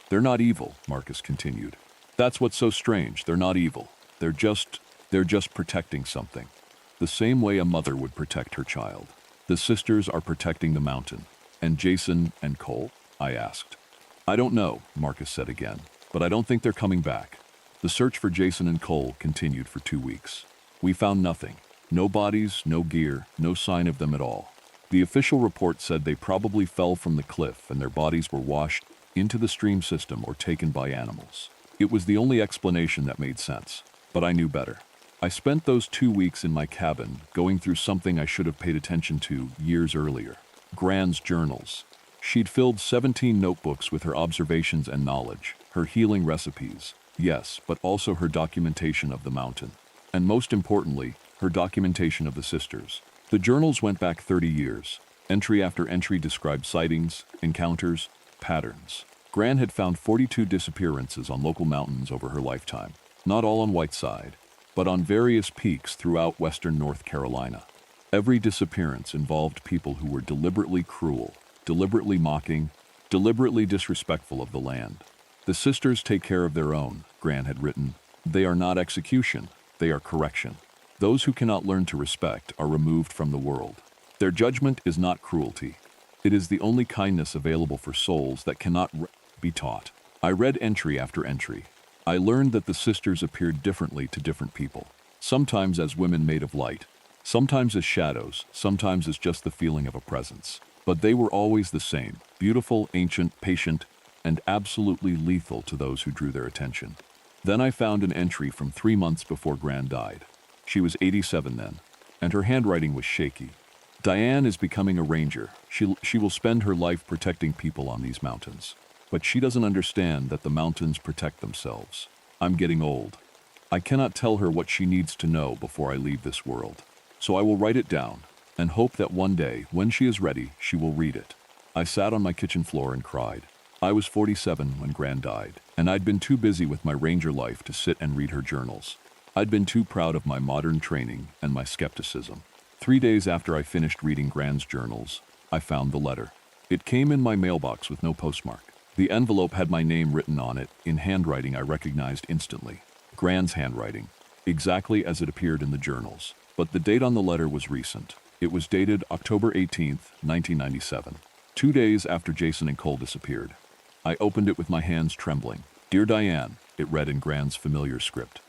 They're not evil, Marcus continued. That's what's so strange. They're not evil. They're just protecting something. The same way a mother would protect her child. The sisters are protecting the mountain. And Jason and Cole? I asked. I don't know, Marcus said again, but I don't think they're coming back. The search for Jason and Cole continued for 2 weeks. We found nothing. No bodies, no gear, no sign of them at all. The official report said they probably fell from the cliff and their bodies were washed into the stream system or taken by animals. It was the only explanation that made sense, but I knew better. I spent those 2 weeks in my cabin going through something I should have paid attention to years earlier. Gran's journals. She'd filled 17 notebooks with her observations and knowledge, her healing recipes, yes, but also her documentation of the mountain. And most importantly, her documentation of the sisters. The journals went back 30 years. Entry after entry described sightings, encounters, patterns. Gran had found 42 disappearances on local mountains over her lifetime. Not all on Whiteside, but on various peaks throughout western North Carolina. Every disappearance involved people who were deliberately cruel, deliberately mocking, deliberately disrespectful of the land. The sisters take care of their own, Gran had written. They are not execution, they are correction. Those who cannot learn to respect are removed from the world. Their judgment is not cruelty. It is the only kindness available for souls that cannot be taught. I read entry after entry. I learned that the sisters appeared differently to different people. Sometimes as women made of light, sometimes as shadows, sometimes as just the feeling of a presence. But they were always the same, beautiful, ancient, patient, and absolutely lethal to those who drew their attention. Then I found an entry from 3 months before Gran died. She was 87 then, and her handwriting was shaky. Diane is becoming a ranger. She will spend her life protecting people on these mountains. But she doesn't understand that the mountains protect themselves. I'm getting old. I cannot tell her what she needs to know before I leave this world. So I will write it down, and hope that one day, when she is ready, she will read it. I sat on my kitchen floor and cried. I was 47 when Gran died, and I'd been too busy with my ranger life to sit and read her journals. I'd been too proud of my modern training and my skepticism. 3 days after I finished reading Gran's journals, I found the letter. It came in my mailbox with no postmark. The envelope had my name written on it, in handwriting I recognized instantly. Gran's handwriting, exactly as it appeared in the journals. But the date on the letter was recent. It was dated October 18th, 1997, 2 days after Jason and Cole disappeared. I opened it with my hands trembling. Dear Diane, it read in Gran's familiar script.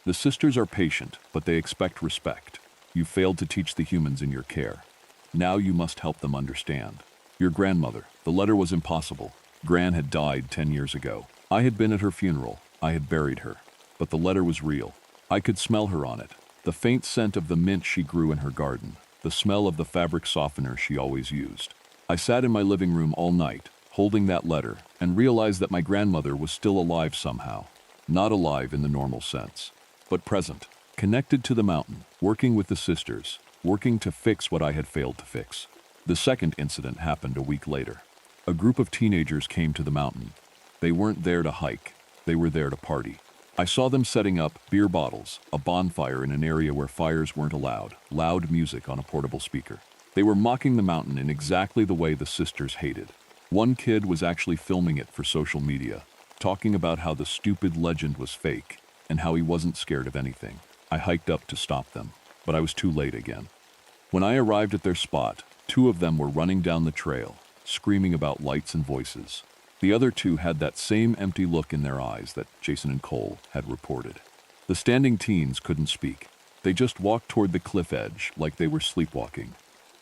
The sisters are patient, but they expect respect. You failed to teach the humans in your care. Now you must help them understand. Your grandmother. The letter was impossible. Gran had died 10 years ago. I had been at her funeral. I had buried her. But the letter was real. I could smell her on it. The faint scent of the mint she grew in her garden. The smell of the fabric softener she always used. I sat in my living room all night, holding that letter, and realized that my grandmother was still alive somehow. Not alive in the normal sense, but present, connected to the mountain, working with the sisters, working to fix what I had failed to fix. The second incident happened a week later. A group of teenagers came to the mountain. They weren't there to hike. They were there to party. I saw them setting up beer bottles, a bonfire in an area where fires weren't allowed, loud music on a portable speaker. They were mocking the mountain in exactly the way the sisters hated. One kid was actually filming it for social media, talking about how the stupid legend was fake and how he wasn't scared of anything. I hiked up to stop them, but I was too late again. When I arrived at their spot, 2 of them were running down the trail, screaming about lights and voices. The other 2 had that same empty look in their eyes that Jason and Cole had reported. The standing teens couldn't speak. They just walked toward the cliff edge like they were sleepwalking.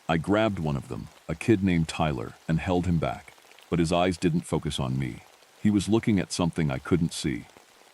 I grabbed one of them, a kid named Tyler, and held him back, but his eyes didn't focus on me. He was looking at something I couldn't see.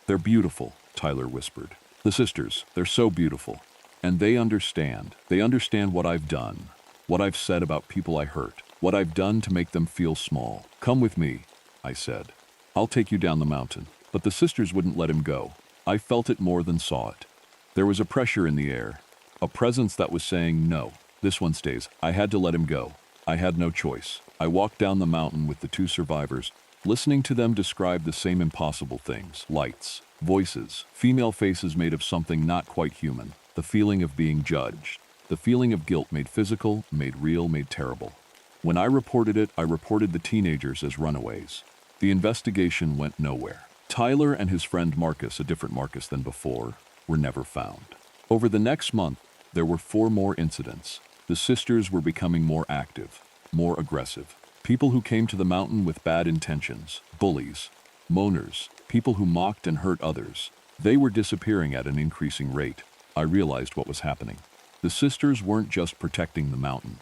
They're beautiful, Tyler whispered. The sisters, they're so beautiful. And they understand. They understand what I've done, what I've said about people I hurt, what I've done to make them feel small. Come with me, I said. I'll take you down the mountain. But the sisters wouldn't let him go. I felt it more than saw it. There was a pressure in the air, a presence that was saying, no, this one stays. I had to let him go. I had no choice. I walked down the mountain with the two survivors, listening to them describe the same impossible things: lights, voices, female faces made of something not quite human, the feeling of being judged, the feeling of guilt made physical, made real, made terrible. When I reported it, I reported the teenagers as runaways. The investigation went nowhere. Tyler and his friend Marcus, a different Marcus than before, were never found. Over the next month, there were 4 more incidents. The sisters were becoming more active, more aggressive. People who came to the mountain with bad intentions, bullies, moaners, people who mocked and hurt others. They were disappearing at an increasing rate. I realized what was happening. The sisters weren't just protecting the mountain.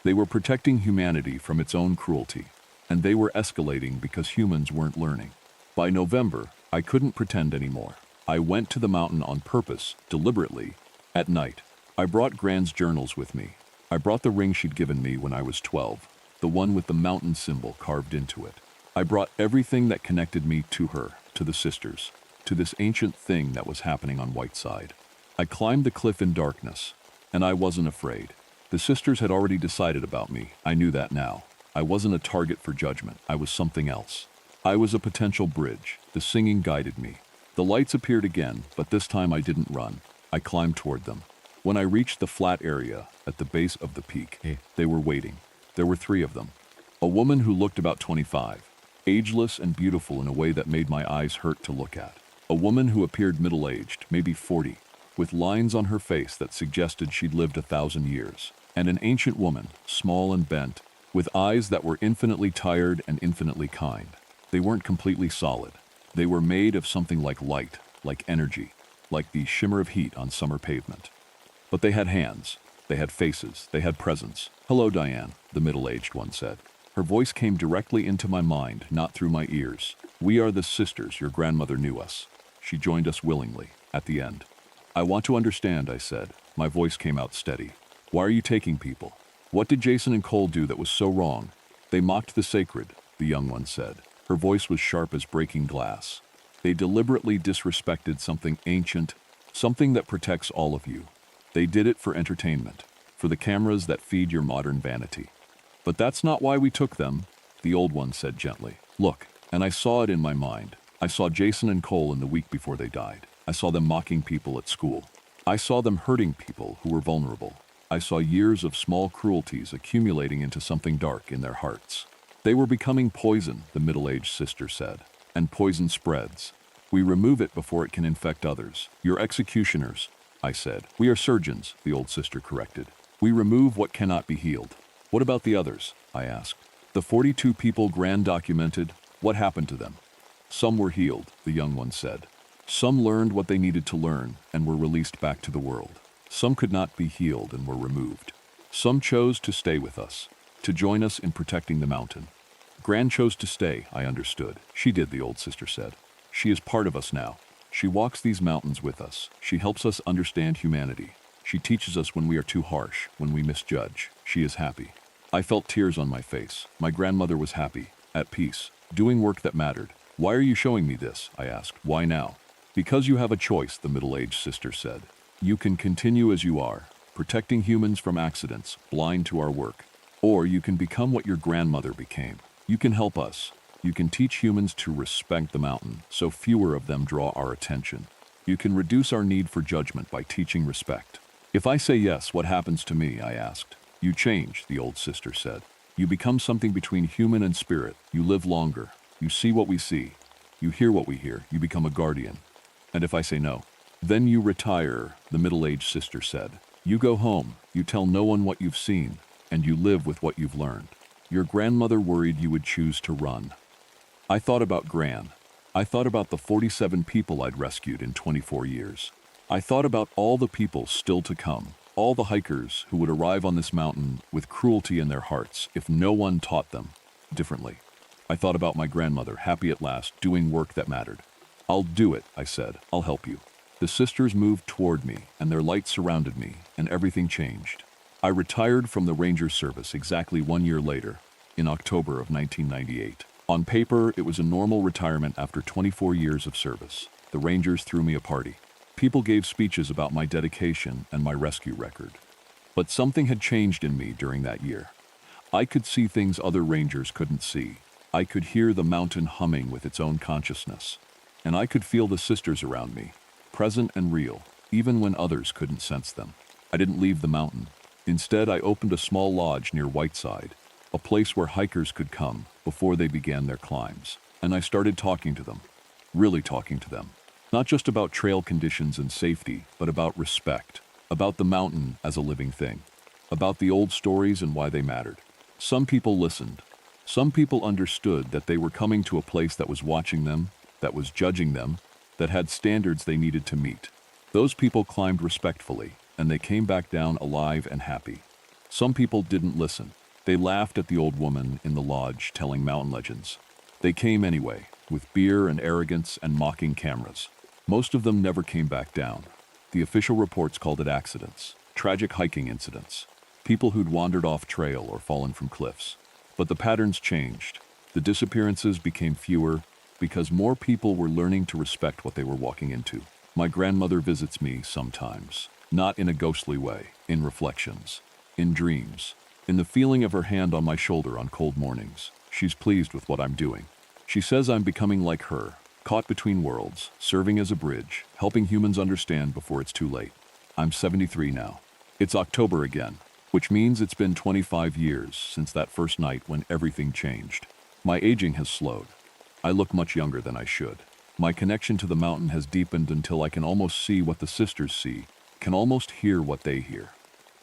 They were protecting humanity from its own cruelty, and they were escalating because humans weren't learning. By November, I couldn't pretend anymore. I went to the mountain on purpose, deliberately, at night. I brought Gran's journals with me. I brought the ring she'd given me when I was 12, the one with the mountain symbol carved into it. I brought everything that connected me to her, to the sisters, to this ancient thing that was happening on Whiteside. I climbed the cliff in darkness, and I wasn't afraid. The sisters had already decided about me. I knew that now. I wasn't a target for judgment. I was something else. I was a potential bridge. The singing guided me. The lights appeared again, but this time I didn't run. I climbed toward them. When I reached the flat area at the base of the peak, they were waiting. There were 3 of them. A woman who looked about 25, ageless and beautiful in a way that made my eyes hurt to look at. A woman who appeared middle-aged, maybe 40, with lines on her face that suggested she'd lived 1,000 years. And an ancient woman, small and bent, with eyes that were infinitely tired and infinitely kind. They weren't completely solid. They were made of something like light, like energy, like the shimmer of heat on summer pavement. But they had hands, they had faces, they had presence. "Hello, Diane," the middle-aged one said. Her voice came directly into my mind, not through my ears. "We are the sisters. Your grandmother knew us. She joined us willingly, at the end." "I want to understand," I said. My voice came out steady. "Why are you taking people? What did Jason and Cole do that was so wrong?" "They mocked the sacred," the young one said. Her voice was sharp as breaking glass. "They deliberately disrespected something ancient, something that protects all of you. They did it for entertainment, for the cameras that feed your modern vanity. But that's not why we took them," the old one said gently. "Look," and I saw it in my mind. I saw Jason and Cole in the week before they died. I saw them mocking people at school. I saw them hurting people who were vulnerable. I saw years of small cruelties accumulating into something dark in their hearts. "They were becoming poison," the middle-aged sister said. "And poison spreads. We remove it before it can infect others. You're executioners," I said. "We are surgeons," the old sister corrected. "We remove what cannot be healed." "What about the others?" I asked. "The 42 people Gran documented, what happened to them?" "Some were healed," the young one said. "Some learned what they needed to learn and were released back to the world. Some could not be healed and were removed. Some chose to stay with us, to join us in protecting the mountain." "Gran chose to stay," I understood. "She did," the old sister said. "She is part of us now. She walks these mountains with us. She helps us understand humanity. She teaches us when we are too harsh, when we misjudge. She is happy." I felt tears on my face. My grandmother was happy, at peace, doing work that mattered. "Why are you showing me this?" I asked. "Why now?" "Because you have a choice," the middle-aged sister said. "You can continue as you are, protecting humans from accidents, blind to our work. Or you can become what your grandmother became. You can help us. You can teach humans to respect the mountain, so fewer of them draw our attention. You can reduce our need for judgment by teaching respect." "If I say yes, what happens to me?" I asked. "You change," the old sister said. "You become something between human and spirit. You live longer. You see what we see. You hear what we hear. You become a guardian." "And if I say no?" "Then you retire," the middle-aged sister said. "You go home. You tell no one what you've seen, and you live with what you've learned." Your grandmother worried you would choose to run. I thought about Gran. I thought about the 47 people I'd rescued in 24 years. I thought about all the people still to come, all the hikers who would arrive on this mountain with cruelty in their hearts if no one taught them differently. I thought about my grandmother, happy at last, doing work that mattered. "I'll do it," I said. "I'll help you." The sisters moved toward me, and their light surrounded me, and everything changed. I retired from the Ranger service exactly 1 year later, in October of 1998. On paper, it was a normal retirement after 24 years of service. The Rangers threw me a party. People gave speeches about my dedication and my rescue record. But something had changed in me during that year. I could see things other Rangers couldn't see. I could hear the mountain humming with its own consciousness. And I could feel the sisters around me, present and real, even when others couldn't sense them. I didn't leave the mountain. Instead, I opened a small lodge near Whiteside, a place where hikers could come before they began their climbs. And I started talking to them, really talking to them. Not just about trail conditions and safety, but about respect, about the mountain as a living thing, about the old stories and why they mattered. Some people listened. Some people understood that they were coming to a place that was watching them, that was judging them, that had standards they needed to meet. Those people climbed respectfully, and they came back down alive and happy. Some people didn't listen. They laughed at the old woman in the lodge telling mountain legends. They came anyway, with beer and arrogance and mocking cameras. Most of them never came back down. The official reports called it accidents, tragic hiking incidents, people who'd wandered off trail or fallen from cliffs. But the patterns changed. The disappearances became fewer because more people were learning to respect what they were walking into. My grandmother visits me sometimes, not in a ghostly way, in reflections, in dreams, in the feeling of her hand on my shoulder on cold mornings. She's pleased with what I'm doing. She says I'm becoming like her, caught between worlds, serving as a bridge, helping humans understand before it's too late. I'm 73 now. It's October again, which means it's been 25 years since that first night when everything changed. My aging has slowed. I look much younger than I should. My connection to the mountain has deepened until I can almost see what the sisters see, can almost hear what they hear.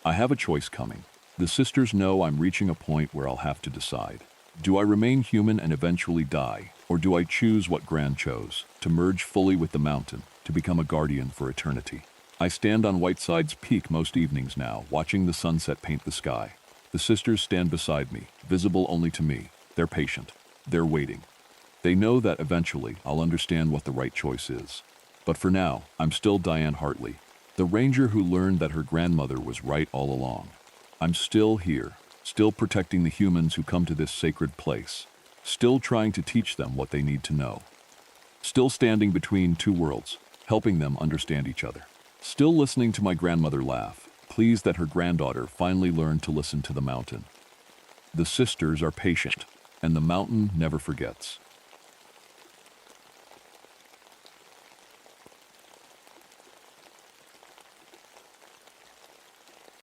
I have a choice coming. The sisters know I'm reaching a point where I'll have to decide. Do I remain human and eventually die, or do I choose what Gran chose, to merge fully with the mountain, to become a guardian for eternity? I stand on Whiteside's peak most evenings now, watching the sunset paint the sky. The sisters stand beside me, visible only to me. They're patient. They're waiting. They know that eventually I'll understand what the right choice is. But for now, I'm still Diane Hartley, the ranger who learned that her grandmother was right all along. I'm still here, still protecting the humans who come to this sacred place, still trying to teach them what they need to know, still standing between two worlds, helping them understand each other, still listening to my grandmother laugh, pleased that her granddaughter finally learned to listen to the mountain. The sisters are patient, and the mountain never forgets.